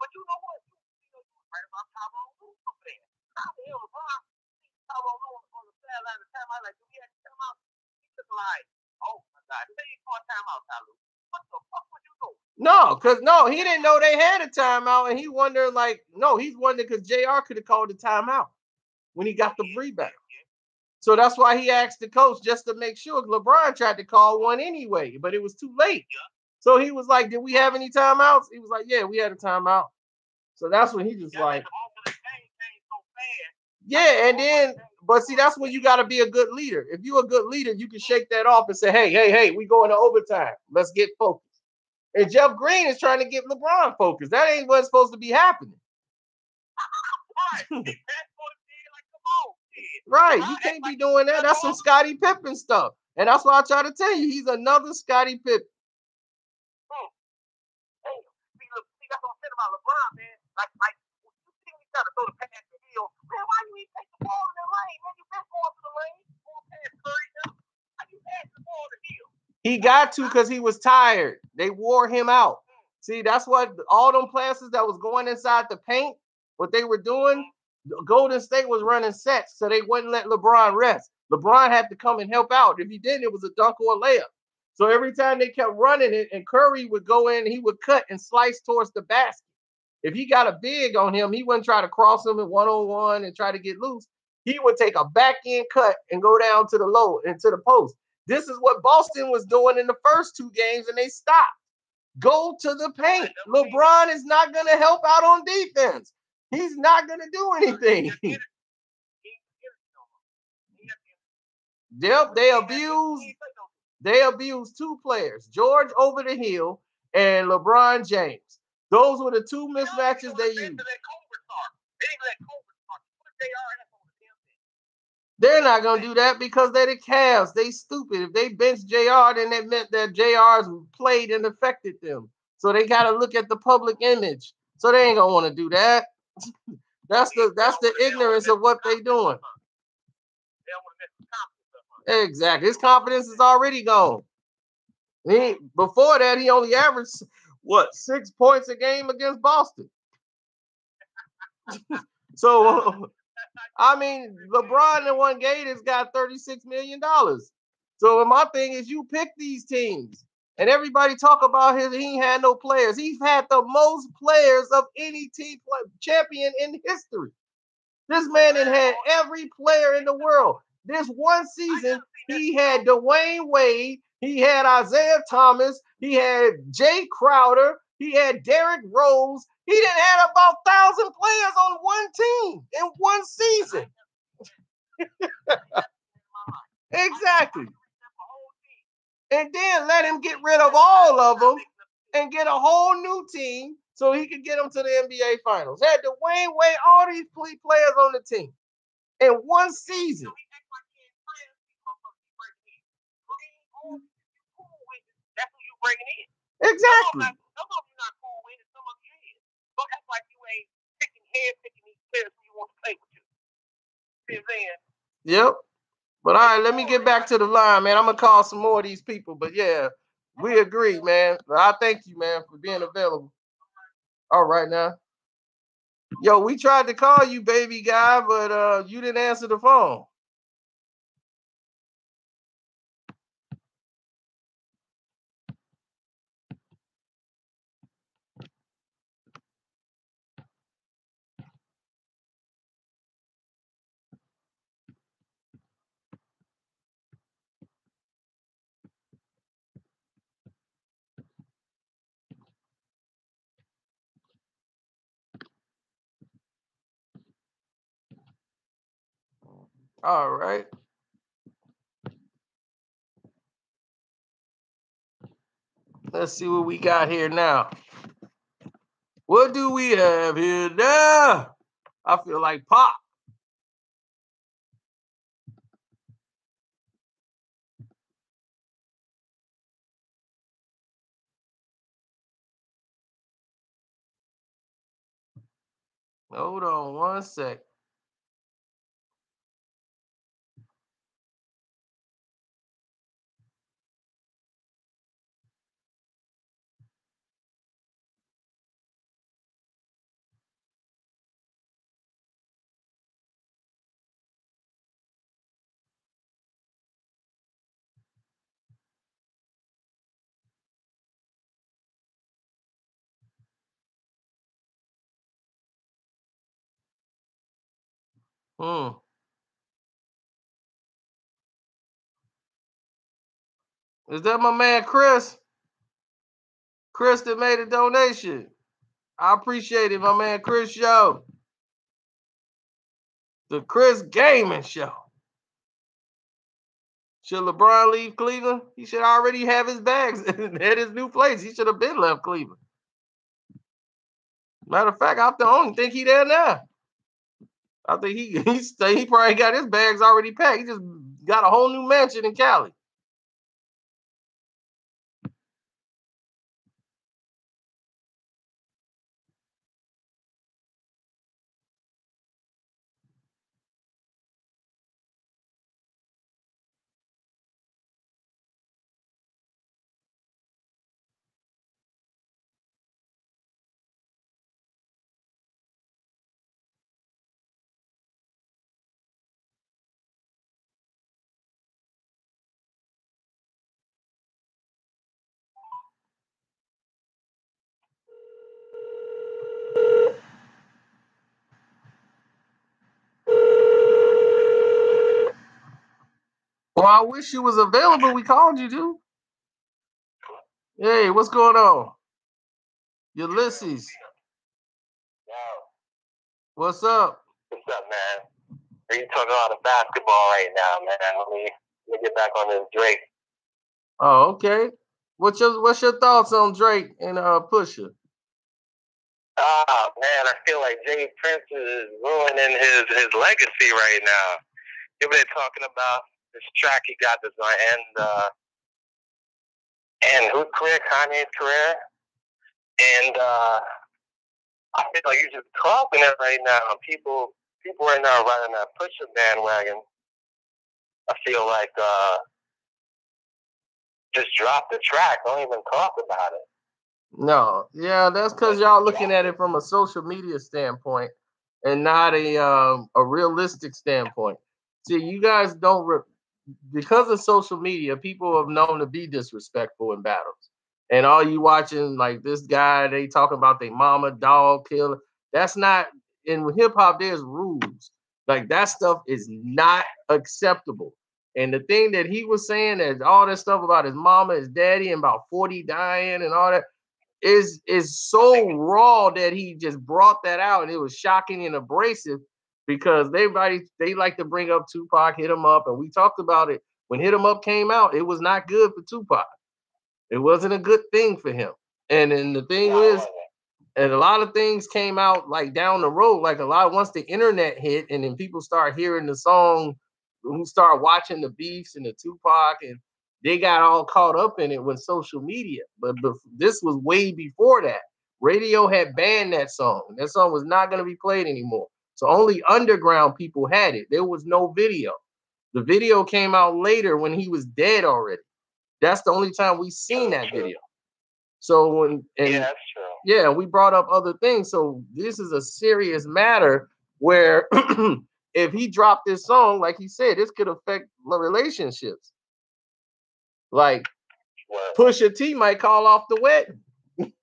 But you know what? You know right about Tyrone Lue over there. How the hell LeBron Tyrone Lue on the sideline of the time? I like, do we have to come out? He took like, oh my God, say you call timeout, Tyrone. What the fuck would you do? No, he didn't know they had a timeout, and he wondered he's wondering because JR could have called the timeout when he got the rebound. So that's why he asked the coach just to make sure. LeBron tried to call one anyway, but it was too late. So he was like, did we have any timeouts? He was like, yeah, we had a timeout. So that's when he just like, yeah, and then, but see, that's when you got to be a good leader. If you're a good leader, you can shake that off and say, hey, we going to overtime. Let's get focused. And Jeff Green is trying to get LeBron focused. That ain't what's supposed to be happening. Right, you can't be doing that. That's some Scottie Pippen stuff. And that's why I try to tell you, he's another Scottie Pippen. See, that's what I'm saying about LeBron, man. Like, you see me trying to throw the pass to Hill. Man, why you ain't take the ball in the lane, He got to because he was tired. They wore him out. See, that's what all them players that was going inside the paint, what they were doing, Golden State was running sets, so they wouldn't let LeBron rest. LeBron had to come and help out. If he didn't, it was a dunk or a layup. So every time they kept running it, and Curry would go in, he would cut and slice towards the basket. If he got a big on him, he wouldn't try to cross him at one-on-one and try to get loose. He would take a back end cut and go down to the low and to the post. This is what Boston was doing in the first two games, and they stopped. Go to the paint. LeBron is not going to help out on defense. He's not going to do anything. Yep, they abused two players, George over the hill and LeBron James. Those were the two mismatches they used. They're not going to do that because they're the Cavs. They stupid. If they bench JR, then that meant that JR's played and affected them. So they got to look at the public image. So they ain't going to want to do that. That's the ignorance of what they doing. Exactly. His confidence is already gone. Before that, he only averaged, 6 points a game against Boston. So, I mean, LeBron in one game has got $36 million. So my thing is, you pick these teams, and everybody talk about he ain't had no players. He's had the most players of any team champion in history. This man had every player in the world. This one season, he had Dwayne Wade, he had Isaiah Thomas, he had Jay Crowder, he had Derrick Rose. He didn't have about 1,000 players on one team in one season. Exactly. And then let him get rid of all of them and get a whole new team so he could get them to the NBA Finals. Had Dwayne Wade, all these players on the team in one season. That's who you bringing in. Exactly. Some of you not cool with it, some of you is. Don't act like you ain't picking these players who you want to play with you. See what I'm saying? Yep. But all right, let me get back to the line, man. I'm gonna call some more of these people. But yeah, we agree, man. I thank you, man, for being available. All right now. Yo, we tried to call you, baby guy, but you didn't answer the phone. All right. Let's see what we got here now. What do we have here now? I feel like Pop. Hold on one sec. Is that my man Chris? Chris that made a donation. I appreciate it, my man Chris Show. The Chris Gaming Show. Should LeBron leave Cleveland? He should already have his bags at his new place. He should have been left Cleveland. Matter of fact, I don't think he there now. I think he probably got his bags already packed. He just got a whole new mansion in Cali. I wish you was available. We called you, dude. Hey, what's going on? Ulysses. Yo, What's up? what's up, man? Are you talking about the basketball right now, man? Let me get back on this Drake. Oh, okay. What's your thoughts on Drake and Pusha? Man, I feel like Jay Prince is ruining his legacy right now. You've been talking about this track he got this one, and whose career? Kanye's career. And I feel like you're just clopping it right now. People right now riding that Pusha bandwagon. I feel like just drop the track. Don't even talk about it. No, yeah, that's because y'all looking at it from a social media standpoint and not a realistic standpoint. See, you guys don't because of social media, people have known to be disrespectful in battles. And all you watching like this guy, they talking about their mama, dog, killer. That's not in hip hop. There's rules. Like that stuff is not acceptable. And the thing that he was saying that all that stuff about his mama, his daddy, and about 40 dying and all that is so raw that he just brought that out, and it was shocking and abrasive because they like to bring up Tupac, Hit 'Em Up, and we talked about it when Hit 'Em Up came out. It was not good for Tupac. It wasn't a good thing for him. And then the thing is, and a lot of things came out like down the road, like a lot once the internet hit, and then people start hearing the song, who start watching the beefs and the Tupac, and they got all caught up in it with social media. But this was way before that. Radio had banned that song. That song was not going to be played anymore. So only underground people had it. There was no video. The video came out later when he was dead already. That's the only time we seen that video. So yeah, that's true. Yeah, we brought up other things. So this is a serious matter where if he dropped this song, like he said, this could affect relationships. Like Pusha T might call off the wedding. Word.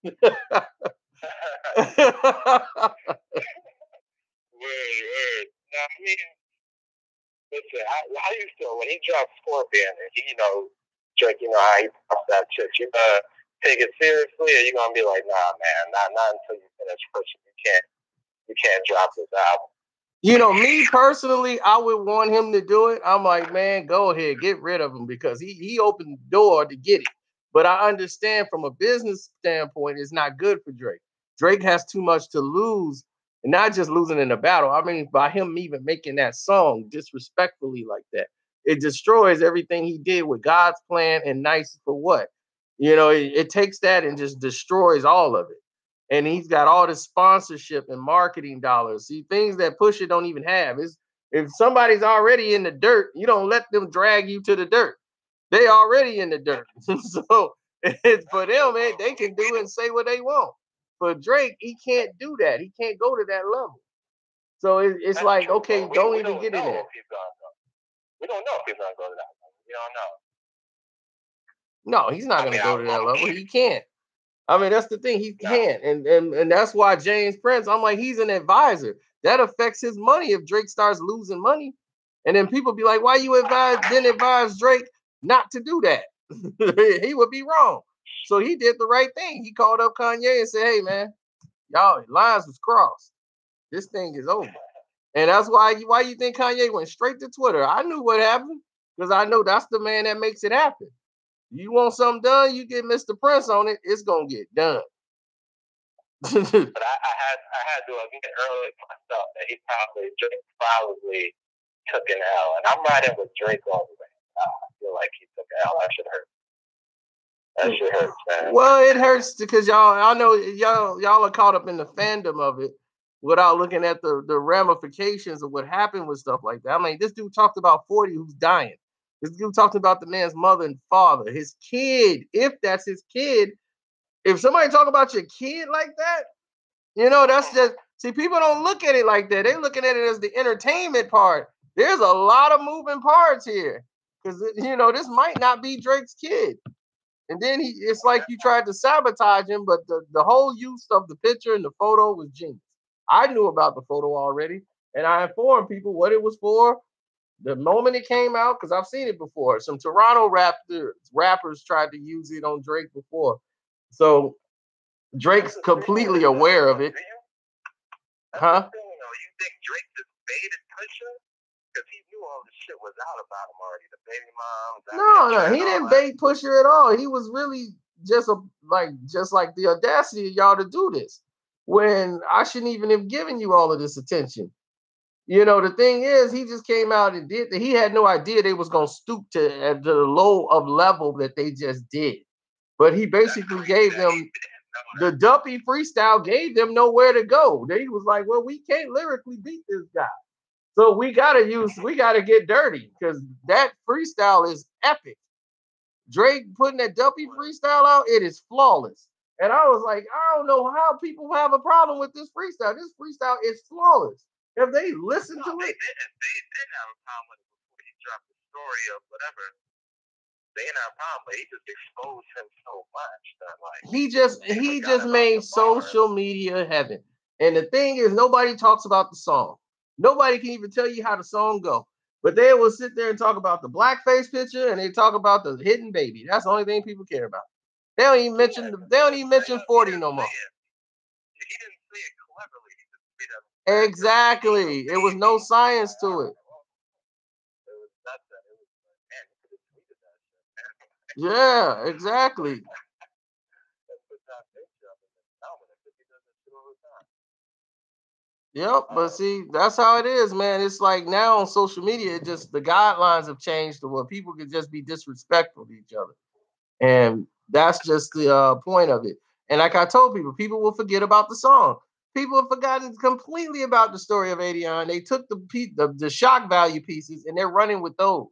Now, I mean, listen, how you feel when he dropped Scorpion and Drake, how he dropped that chick? You gonna take it seriously, or you gonna be like, nah, man, not until you finish pushing. You can't drop this album. Me personally, I would want him to do it. I'm like, man, go ahead, get rid of him because he opened the door to get it. But I understand from a business standpoint, it's not good for Drake. Drake has too much to lose, and not just losing in the battle. I mean, by him even making that song disrespectfully like that, it destroys everything he did with God's plan and Nice for What. It takes that and just destroys all of it. And he's got all this sponsorship and marketing dollars. See, things that Pusha don't even have. If somebody's already in the dirt, you don't let them drag you to the dirt. They already in the dirt. So it's for them, man, they can do and say what they want. For Drake, he can't do that. He can't go to that level. So it's like, true, okay, don't even get in there. We don't know if he's gonna go to that level. We don't know. No, he's not gonna go to that level. He can't. I mean, that's the thing. He can't. And that's why James Prince, I'm like, he's an advisor. That affects his money if Drake starts losing money. And then people be like, why you didn't advise Drake not to do that? He would be wrong. So he did the right thing. He called up Kanye and said, hey, man, y'all, lines was crossed. This thing is over. And that's why you think Kanye went straight to Twitter. I knew what happened because I know that's the man that makes it happen. You want something done, you get Mr. Prince on it, it's gonna get done. But I had to admit earlier myself that Drake probably took an L, and I'm riding with Drake all the way. I feel like he took an L. That shit hurts, man. Well, it hurts because I know y'all are caught up in the fandom of it without looking at the ramifications of what happened with stuff like that. I mean, this dude talked about 40 who's dying. This dude talking about the man's mother and father, his kid, if that's his kid. If somebody talk about your kid like that, that's just, see, people don't look at it like that. They're looking at it as the entertainment part. There's a lot of moving parts here because, this might not be Drake's kid. And then it's like you tried to sabotage him, but the whole use of the picture and the photo was genius. I knew about the photo already, and I informed people what it was for. The moment it came out, because I've seen it before. Some Toronto rappers tried to use it on Drake before. So Drake's completely aware of it. Huh? You think Drake just baited Pusha? Because he knew all this shit was out about him already. The baby moms. No, he didn't bait Pusha at all. He was really just like the audacity of y'all to do this when I shouldn't even have given you all of this attention. The thing is, he just came out and did that. He had no idea they was gonna stoop to at the low of level that they just did. But he basically gave them the Duppy freestyle, gave them nowhere to go. He was like, well, we can't lyrically beat this guy. So we gotta get dirty because that freestyle is epic. Drake putting that Duppy freestyle out, it is flawless. And I was like, I don't know how people have a problem with this freestyle. This freestyle is flawless. If they listen to it, they did have a problem with it before he dropped the story of whatever. They didn't have a problem, but he just exposed him so much that he just made social media heaven. And the thing is, nobody talks about the song. Nobody can even tell you how the song go. But they will sit there and talk about the blackface picture and they talk about the hidden baby. That's the only thing people care about. They don't even mention 40 no more. He didn't say it cleverly. He just made up. Exactly. It was no science to it. Yeah, exactly. Yep, but see, that's how it is, man. It's like now on social media, the guidelines have changed to where people can just be disrespectful to each other. And that's just the point of it. And like I told people will forget about the song. People have forgotten completely about the story of Adion. They took the shock value pieces and they're running with those.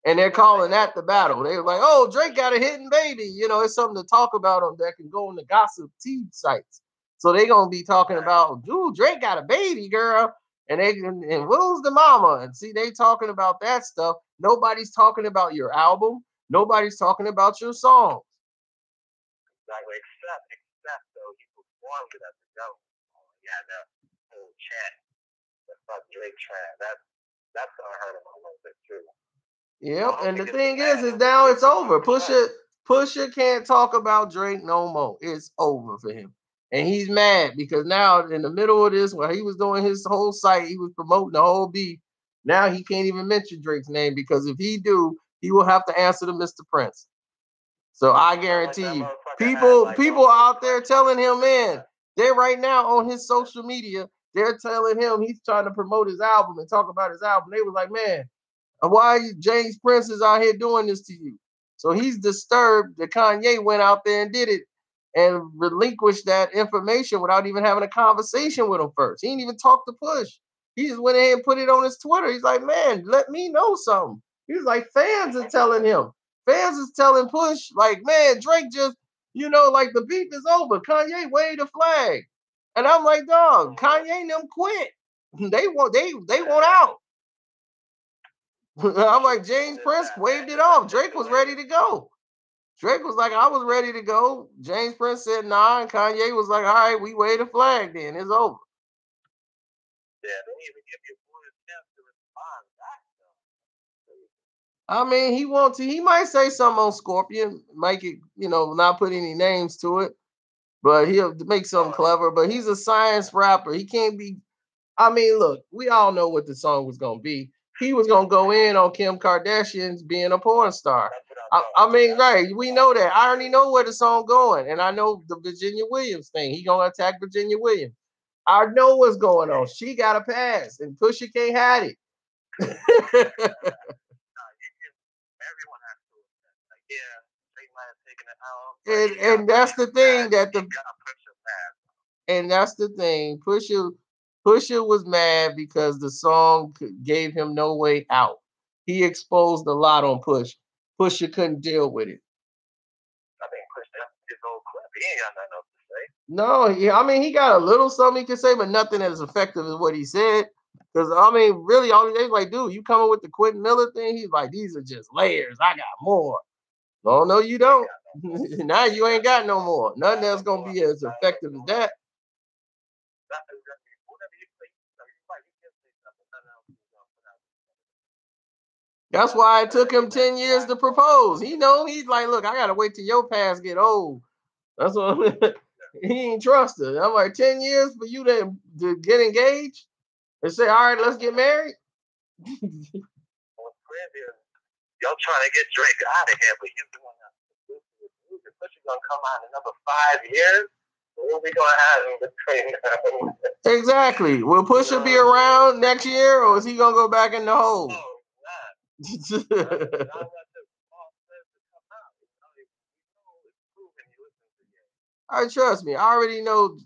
And they're calling that the battle. They were like, oh, Drake got a hidden baby. It's something to talk about that can go on the gossip tea sites. So they're going to be talking about, dude, Drake got a baby, girl. And who's the mama? And see, they talking about that stuff. Nobody's talking about your album. Nobody's talking about your songs. Exactly, except though he performed it at the Dome. Yeah, that whole chant. That's Drake chant. That's gonna hurt him a little bit too. Yep, and the thing is now it's over. Pusha can't talk about Drake no more. It's over for him. And he's mad because now in the middle of this, while he was doing his whole site, he was promoting the whole beef. Now he can't even mention Drake's name because if he do, he will have to answer to Mr. Prince. So I guarantee you, people out there telling him, man, they're right now on his social media, they're telling him he's trying to promote his album and talk about his album. They was like, man, why James Prince is out here doing this to you? So he's disturbed that Kanye went out there and did it and relinquished that information without even having a conversation with him first. He didn't even talk to Push. He just went ahead and put it on his Twitter. He's like, man, let me know something. He's like, fans are telling him. Fans is telling Push, like, man, Drake just, like the beef is over. Kanye waved a flag. And I'm like, dog, Kanye and them quit. They want out. I'm like, James Prince waved it off. Drake was ready to go. Drake was like, I was ready to go. James Prince said, nah. And Kanye was like, all right, we wave the flag then. It's over. Yeah, they didn't even give you a full chance to respond back, though. I mean, he might say something on Scorpion, make it, not put any names to it, but he'll make something clever. But he's a science rapper. He can't be. I mean, look, we all know what the song was going to be. He was going to go in on Kim Kardashian's being a porn star. I mean, right. We know that. I already know where the song going. And I know the Virginia Williams thing. He going to attack Virginia Williams. I know what's going on. She got a pass and Pusha can't hide it. Everyone has to. Yeah, they might have taken it out. And that's the thing and that's the thing. Pusha was mad because the song gave him no way out. He exposed a lot on Push. Pusha couldn't deal with it. I think Pusha his old clip. He ain't got nothing else to say. No, I mean, he got a little something he can say, but nothing as effective as what he said. Because, I mean, really, all they like, dude, you coming with the Quentin Miller thing? He's like, these are just layers. I got more. No, you don't. Now you ain't got no more. Nothing that's going to be as effective as that. That's why it took him 10 years to propose. He know he's like, look, I gotta wait till your past get old. That's what he ain't trust her. I'm like, 10 years for you to get engaged and say, all right, let's get married. What's crazy is y'all trying to get Drake out of here, but he's doing that. Pusha gonna come out in another 5 years. What we gonna have in between? Exactly. Will Pusha be around next year, or is he gonna go back in the hole? Oh, I trust me. I already know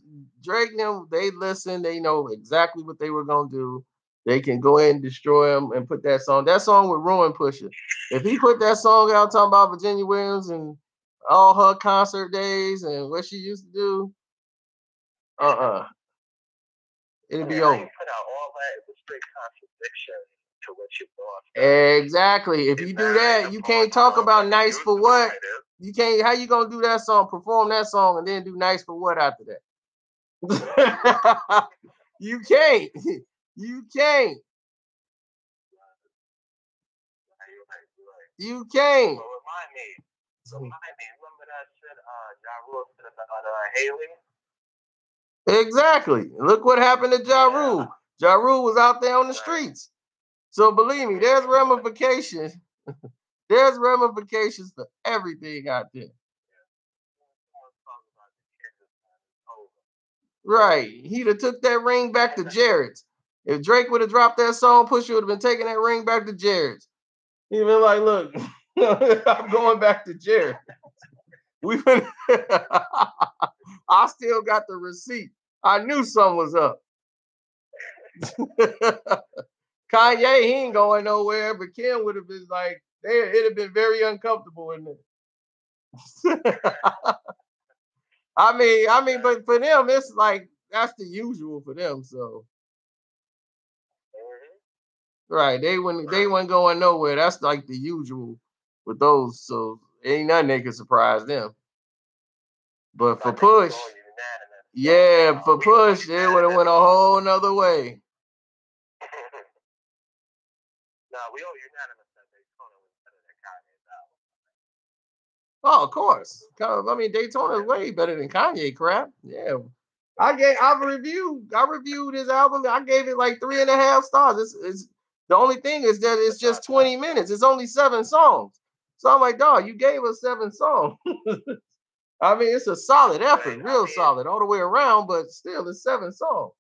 Drake and them, they listen, they know exactly what they were gonna do. They can go ahead and destroy him and put that song. That song would ruin Pusha. If he put that song out talking about Virginia Williams and all her concert days and what she used to do, it'd be over. Put out all that is a straight contradiction to what you thought. Exactly. If you do that, you can't talk about nice for what. You can't. How you gonna do that song, perform that song, and then do nice for what after that? You can't. You can't. You can't. So remind me. Remember that shit Ja Rule said about Haley? Exactly. Look what happened to Ja Rule. Ja Rule was out there on the streets. So believe me, there's ramifications. There's ramifications for everything out there. Right. He'd have took that ring back to Jared's. If Drake would have dropped that song, Pusha would have been taking that ring back to Jared's. He'd been like, look, I'm going back to Jared. We've been I still got the receipt. I knew something was up. Kanye, he ain't going nowhere, but Kim would have been like, it'd have been very uncomfortable in there. I mean, but for them, it's like that's the usual for them. So, right, they wouldn't going nowhere. That's like the usual with those. So ain't nothing they can surprise them. But for Push, yeah, for Push, they would have went a whole nother way. No, we all unanimous that Daytona was better than Kanye's album. Oh, of course. I mean, Daytona is way better than Kanye crap. Yeah. I reviewed his album. I gave it like 3.5 stars. It's the only thing is that it's just 20 minutes. It's only 7 songs. So I'm like, dog, you gave us 7 songs. I mean, it's a solid effort, real solid all the way around, but still, it's 7 songs.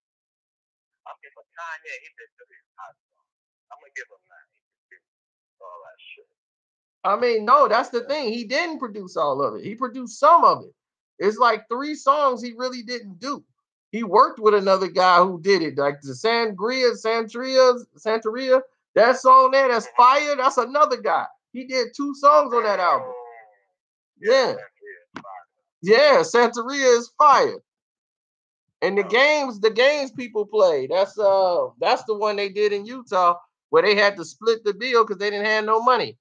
I mean, for Kanye, he did 35 songs. I'm gonna give him that. He produced all that shit. I mean, no, that's the thing. He didn't produce all of it. He produced some of it. It's like 3 songs he really didn't do. He worked with another guy who did it, like the Santeria. That song there, that's fire. That's another guy. He did 2 songs on that album. Yeah. Yeah, Santeria is fire. And the games people play. That's the one they did in Utah where they had to split the bill because they didn't have no money.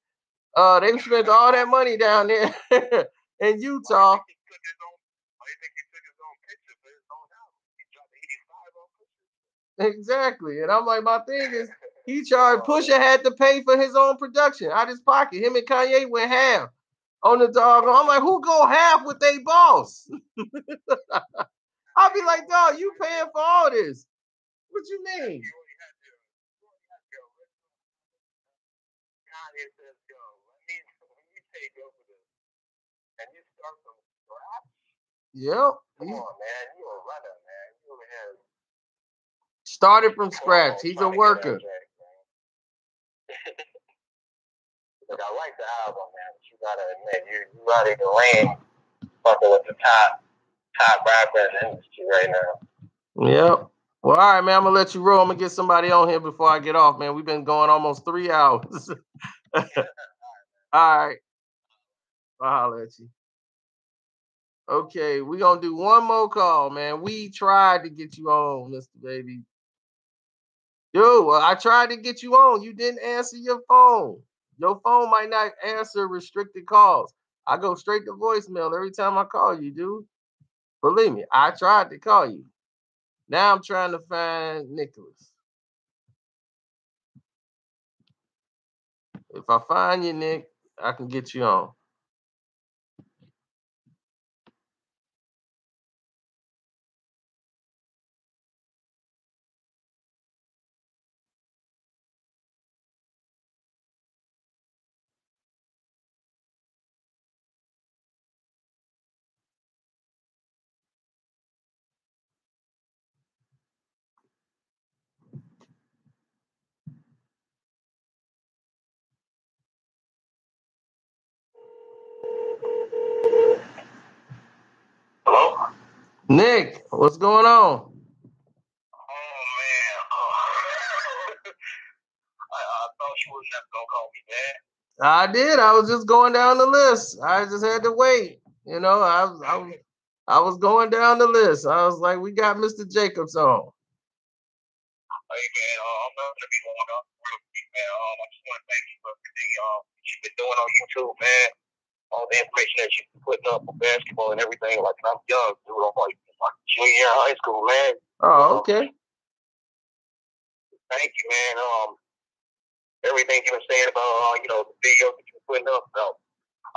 They spent all that money down there in Utah. Exactly. And I'm like, my thing is, he charged Pusha had to pay for his own production out his pocket. Him and Kanye went half on the dog. I'm like, who go half with they boss? I'll be like, dog, you paying for all this. What you mean? Kanye says, yo, let me take over this. And you start from scratch? Yep. Come on, man. You a runner, man. You over here. Started from scratch. He's a worker. Look, I like the album, man. But you gotta admit, you out of your lane fucking with the top rapper in the industry right now. Yep. Well, all right, man. I'm gonna let you roll. I'm gonna get somebody on here before I get off, man. We've been going almost 3 hours. All right. I'll holler at you. Okay, we're gonna do one more call, man. We tried to get you on, Mr. Baby. Yo, I tried to get you on. You didn't answer your phone. Your phone might not answer restricted calls. I go straight to voicemail every time I call you, dude. Believe me, I tried to call you. Now I'm trying to find Nicholas. If I find you, Nick, I can get you on. Hello? Nick, what's going on? Oh, man. I thought you was never going to call me, man. I did. I was just going down the list. I just had to wait. You know, I was going down the list. I was like, we got Mr. Jacobs on. Hey, man, I'm not going to be going up real quick, man. I just want to thank you for everything you've been doing on YouTube, man. All the information that you've been putting up for basketball and everything. Like, I'm young, dude. I'm like junior year of high school, man. Oh, okay. Thank you, man. Everything you've been saying about, the videos that you've been putting up about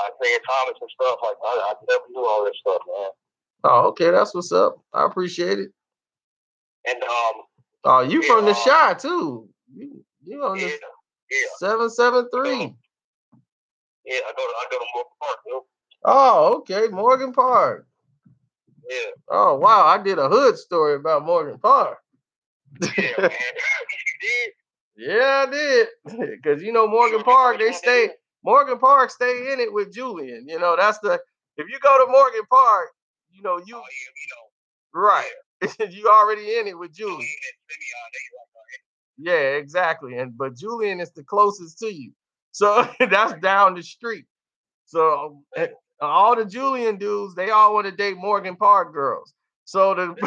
Isaiah Thomas and stuff, like, I never knew all this stuff, man. Oh, okay. That's what's up. I appreciate it. And, oh, you from the Shy, too. You on the 773. Yeah, I go to Morgan Park, dude. Oh, okay. Morgan Park. Yeah. Oh, wow. I did a hood story about Morgan Park. Yeah, man. You did? Yeah, I did. Because, Morgan Park, Morgan Park stay in it with Julian. That's if you go to Morgan Park, right. Yeah. You already in it with Julian. Yeah, exactly. But Julian is the closest to you. So that's down the street. So all the Julian dudes, they all want to date Morgan Park girls. So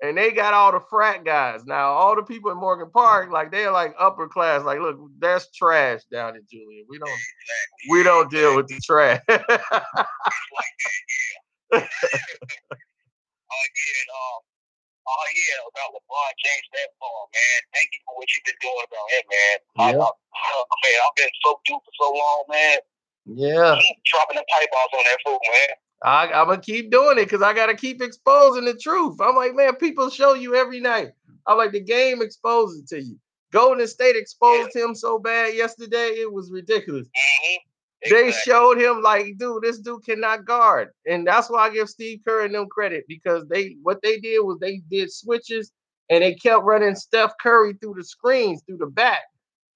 and they got all the frat guys. Now, all the people in Morgan Park, like they're like upper class. Like, look, that's trash down in Julian. We don't deal with the trash. About LeBron James that far, man. Thank you for what you've been doing about him, man. Yeah. I've been so due for so long, man. Yeah. Keep dropping the pipe balls on that fool, man. I'm going to keep doing it because I got to keep exposing the truth. I'm like, man, people show you every night. I'm like, the game exposes it to you. Golden State exposed him so bad yesterday, it was ridiculous. Mm-hmm. Exactly. They showed him like, dude, this dude cannot guard. And that's why I give Steve Kerr and them credit because what they did was they did switches and they kept running Steph Curry through the screens, through the back.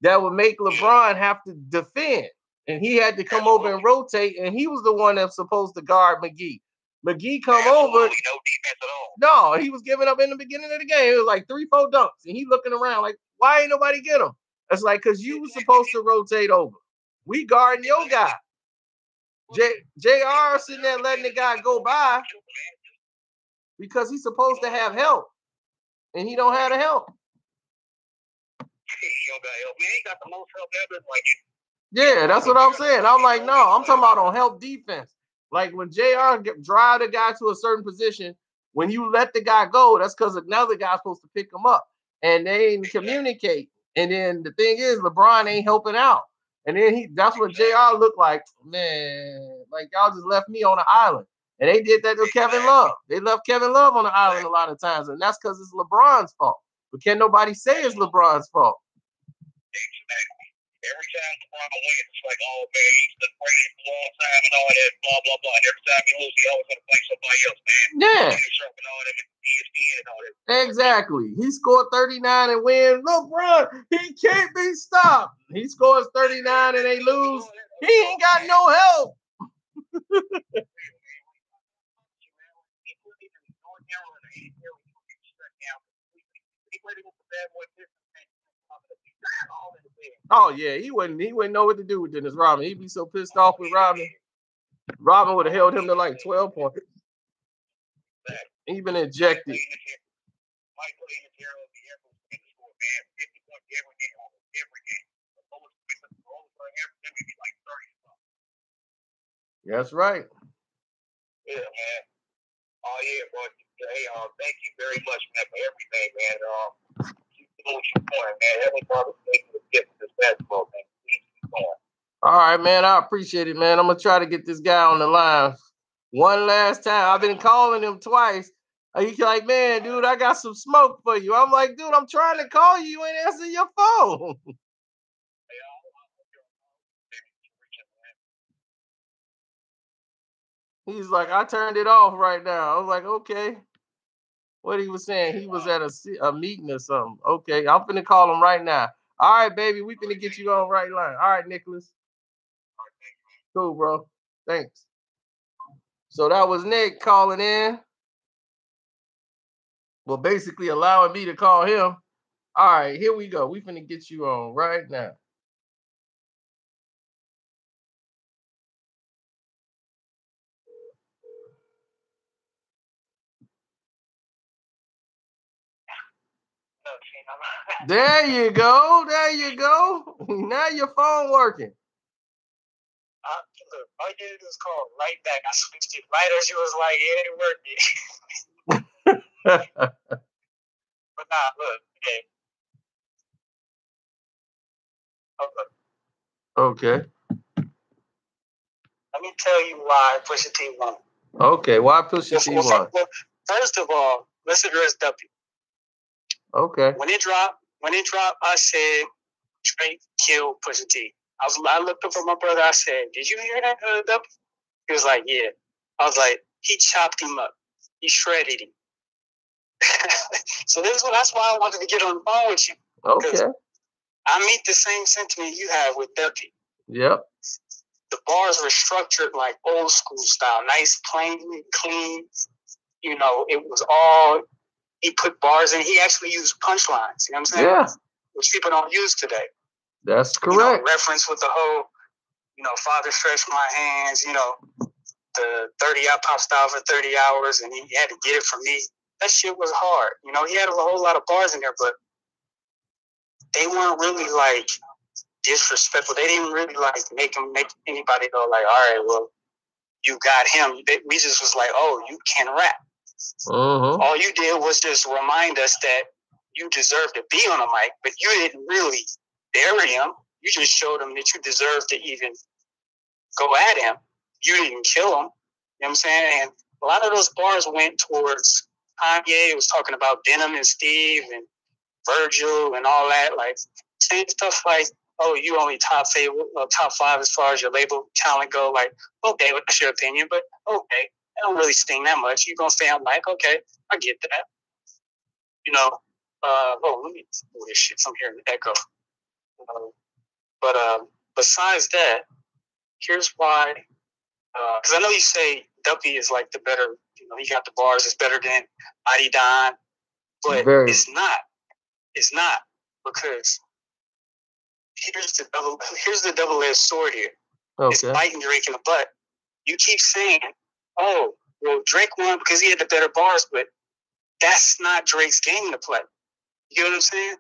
That would make LeBron have to defend. And he had to come over and rotate, and he was the one that's supposed to guard McGee. McGee come over. No defense at all. No, he was giving up in the beginning of the game. It was like 3-4 dunks, and he looking around like, why ain't nobody get him? It's like, because you were supposed to rotate over. We guarding your guy. JR sitting there letting the guy go by because he's supposed to have help, and he don't have the help. He don't got help. Man, he got the most help ever. Yeah, that's what I'm saying. I'm like, no, I'm talking about on help defense. Like when JR drive the guy to a certain position, when you let the guy go, that's because another guy's supposed to pick him up. And they ain't communicate. And then the thing is, LeBron ain't helping out. And then that's what JR looked like, man, like y'all just left me on an island. And they did that to Kevin Love. They left Kevin Love on the island a lot of times. And that's because it's LeBron's fault. But can't nobody say it's LeBron's fault. Exactly. Every time LeBron wins, it's like, oh man, he's been praying for a long time and all that, blah blah blah. And every time he loses, he always gonna play somebody else, man. Yeah. And all that, and ESPN and all that. Exactly. He scored 39 and win. LeBron, he can't be stopped. He scores 39 and they lose. He ain't got no help. Oh yeah, he wouldn't know what to do with Dennis Rodman. He'd be so pissed off with Rodman. Rodman would have held him to like 12 points. He'd been ejected. That's right. Yeah, man. Oh yeah, bro. Hey, thank you very much, man, for everything, man. Keep what you're doing, man. That was all the things to get this basketball thing. Keep going. All right, man. I appreciate it, man. I'm gonna try to get this guy on the line one last time. I've been calling him twice. He's like, man, dude, I got some smoke for you. I'm like, dude, I'm trying to call you. You ain't answering your phone. He's like, I turned it off right now. I was like, okay. What he was saying, he was at a meeting or something. Okay, I'm finna call him right now. All right, baby, we finna get you on right line. All right, Nicholas. Cool, bro. Thanks. So that was Nick calling in. Well, basically allowing me to call him. All right, here we go. We finna get you on right now. There you go. There you go. Now your phone working. Look, all you did was call right back. I switched it right as you was like, it ain't working. But nah, look, okay. Okay. Let me tell you why Pusha T won. Okay, why Pusha T won? First of all, let's address W. Okay. When it dropped, I said Drake killed Pusha T. I looked up at my brother. I said, "Did you hear that, W?" He was like, "Yeah." I was like, "He chopped him up. He shredded him." So that's why I wanted to get on the phone with you. Okay. I meet the same sentiment you have with W. Yep. The bars were structured like old school style, nice, plain, clean. You know, it was all, he put bars in. He actually used punchlines. You know what I'm saying? Yeah. Which people don't use today. That's correct. You know, reference with the whole, Father stretched my hands, the 30 I pop style for 30 hours and he had to get it from me. That shit was hard. He had a whole lot of bars in there, but they weren't really like disrespectful. They didn't really like make anybody go like, all right, well, you got him. We just was like, oh, you can rap. Uh-huh. All you did was just remind us that you deserve to be on a mic, but you didn't really bury him. You just showed him that you deserve to even go at him. You didn't kill him. You know what I'm saying? And a lot of those bars went towards Kanye. It was talking about Denim and Steve and Virgil and all that. Like, saying stuff like, oh, you only top 5 as far as your label talent go. Like, okay, that's your opinion, but okay, it don't really sting that much. You're going to say, I'm like, okay, I get that. Let me move this shit from here in the echo. Besides that, here's why. Because I know you say Duppy is like the better, he got the bars, it's better than Mighty Don, but it's not. It's not, because here's the double-edged sword here. Okay. It's biting Drake in the butt. You keep saying, oh, well, Drake won because he had the better bars, but that's not Drake's game to play. You know what I'm saying?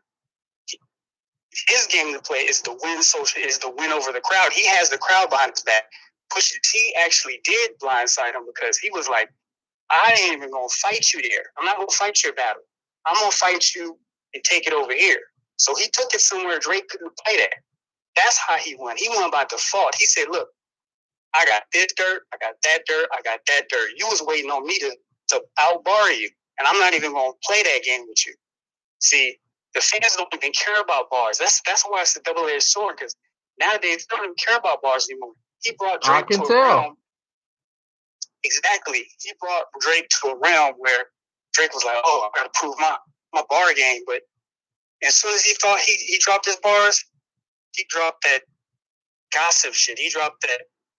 His game to play is the win over the crowd. He has the crowd behind his back. Pusha T actually did blindside him because he was like, I ain't even going to fight you there. I'm not going to fight your battle. I'm going to fight you and take it over here. So he took it somewhere Drake couldn't play that. That's how he won. He won by default. He said, look, I got this dirt, I got that dirt, I got that dirt. You was waiting on me to outbar you, and I'm not even going to play that game with you. See, the fans don't even care about bars. That's why it's a double-edged sword, because nowadays they don't even care about bars anymore. He brought Drake to a realm. Exactly. He brought Drake to a realm where Drake was like, oh, I got to prove my bar game. But as soon as he thought he dropped his bars, he dropped that gossip shit. He dropped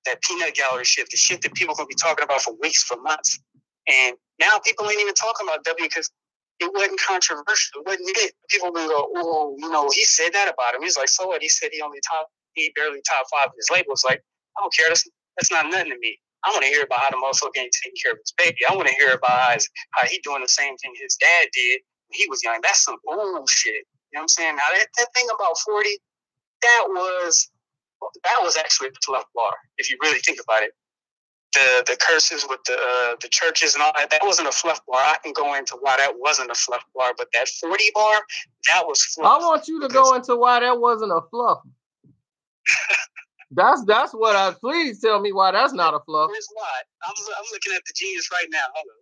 that peanut gallery shit, the shit that people are going to be talking about for weeks, for months. And now people ain't even talking about W because it wasn't controversial. It wasn't it. People are going to go, oh, he said that about him. He's like, so what? He said he barely top 5 in his label. It's like, I don't care. That's not nothing to me. I want to hear about how the motherfucker ain't taking care of his baby. I want to hear about how he doing the same thing his dad did when he was young. That's some old shit. You know what I'm saying? Now, that thing about 40, that was actually a tough bar, if you really think about it. the curses with the churches and all that. That wasn't a fluff bar. I can go into why that wasn't a fluff bar, but that 40 bar, that was fluff. I want you to go into why that wasn't a fluff. That's what I. Please tell me why that's not a fluff. Here's why. I'm looking at the genius right now. Hold on.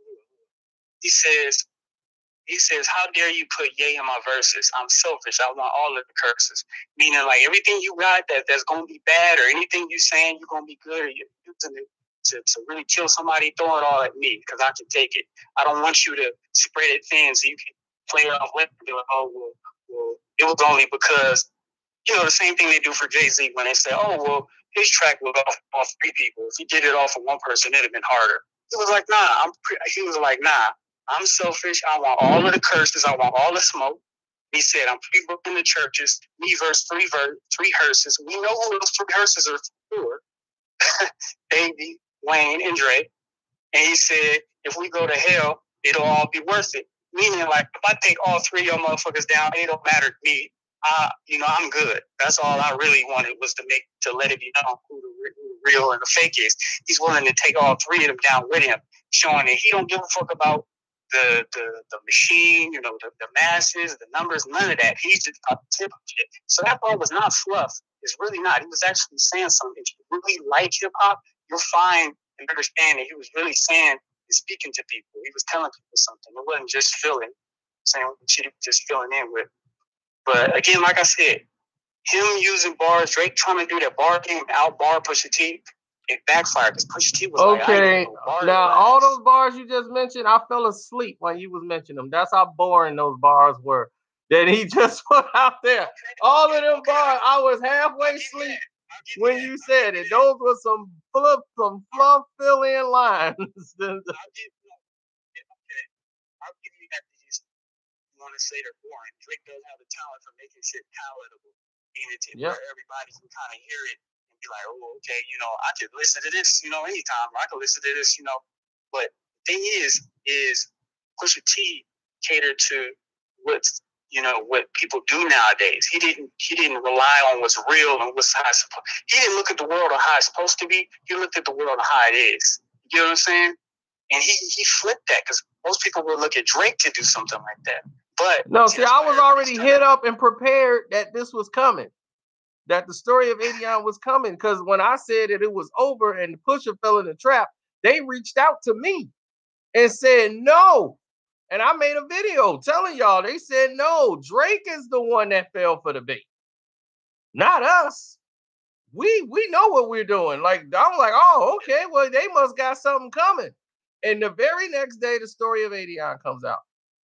He says, how dare you put Ye in my verses? I'm selfish. I want all of the curses. Meaning, like, everything you got that's going to be bad, or anything you saying you're going to be good, or you're using it to really kill somebody, throw it all at me, because I can take it. I don't want you to spread it thin so you can play it off with it. Like, oh, well, it was only because, the same thing they do for Jay-Z when they say, oh, well, his track was off 3 people. If he did it off of 1 person, it'd have been harder. He was like, nah, I'm selfish. I want all of the curses. I want all the smoke. He said, I'm pre-booking the churches. Me verse 3 hearses. We know who those 3 hearses are for. Davey, Wayne, and Drake. And he said, if we go to hell, it'll all be worth it. Meaning, like, if I take all 3 of your motherfuckers down, it don't matter to me. I'm good. That's all I really wanted was to let it be known who the real and the fake is. He's willing to take all 3 of them down with him, showing that he don't give a fuck about the machine, the masses, the numbers, none of that. He's just about the tip of shit. So that part was not fluff. It's really not. He was actually saying something. If you really like hip hop, you'll find and understand that he was really saying and speaking to people. He was telling people something. It wasn't just saying shit he was just filling in with. But again, like I said, him using bars, Drake trying to do that bar game, out bar Pusha T, it backfired because Pusha T was okay. Now, all those bars you just mentioned, I fell asleep when you was mentioning them. That's how boring those bars were that he just put out there. All of them bars, I was halfway asleep when you said it. Those were some fluff fill-in lines. I'll give you that. You want to say they're boring. Drake does have the talent for making shit palatable, where everybody can kind of hear it and be like, oh, okay, I could listen to this, anytime. I could listen to this, But the thing is Pusha T catered to what's, what people do nowadays. He didn't rely on what's real and what's how it's supposed. He didn't look at the world on how it's supposed to be. He looked at the world on how it is. You know what I'm saying? And he flipped that because most people would look at Drake to do something like that. But no, see, I was already hit up and prepared that this was coming, that the story of Adion was coming. Because when I said that it was over and Pusha fell in the trap, they reached out to me and said no. And I made a video telling y'all, they said no, Drake is the one that fell for the bait, not us. We know what we're doing. Like, I'm like, oh, okay, well, they must got something coming. And the very next day, the story of Adion comes out.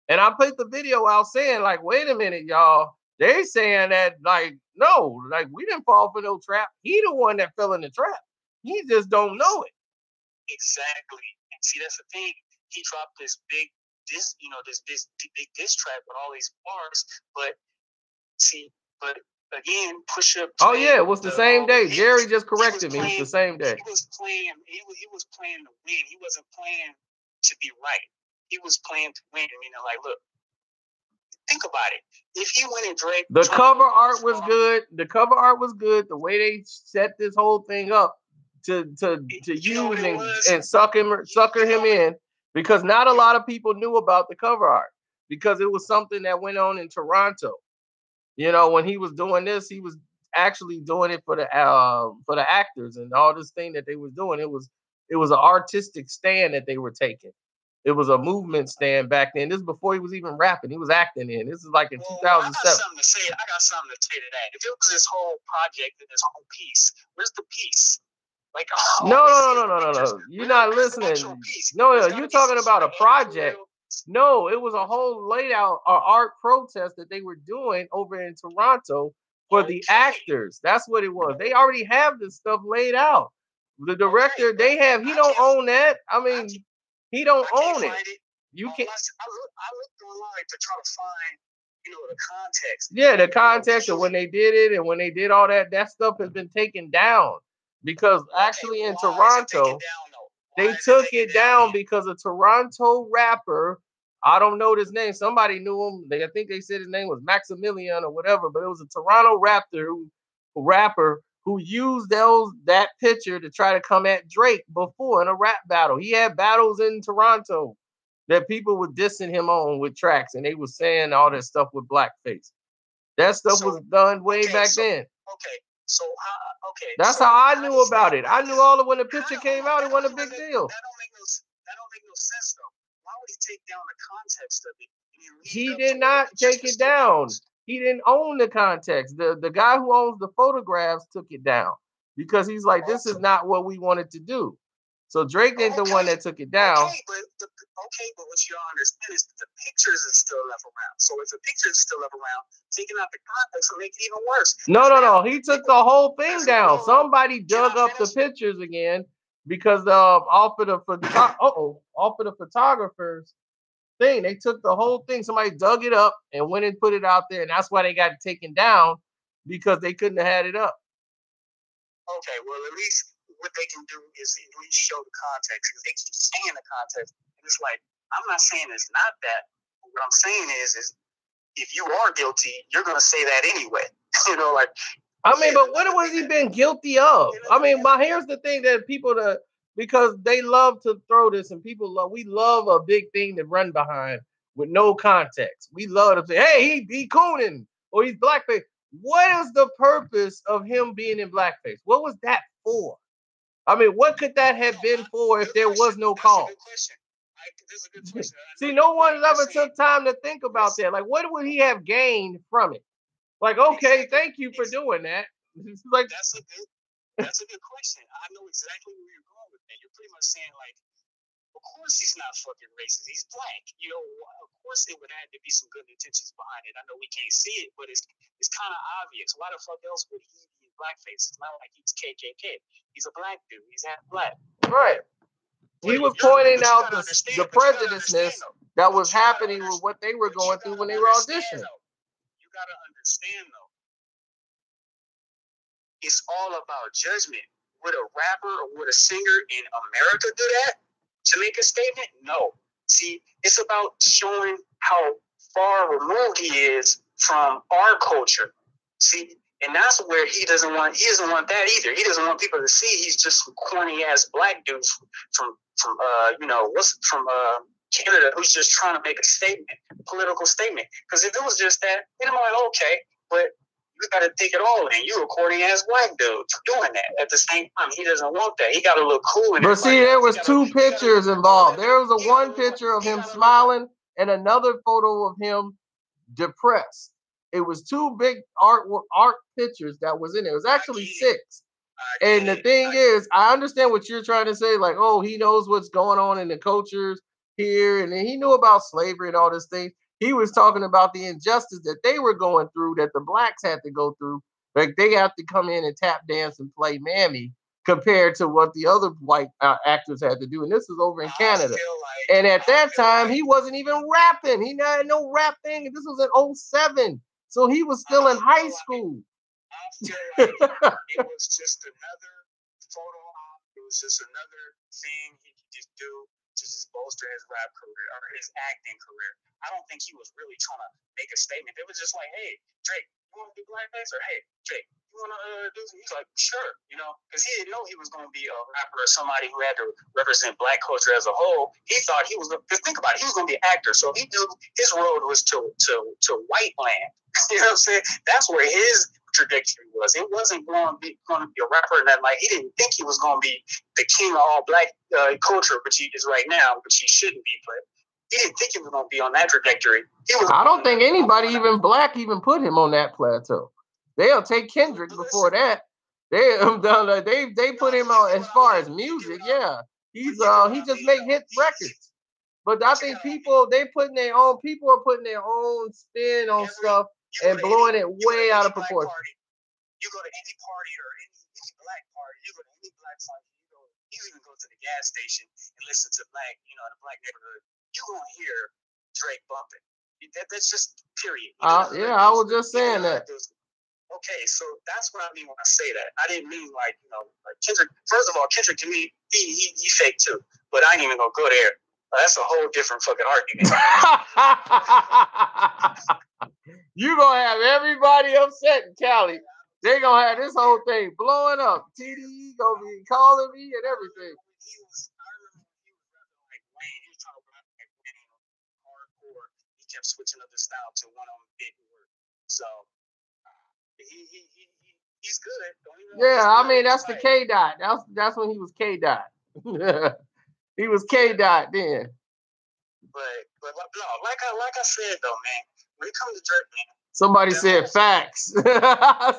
And I put the video out saying, like, wait a minute, y'all. They saying that, like, no, like, we didn't fall for no trap. He the one that fell in the trap. He just don't know it. Exactly. And see, that's the thing. He dropped this big diss track with all these bars. But again, Pusha. Oh yeah, it was the same day. Jerry just corrected me. It was the same day. He was playing to win. He wasn't playing to be right. He was playing to win. Like, look, think about it. If he went and Drake, the cover art was good. The cover art was good. The way they set this whole thing up to use and sucker him in, because not a lot of people knew about the cover art because it was something that went on in Toronto. When he was doing this, he was actually doing it for the actors and all this thing that they was doing. It was an artistic stand that they were taking. It was a movement stand back then. This is before he was even rapping. He was acting in. This is like in 2007. I got something to say. To that. If it was this whole project and this whole piece, where's the piece? Like, no. You're not listening. No, you're talking about a project. No, it was a whole layout or art protest that they were doing over in Toronto for the actors. That's what it was. They already have this stuff laid out. The director, he don't own that. He don't own it. You can't. I looked online to try to find, the context. Yeah, the context of when they did it and when they did all that stuff has been taken down because actually in Toronto, they took it down because a Toronto rapper, I don't know his name. Somebody knew him. I think they said his name was Maximilian or whatever, but it was a Toronto rapper who used that picture to try to come at Drake before in a rap battle. He had battles in Toronto that people were dissing him on with tracks, and they were saying all that stuff with blackface. That stuff was done way back then. Okay, so that's how I knew about it. I knew all of when the picture came out. It wasn't a big deal. That don't make no sense though. Why would he take down the context of it? He did not take it down. He didn't own the context. The guy who owns the photographs took it down because he's like, this is not what we wanted to do. So Drake ain't the one that took it down. Okay, but what you don't understand is that the pictures is still left around. So if the pictures is still left around, taking out the context will make it even worse. No. He took the whole thing down. Somebody dug up the pictures again because off of the photographers thing, they took the whole thing. Somebody dug it up and went and put it out there, and that's why they got it taken down because they couldn't have had it up. Okay, well at least what they can do is at least show the context because they keep saying the context, and it's like I'm not saying it's not that. What I'm saying is if you are guilty, you're gonna say that anyway. Like. I mean, but what was he been guilty of? I mean, here's the thing that people because they love to throw this, and we love a big thing to run behind with no context. We love to say, hey, he cooning or he's blackface. What is the purpose of him being in blackface? What was that for? I mean, what could that have been for if there was no call? This is a good question. See, no one ever took time to think about that. Like, what would he have gained from it? Like, okay, thank you for doing that. Like, that's a good question. I know exactly where you're going with that. You're pretty much saying, like, of course he's not fucking racist. He's black. Of course it would have to be some good intentions behind it. I know we can't see it, but it's kind of obvious. Why the fuck else would he be in blackface? It's not like he's KKK. He's a black dude. He's half black. Right. He was pointing out the prejudiceness that was happening with what they were going through when they were auditioning. You gotta understand though, it's all about judgment. Would a rapper or would a singer in America do that to make a statement? No. See, it's about showing how far removed he is from our culture. See, and that's where he doesn't want that either. He doesn't want people to see he's just some corny ass black dudes from Canada who's just trying to make a statement, political statement. Because if it was just that, then I'm like, okay, but you got to take it all in. You're a corny ass black dude doing that. At the same time, he doesn't want that. He got to look cool. But see, there was two pictures involved. There was one picture of him smiling and another photo of him depressed. It was two big art pictures that was in there. It was actually 6. And the thing is, I understand what you're trying to say. Like, oh, he knows what's going on in the cultures here. And then he knew about slavery and all this thing. He was talking about the injustice that they were going through, that the blacks had to go through. Like, they have to come in and tap dance and play mammy compared to what the other white actors had to do. And this is over in Canada. And at that time, he wasn't even rapping. He had no rap thing. This was in 2007. So he was still in high school. I feel like it was just another photo op. It was just another thing he could just do to just bolster his rap career or his acting career. I don't think he was really trying to make a statement. It was just like, hey, Drake, you want to do blackface? Or hey, Drake, you want to do something? He's like, sure, because he didn't know he was going to be a rapper or somebody who had to represent black culture as a whole. He thought he was, because think about it, he was going to be an actor. So he knew his road was to white land. You know what I'm saying? That's where his trajectory was. It wasn't going to be a rapper, and that like he didn't think he was going to be the king of all black culture, which he is right now, which he shouldn't be. But he didn't think he was going to be on that trajectory. I don't think anybody, even black, even put him on that plateau. They'll take Kendrick before that. They put him on as far as music. Yeah, he just make hit records. But I think people are putting their own spin on stuff and blowing it way out of proportion. You go to any party or any black party, you go to any black party, you even go to the gas station and listen to black, in a black neighborhood, you're going to hear Drake bumping. That's just period. Yeah, I was just saying that. Okay, so that's what I mean when I say that. I didn't mean like Kendrick. First of all, Kendrick to me, he fake too. But I ain't even gonna go there. That's a whole different fucking argument. You gonna have everybody upset in Cali. They gonna have this whole thing blowing up. TDE gonna be calling me and everything. I remember when he was rapping like Wayne. He was trying to rap like Wayne hardcore. He kept switching up the style to one on big work. So he's good. Yeah, I mean that's the K dot. That's when he was K dot. He was K dot then. But no, like I said though, man, when it comes to Drake, man. Somebody said facts.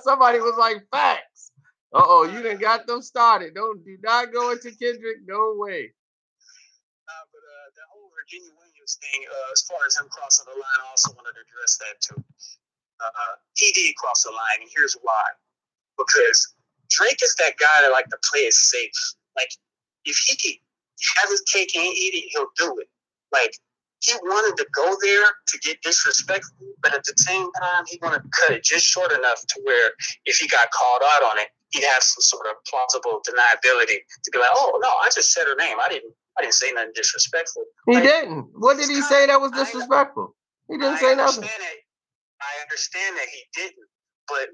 Somebody was like facts. You done got them started. Do not go into Kendrick. No way. But the whole Virginia Williams thing, as far as him crossing the line, I also wanted to address that too. He did cross the line, and here's why. Because Drake is that guy that like to play it safe. Like, if he can have his cake and eat it, he'll do it. Like, he wanted to go there to get disrespectful, but at the same time, he wanted to cut it just short enough to where if he got called out on it, he'd have some sort of plausible deniability to be like, oh, no, I just said her name. I didn't say nothing disrespectful. He didn't. What did he say that was disrespectful? He didn't say nothing. I understand that he didn't, but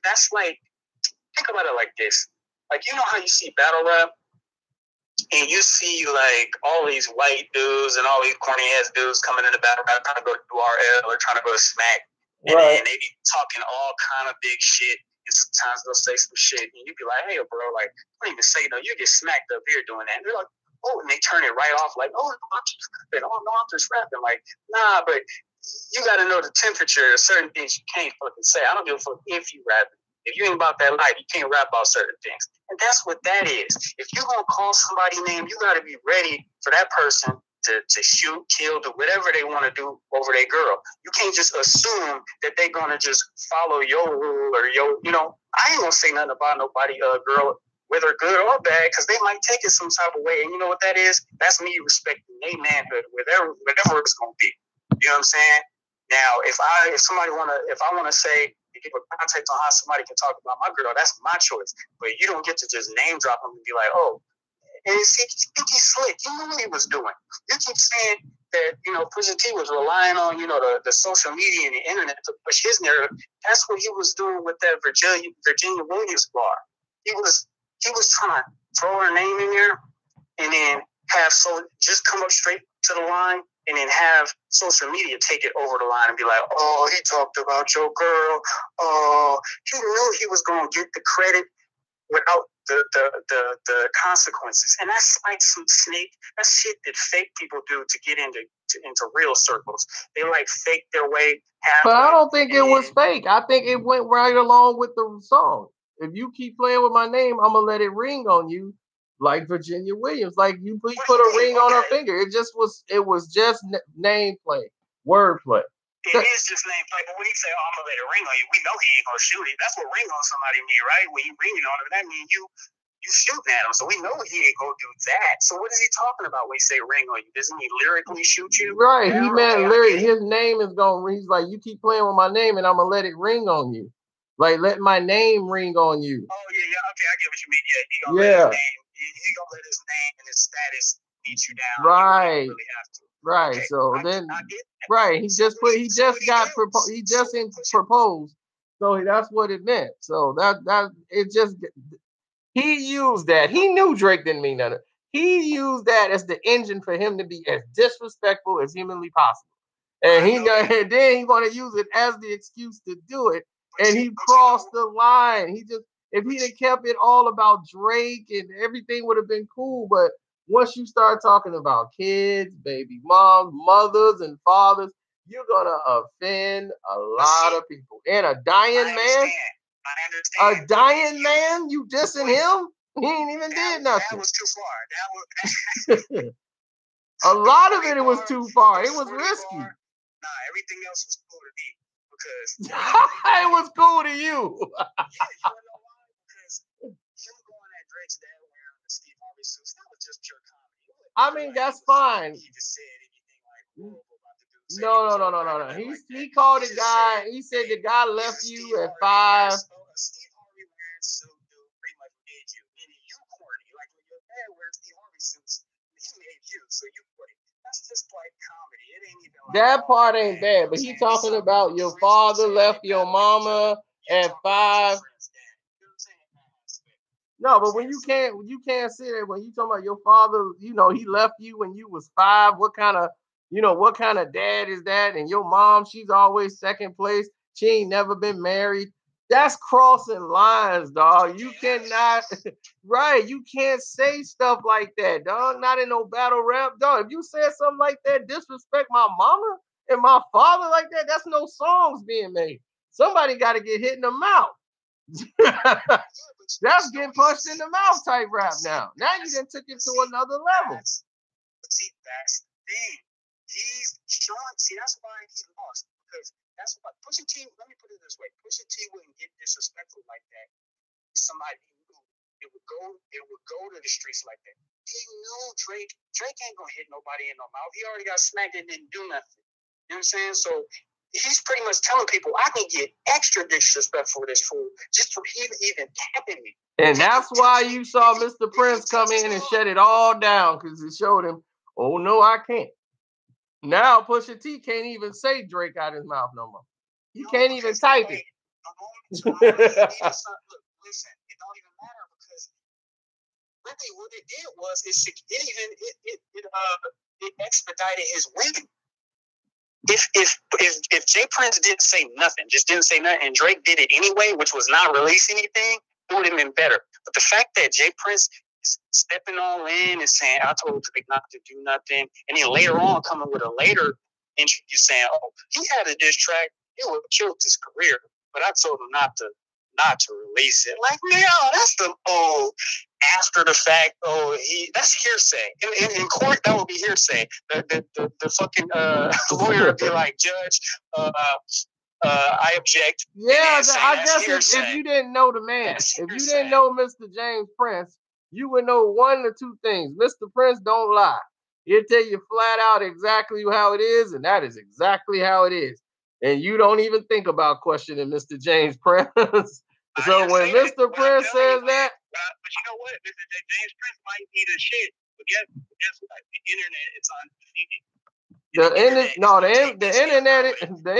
that's like, think about it like this. Like, you know how you see battle rap, and you see like all these white dudes and all these corny ass dudes coming in the battle rap trying to go to URL or trying to go to Smack, and then they be talking all kind of big shit. And sometimes they'll say some shit, and you be like, "Hey, bro, like, don't even say no. You get smacked up here doing that." And they're like, "Oh," and they turn it right off, like, "Oh, no, I'm just rapping." Like, nah, but you got to know the temperature. There's certain things you can't fucking say. I don't give a fuck if you rapping. If you ain't about that life, you can't rap about certain things. And that's what that is. If you're going to call somebody name, you got to be ready for that person to shoot, kill, do whatever they want to do over their girl. You can't just assume that they're going to just follow your rule or I ain't going to say nothing about nobody, girl, whether good or bad, because they might take it some type of way. And you know what that is? That's me respecting their manhood, whatever it's going to be. You know what I'm saying? Now, if I want to say, give a context on how somebody can talk about my girl, that's my choice. But you don't get to just name drop them and be like, oh, and see, he's slick. You know what he was doing. You keep saying that, Pusha T was relying on, the social media and the internet to push his narrative. That's what he was doing with that Virginia Williams bar. He was trying to throw her name in there and then just come up straight to the line and then have social media take it over the line and be like, oh, he talked about your girl. Oh, he knew he was going to get the credit without the consequences. And that's like some snake. That's shit that fake people do to get into real circles. They like fake their way halfway. But I don't think it was fake. I think it went right along with the song. If you keep playing with my name, I'm going to let it ring on you. Like Virginia Williams, like you put a ring on her finger. It was just name play, wordplay. It is just name play, but when he say, "Oh, I'm gonna let it ring on you," we know he ain't gonna shoot it. That's what ring on somebody mean, right? When you ringing on him, that means you shooting at him. So we know he ain't gonna do that. So what is he talking about when he say ring on you? Doesn't he lyrically shoot you? Right. He meant lyrically. His name is gonna. He's like, you keep playing with my name, and I'm gonna let it ring on you. Like, let my name ring on you. Oh yeah. Okay, I get what you mean. Yeah, he gonna let his name. He gonna let his name and his status beat you down. Right. You really have to. Right. Okay. So right. He just proposed. So that's what it meant. So that it just he used that. He knew Drake didn't mean nothing. He used that as the engine for him to be as disrespectful as humanly possible. And then he want to use it as the excuse to do it. And he crossed the line. If he'd have kept it all about Drake and everything would have been cool. But once you start talking about kids, baby moms, mothers, and fathers, you're going to offend a lot of people. And a dying man? A dying man? You dissing him? He ain't even did nothing. That was too far. A lot of it was too far. It was risky. Nah, everything else was cool to me. Because it was cool to you. Yeah, you know why? Because him going at Drake's dad wearing the Steve Harvey suits, that was just pure comedy. I mean, that's fine. He just said anything like horrible about the dude. No. He called the guy. He said the guy left you at 5. Steve Harvey wearing suit, dude, pretty much made you. Meaning you corny. Like when your dad wears Steve Harvey suits, he made you, so you corny. That's just like comedy. It ain't even like that part ain't bad, but he talking about your father left your mama at 5. No, but when you can't say that when you talking about your father, he left you when you was 5. What kind of dad is that? And your mom, she's always second place. She ain't never been married. That's crossing lines, dog. You cannot, right? You can't say stuff like that, dog. Not in no battle rap, dog. If you said something like that, disrespect my mama and my father like that, that's no songs being made. Somebody got to get hit in the mouth. That's getting punched in the mouth type rap now. Now you done took it to another level. See, that's the thing. That's why he lost. Because that's why Pusha T, let me put it this way. Pusha T wouldn't get disrespectful like that. Somebody who it would go to the streets like that. He knew Drake ain't gonna hit nobody in the mouth. He already got smacked and didn't do nothing. You know what I'm saying? So he's pretty much telling people I can get extra disrespectful with this fool just for him even tapping me. And that's why you saw Mr. Prince come in and shut it all down, because it showed him, oh no, I can't. Now Pusha T can't even say Drake out his mouth no more. He can't even type it. Listen, it don't even matter because really what it did was it expedited his win. If Jay Prince didn't say nothing, and Drake did it anyway, which was not release anything, it would have been better. But the fact that Jay Prince is stepping all in and saying, I told Drake not to do nothing, and then later on coming with a later interview saying, oh, he had a diss track, it would have killed his career, but I told him not to release it. Like, man, that's the old after the fact. Oh, that's hearsay. In court, that would be hearsay. The fucking lawyer would be like, Judge, I object. Yeah, I guess if you didn't know the man, if you didn't know Mr. James Prince, you would know one or two things. Mr. Prince don't lie. He'll tell you flat out exactly how it is, and that is exactly how it is. And you don't even think about questioning Mr. James Prince. So when Mr. Prince says that, but you know what? Mr. James Prince might be the shit, but guess what? The internet is undefeated. The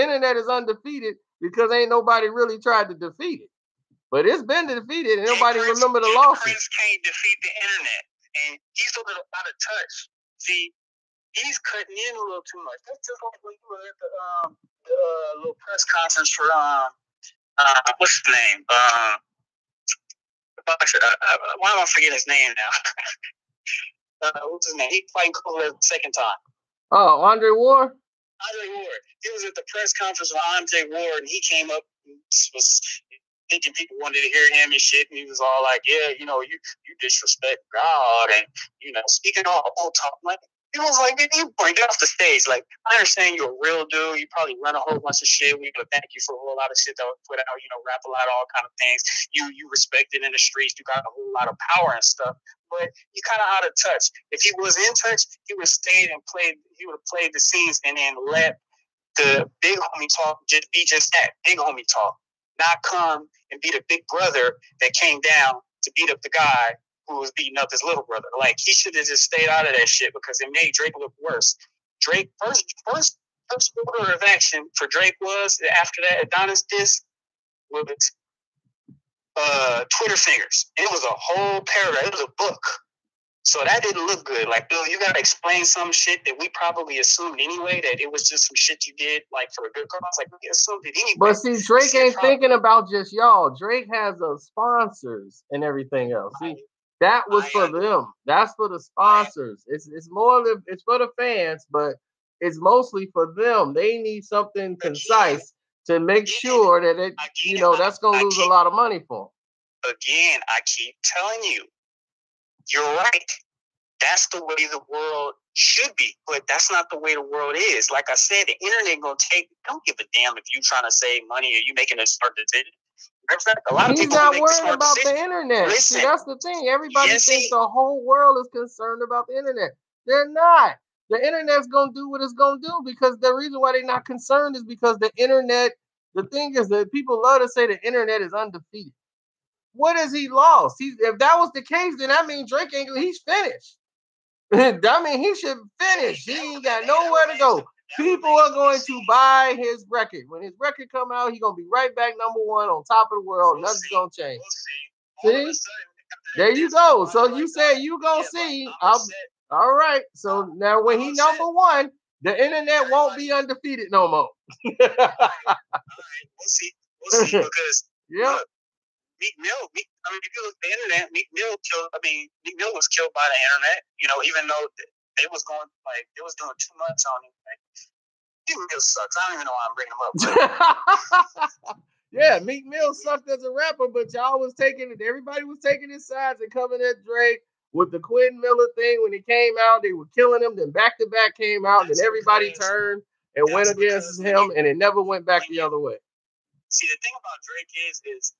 internet is undefeated because ain't nobody really tried to defeat it. But it's been defeated and nobody remember the losses. Prince can't defeat the internet, and he's a little out of touch. See, he's cutting in a little too much. That's just like when you were at the little press conference for what's his name? Why am I forgetting his name now? What's his name? He played Cole the second time. Oh, Andre Ward? Andre Ward. He was at the press conference with Andre Ward, and he came up and was thinking people wanted to hear him and shit, and he was all like, yeah, you disrespect God, and, speaking all talk. Like, it was like, you get off the stage. Like, I understand you're a real dude. You probably run a whole bunch of shit. We gotta thank you for a whole lot of shit that was put out, rap a lot, all kind of things. You respected in the streets. You got a whole lot of power and stuff. But you kind of out of touch. If he was in touch, he would have stayed and played. He would have played the scenes and then let the big homie talk just be just that, big homie talk. Not come and be the big brother that came down to beat up the guy who was beating up his little brother. Like, he should have just stayed out of that shit because it made Drake look worse. Drake, first order of action for Drake was, after that Adonis diss, was Twitter fingers. It was a whole paragraph. It was a book. So that didn't look good. Like, Bill, you got to explain some shit that we probably assumed anyway, that it was just some shit you did, like, for a good cause. Like, we assumed it anyway. But see, Drake ain't thinking about just y'all. Drake has sponsors and everything else. See, that was for them. That's for the sponsors. It's more than, it's for the fans, but it's mostly for them. They need something concise to make sure that it, that's going to lose a lot of money for them. Again, I keep telling you, you're right. That's the way the world should be, but that's not the way the world is. Like I said, the internet don't give a damn if you trying to save money or you making a smart decision. A lot of He's people not make worried about decision. the internet. Listen, see, that's the thing. Everybody thinks the whole world is concerned about the internet. They're not. The internet's going to do what it's going to do, because the reason why they're not concerned is because the internet, the thing is that people love to say the internet is undefeated. What has he lost? If that was the case, then that means Drake he's finished. That means he should finish. He ain't got nowhere to go. People are going to buy his record. When his record come out, he's gonna be right back #1 on top of the world. Nothing's gonna change. See? There you go. So you said you gonna see. All right. So now when he #1, the internet won't be undefeated no more. All right. We'll see. Because look, Meek Mill. If you look at the internet, Meek Mill was killed by the internet. You know, even though they was doing too much on him. Like, Meek Mill sucks. I don't even know why I'm bringing him up. Yeah, Meek Mill sucked as a rapper, but y'all was taking it. Everybody was taking his sides and coming at Drake with the Quentin Miller thing. When it came out, they were killing him. Then Back to Back came out, and everybody turned and went against him, and it never went back the other way. See, the thing about Drake is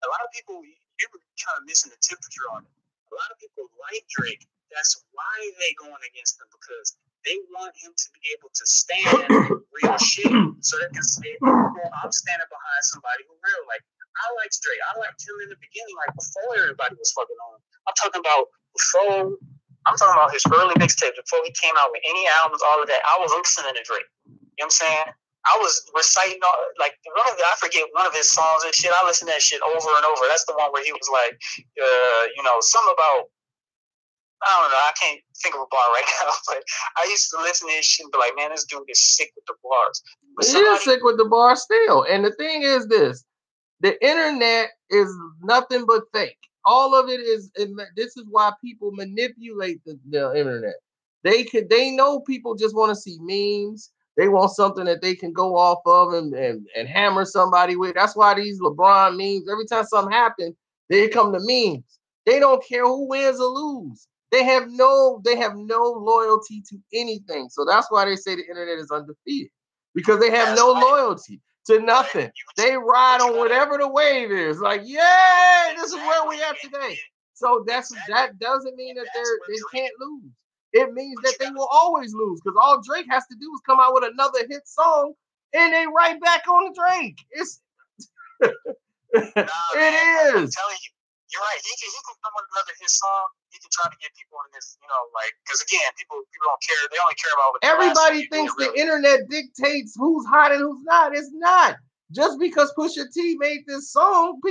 a lot of people, you're kind of missing the temperature on it. A lot of people like Drake. That's why they going against him, because they want him to be able to stand real shit, so they can say, I'm standing behind somebody who real. Like, I liked Drake. I liked him in the beginning, like before everybody was fucking on him. I'm talking about his early mixtapes, before he came out with any albums, all of that. I was listening to Drake. You know what I'm saying? I was reciting I forget one of his songs and shit. I listened to that shit over and over. That's the one where he was like, something about, I don't know, I can't think of a bar right now, but I used to listen to this shit and be like, man, this dude is sick with the bars. He is sick with the bars still. And the thing is this, the internet is nothing but fake. All of it is, this is why people manipulate the internet. They know people just want to see memes. They want something that they can go off of and hammer somebody with. That's why these LeBron memes, every time something happens, they come to memes. They don't care who wins or lose. They have no loyalty to anything. So that's why they say the internet is undefeated, because they have no loyalty to nothing. They ride on whatever the wave is. Like, yeah, this is where we at today. So that doesn't mean that they can't lose. It means that they will always lose, because all Drake has to do is come out with another hit song and they right back on the Drake. It's it is. I'm telling you, you're right. He can come with another hit song. He can try to get people in this, because again, people don't care. They only care about what everybody thinks the internet dictates who's hot and who's not. It's not. Just because Pusha T made this song,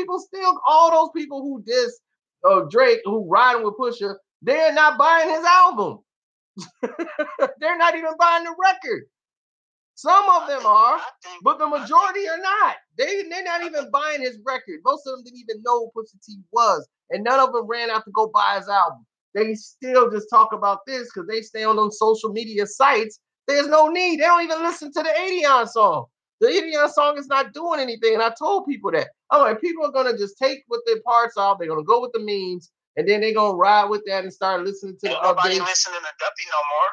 all those people who diss Drake, who riding with Pusha, they're not buying his album. They're not even buying the record. Some of them are, but the majority are not. They're not even buying his record. Most of them didn't even know who Pusha T was, and none of them ran out to go buy his album. They still just talk about this because they stay on them social media sites. There's no need. They don't even listen to the Adion song. The Adion song is not doing anything, and I told people that. I'm like, people are gonna just take what their parts are. They're gonna go with the memes, and then they're gonna ride with that and start listening to the updates. Nobody listening to Duppy no more.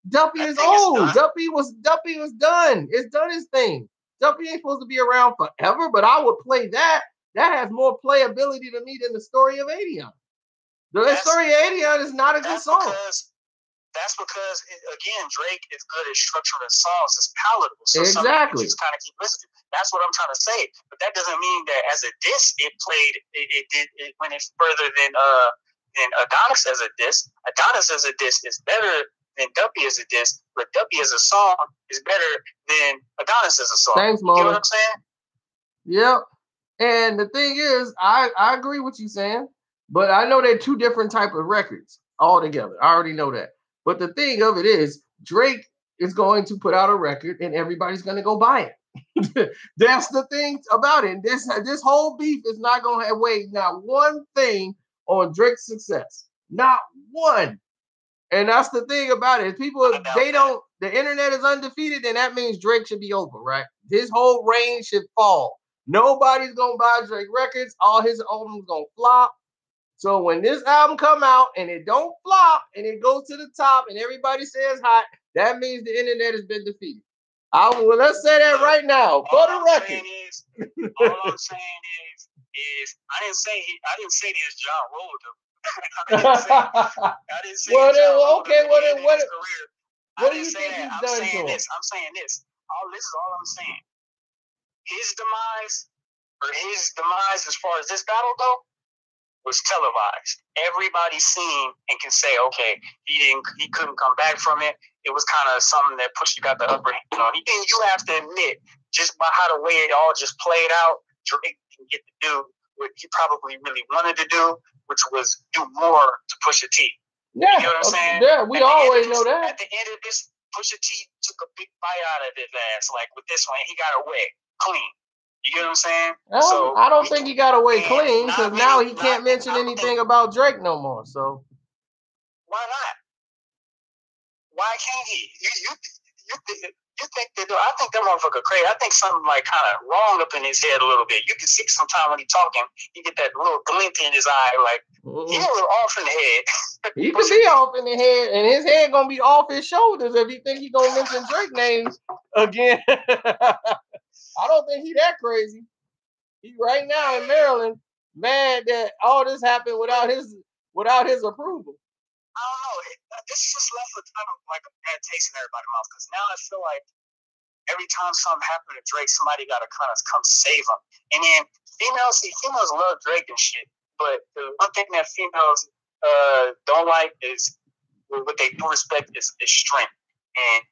Duppy is old. Duppy was done. It's done his thing. Duppy ain't supposed to be around forever, but I would play that. That has more playability to me than the story of Adion. The story of Adion is not a good song. That's because, again, Drake is good at structuring songs. It's palatable. So exactly. Just kind of keep listening. That's what I'm trying to say. But that doesn't mean that as a diss, it went further than Adonis as a diss. Adonis as a diss is better than Duppy as a diss, but Duppy as a song is better than Adonis as a song. Thanks, Mo. You know what I'm saying? Yep. And the thing is, I agree with you saying, but I know they're two different type of records altogether. I already know that. But the thing of it is, Drake is going to put out a record and everybody's going to go buy it. That's the thing about it. This whole beef is not going to weigh not one thing on Drake's success. Not one. And that's the thing about it. People, the internet is undefeated, and that means Drake should be over, right? His whole reign should fall. Nobody's going to buy Drake records. All his albums going to flop. So when this album come out and it don't flop and it goes to the top and everybody says hot, that means the internet has been defeated. Let's say that right now for the record. All I'm saying is I didn't say this John rolled him. I didn't say what do you think he's I'm done saying to him? this. I'm saying this. This is all I'm saying. His demise as far as this battle though was televised. Everybody seen and can say, okay, he couldn't come back from it. it was kind of something that Pusha got the upper hand on. Then you have to admit, just by how the way it all just played out, Drake didn't get to do what he probably really wanted to do, which was do more to Pusha T. Yeah, you know what I'm saying? Yeah, we always know that. At the end of this, Pusha T took a big bite out of his ass. Like with this one, he got away clean. You get what I'm saying? So I don't think he got away clean because now he can't mention anything about Drake no more. So why not? Why can't he? You think that? I think that motherfucker crazy. I think something like kind of wrong up in his head a little bit. You can see sometimes when he's talking, you get that little glint in his eye, like he's a little off in the head. He could be off in the head, and his head gonna be off his shoulders if he think he gonna mention Drake names again. I don't think he that crazy. He right now in Maryland, mad that all this happened without his approval. I don't know. This just left with kind of like a bad taste in everybody's mouth because now I feel like every time something happened to Drake, somebody got to kind of come save him. And then females love Drake and shit, but the one thing that females don't like is what they do respect is strength. And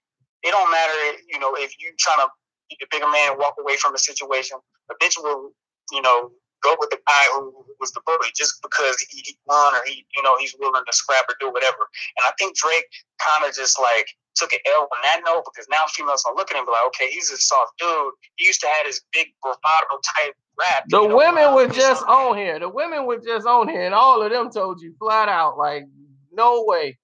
it don't matter, if you trying to be a bigger man, walk away from a situation, a bitch will, go with the guy who was the bully just because he won or he's willing to scrap or do whatever. And I think Drake kind of just like took an L on that note because now females are looking at him like, okay, he's a soft dude. He used to have this big bravado type rap. The women were just on here. The women were just on here, and all of them told you flat out, like, no way.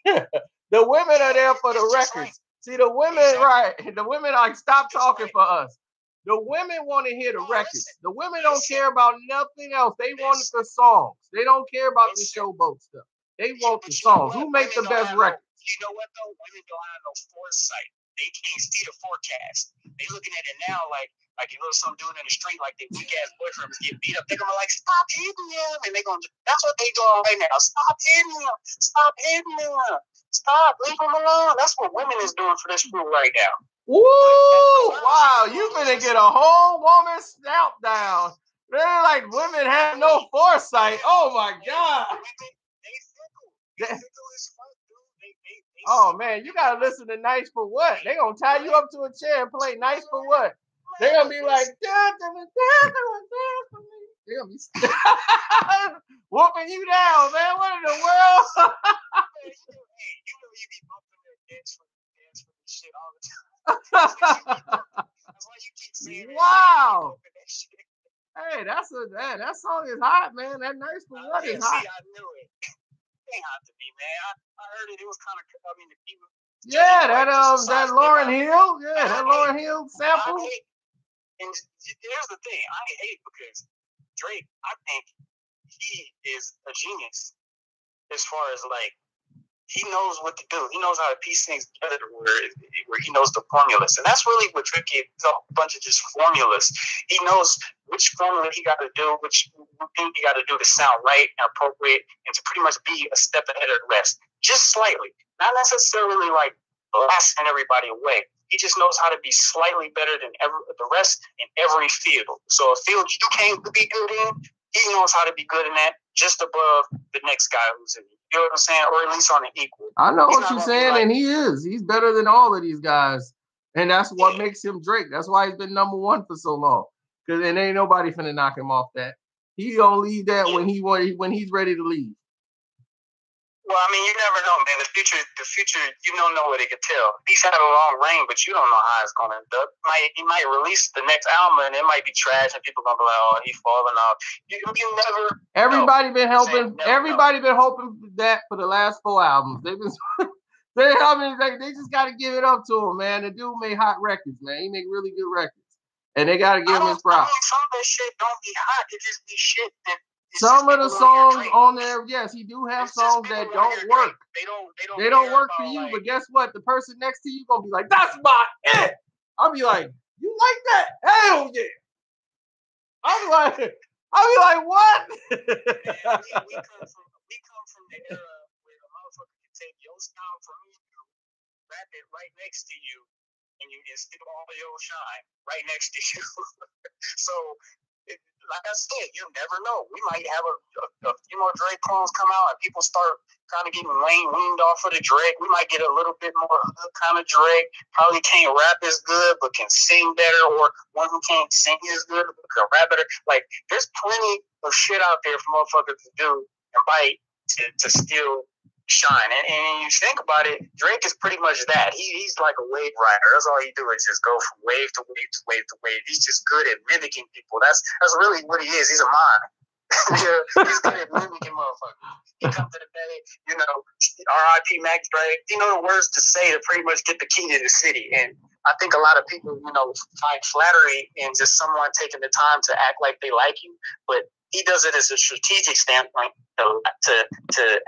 The women are there for the records. See, the women, right? The women like stop talking for us. The women want to hear the records. The women don't care about nothing else. They want the songs. They don't care about the showboat stuff. They want the songs. Who make the best records? You know what though? Women don't have no foresight. They can't see the forecast. They looking at it now like some dude in the street, like their weak ass boyfriend was getting beat up. They're gonna be like, stop hitting him, and that's what they doing right now. Stop hitting him. Stop hitting him. Stop. Leave him alone. That's what women is doing for this fool right now. Woo! Wow, you gonna get a whole woman snap down. They're like women have no foresight. Oh my God. They fickle as fuck, dude. Oh man, you gotta listen to Nice for What? They gonna tie you up to a chair and play Nice for What? They gonna be like, they gonna be whooping you down, man. What in the world? You be bumping that dance for shit all the time. That's why you keep saying wow. Hey, that song is hot, man. That Nice for What is hot. See, I knew it. It ain't hot to me, man. I heard it. It was kind of. The people. Yeah, that Lauryn Hill. Yeah, that Lauryn Hill sample. And here's the thing. I hate because Drake. I think he is a genius as far as like. He knows what to do. He knows how to piece things together where he knows the formulas. And that's really what Drake is, a bunch of just formulas. He knows which formula he got to do, which thing he got to do to sound right and appropriate and to pretty much be a step ahead of the rest. Just slightly. Not necessarily like blasting everybody away. He just knows how to be slightly better than the rest in every field. So a field you can't be good in, he knows how to be good in that just above the next guy who's in it. You know what I'm saying? Or at least on an equal. I know what you're saying, and he is. He's better than all of these guys. And that's what makes him Drake. That's why he's been number one for so long. Because then ain't nobody finna knock him off that. He gonna leave that when he's ready to leave. Well, I mean, you never know, man. The future, you don't know what it could tell. He's had a long reign, but you don't know how it's gonna end up. He might release the next album, and it might be trash, and people gonna be like, "Oh, he's falling off." You never. Everybody been hoping. Everybody been hoping for that for the last 4 albums. They've been. They just got to give it up to him, man. The dude made hot records, man. He make really good records, and they got to give him his props. Some of that shit don't be hot. It just be shit that. Some of the songs on there, yes, he do have songs that don't work. They don't work for you, but guess what? The person next to you gonna be like, "That's my it." I'll be like, "You like that? Hell yeah!" I'll be like, "What?" We come from the era where a motherfucker can take your style from you, wrap it right next to you, and stick all your shine right next to you. So like I said, you never know. We might have a few more Drake clones come out and people start kind of getting weaned off of the Drake. We might get a little bit more kind of Drake. Probably can't rap as good, but can sing better, or one who can't sing as good, but can rap better. Like, there's plenty of shit out there for motherfuckers to do and bite to still shine. And you think about it, Drake is pretty much that. He's like a wave rider. That's all he do is just go from wave to wave to wave to wave. He's just good at mimicking people. That's really what he is. He's a mime. Yeah, he's good at mimicking motherfuckers. He comes to the bay, you know, R.I.P. Max Drake. You know the words to say to pretty much get the key to the city. And I think a lot of people, you know, find flattery in just someone taking the time to act like they like you, but he does it as a strategic standpoint to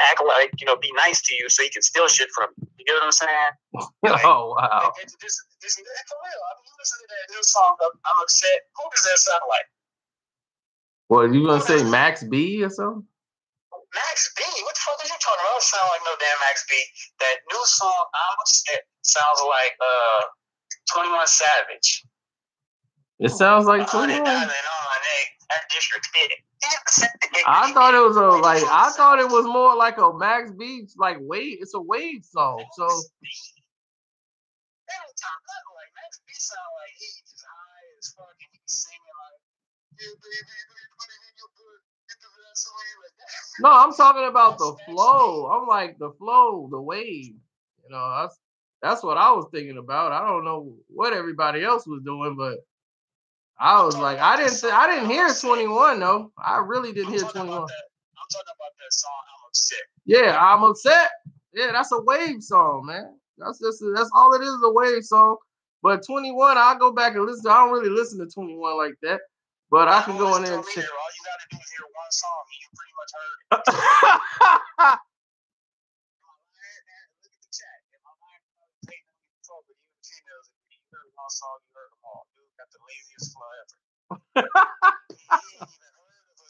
act like, you know, be nice to you so he can steal shit from you. You know what I'm saying? Like, oh, wow. This for real. I mean, you listen to that new song, I'm Upset. Who does that sound like? What, you going to say Max B or something? Max B? What the fuck are you talking about? It don't sound like no damn Max B. That new song, I'm Upset, sounds like 21 Savage. It sounds like 21. That district hit. I thought it was I thought it was more like a Max B, like wave. It's a wave song. So Max B sound like he's just high as fuck and he's singing like, yeah, baby, put it in your butt, get the Vaseline like that. No, I'm talking about the flow. I'm like the flow, the wave. You know, that's what I was thinking about. I don't know what everybody else was doing, but I was like, I didn't hear 21 though. I really didn't hear 21. I'm talking about that song, I'm Upset. Yeah, I'm Upset. Yeah, that's a wave song, man. That's all it is a wave song. But 21, I'll go back and listen. I don't really listen to 21 like that. But I can go in there and check. All you gotta do is hear one song and you pretty much heard it. Look at the chat. If my mind is taking control, but even females, if you heard one song, you heard them all. Dude got the laziest flow ever. He ain't even heard of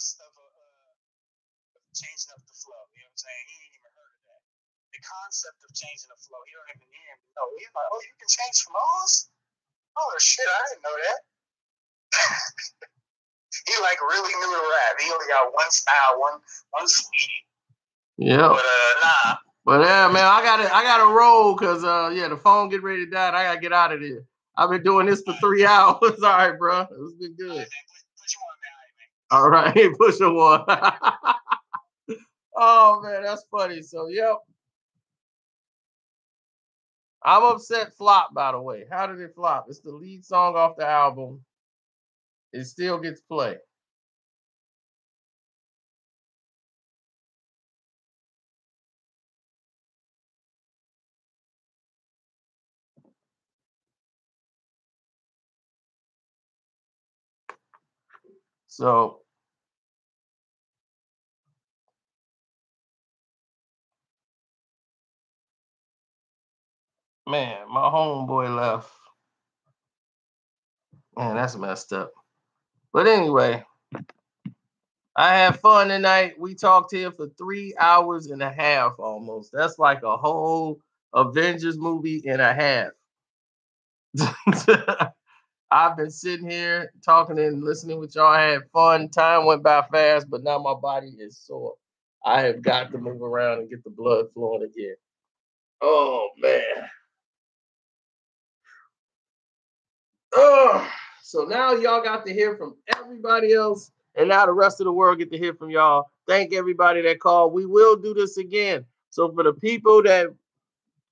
changing up the flow. You know what I'm saying? He ain't even heard of that. The concept of changing the flow, he don't even hear him. No, he's like, oh, you can change flows? Oh shit, I didn't know that. He like really knew to rap. He only got one style, one speed. Yeah. But nah. But yeah, man, I gotta roll because the phone get ready to die. And I gotta get out of there. I've been doing this for 3 hours. All right, bro. It's been good. All right, man. Push one, man. All right, push a one. Oh man, that's funny. So yep. I'm Upset flop, by the way. How did it flop? It's the lead song off the album. It still gets play. So man, my homeboy left. Man, that's messed up. But anyway, I had fun tonight. We talked here for 3 hours and a half almost. That's like a whole Avengers movie and a half. I've been sitting here talking and listening with y'all. I had fun. Time went by fast, but now my body is sore. I have got to move around and get the blood flowing again. Oh, man. So now y'all got to hear from everybody else, and now the rest of the world get to hear from y'all. Thank everybody that called. We will do this again. So for the people that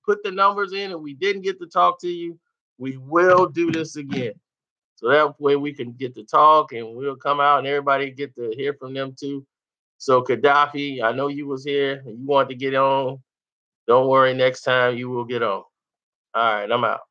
put the numbers in and we didn't get to talk to you, we will do this again. So that way we can get to talk and we'll come out and everybody get to hear from them too. So Gaddafi, I know you was here and you wanted to get on. Don't worry, next time you will get on. All right, I'm out.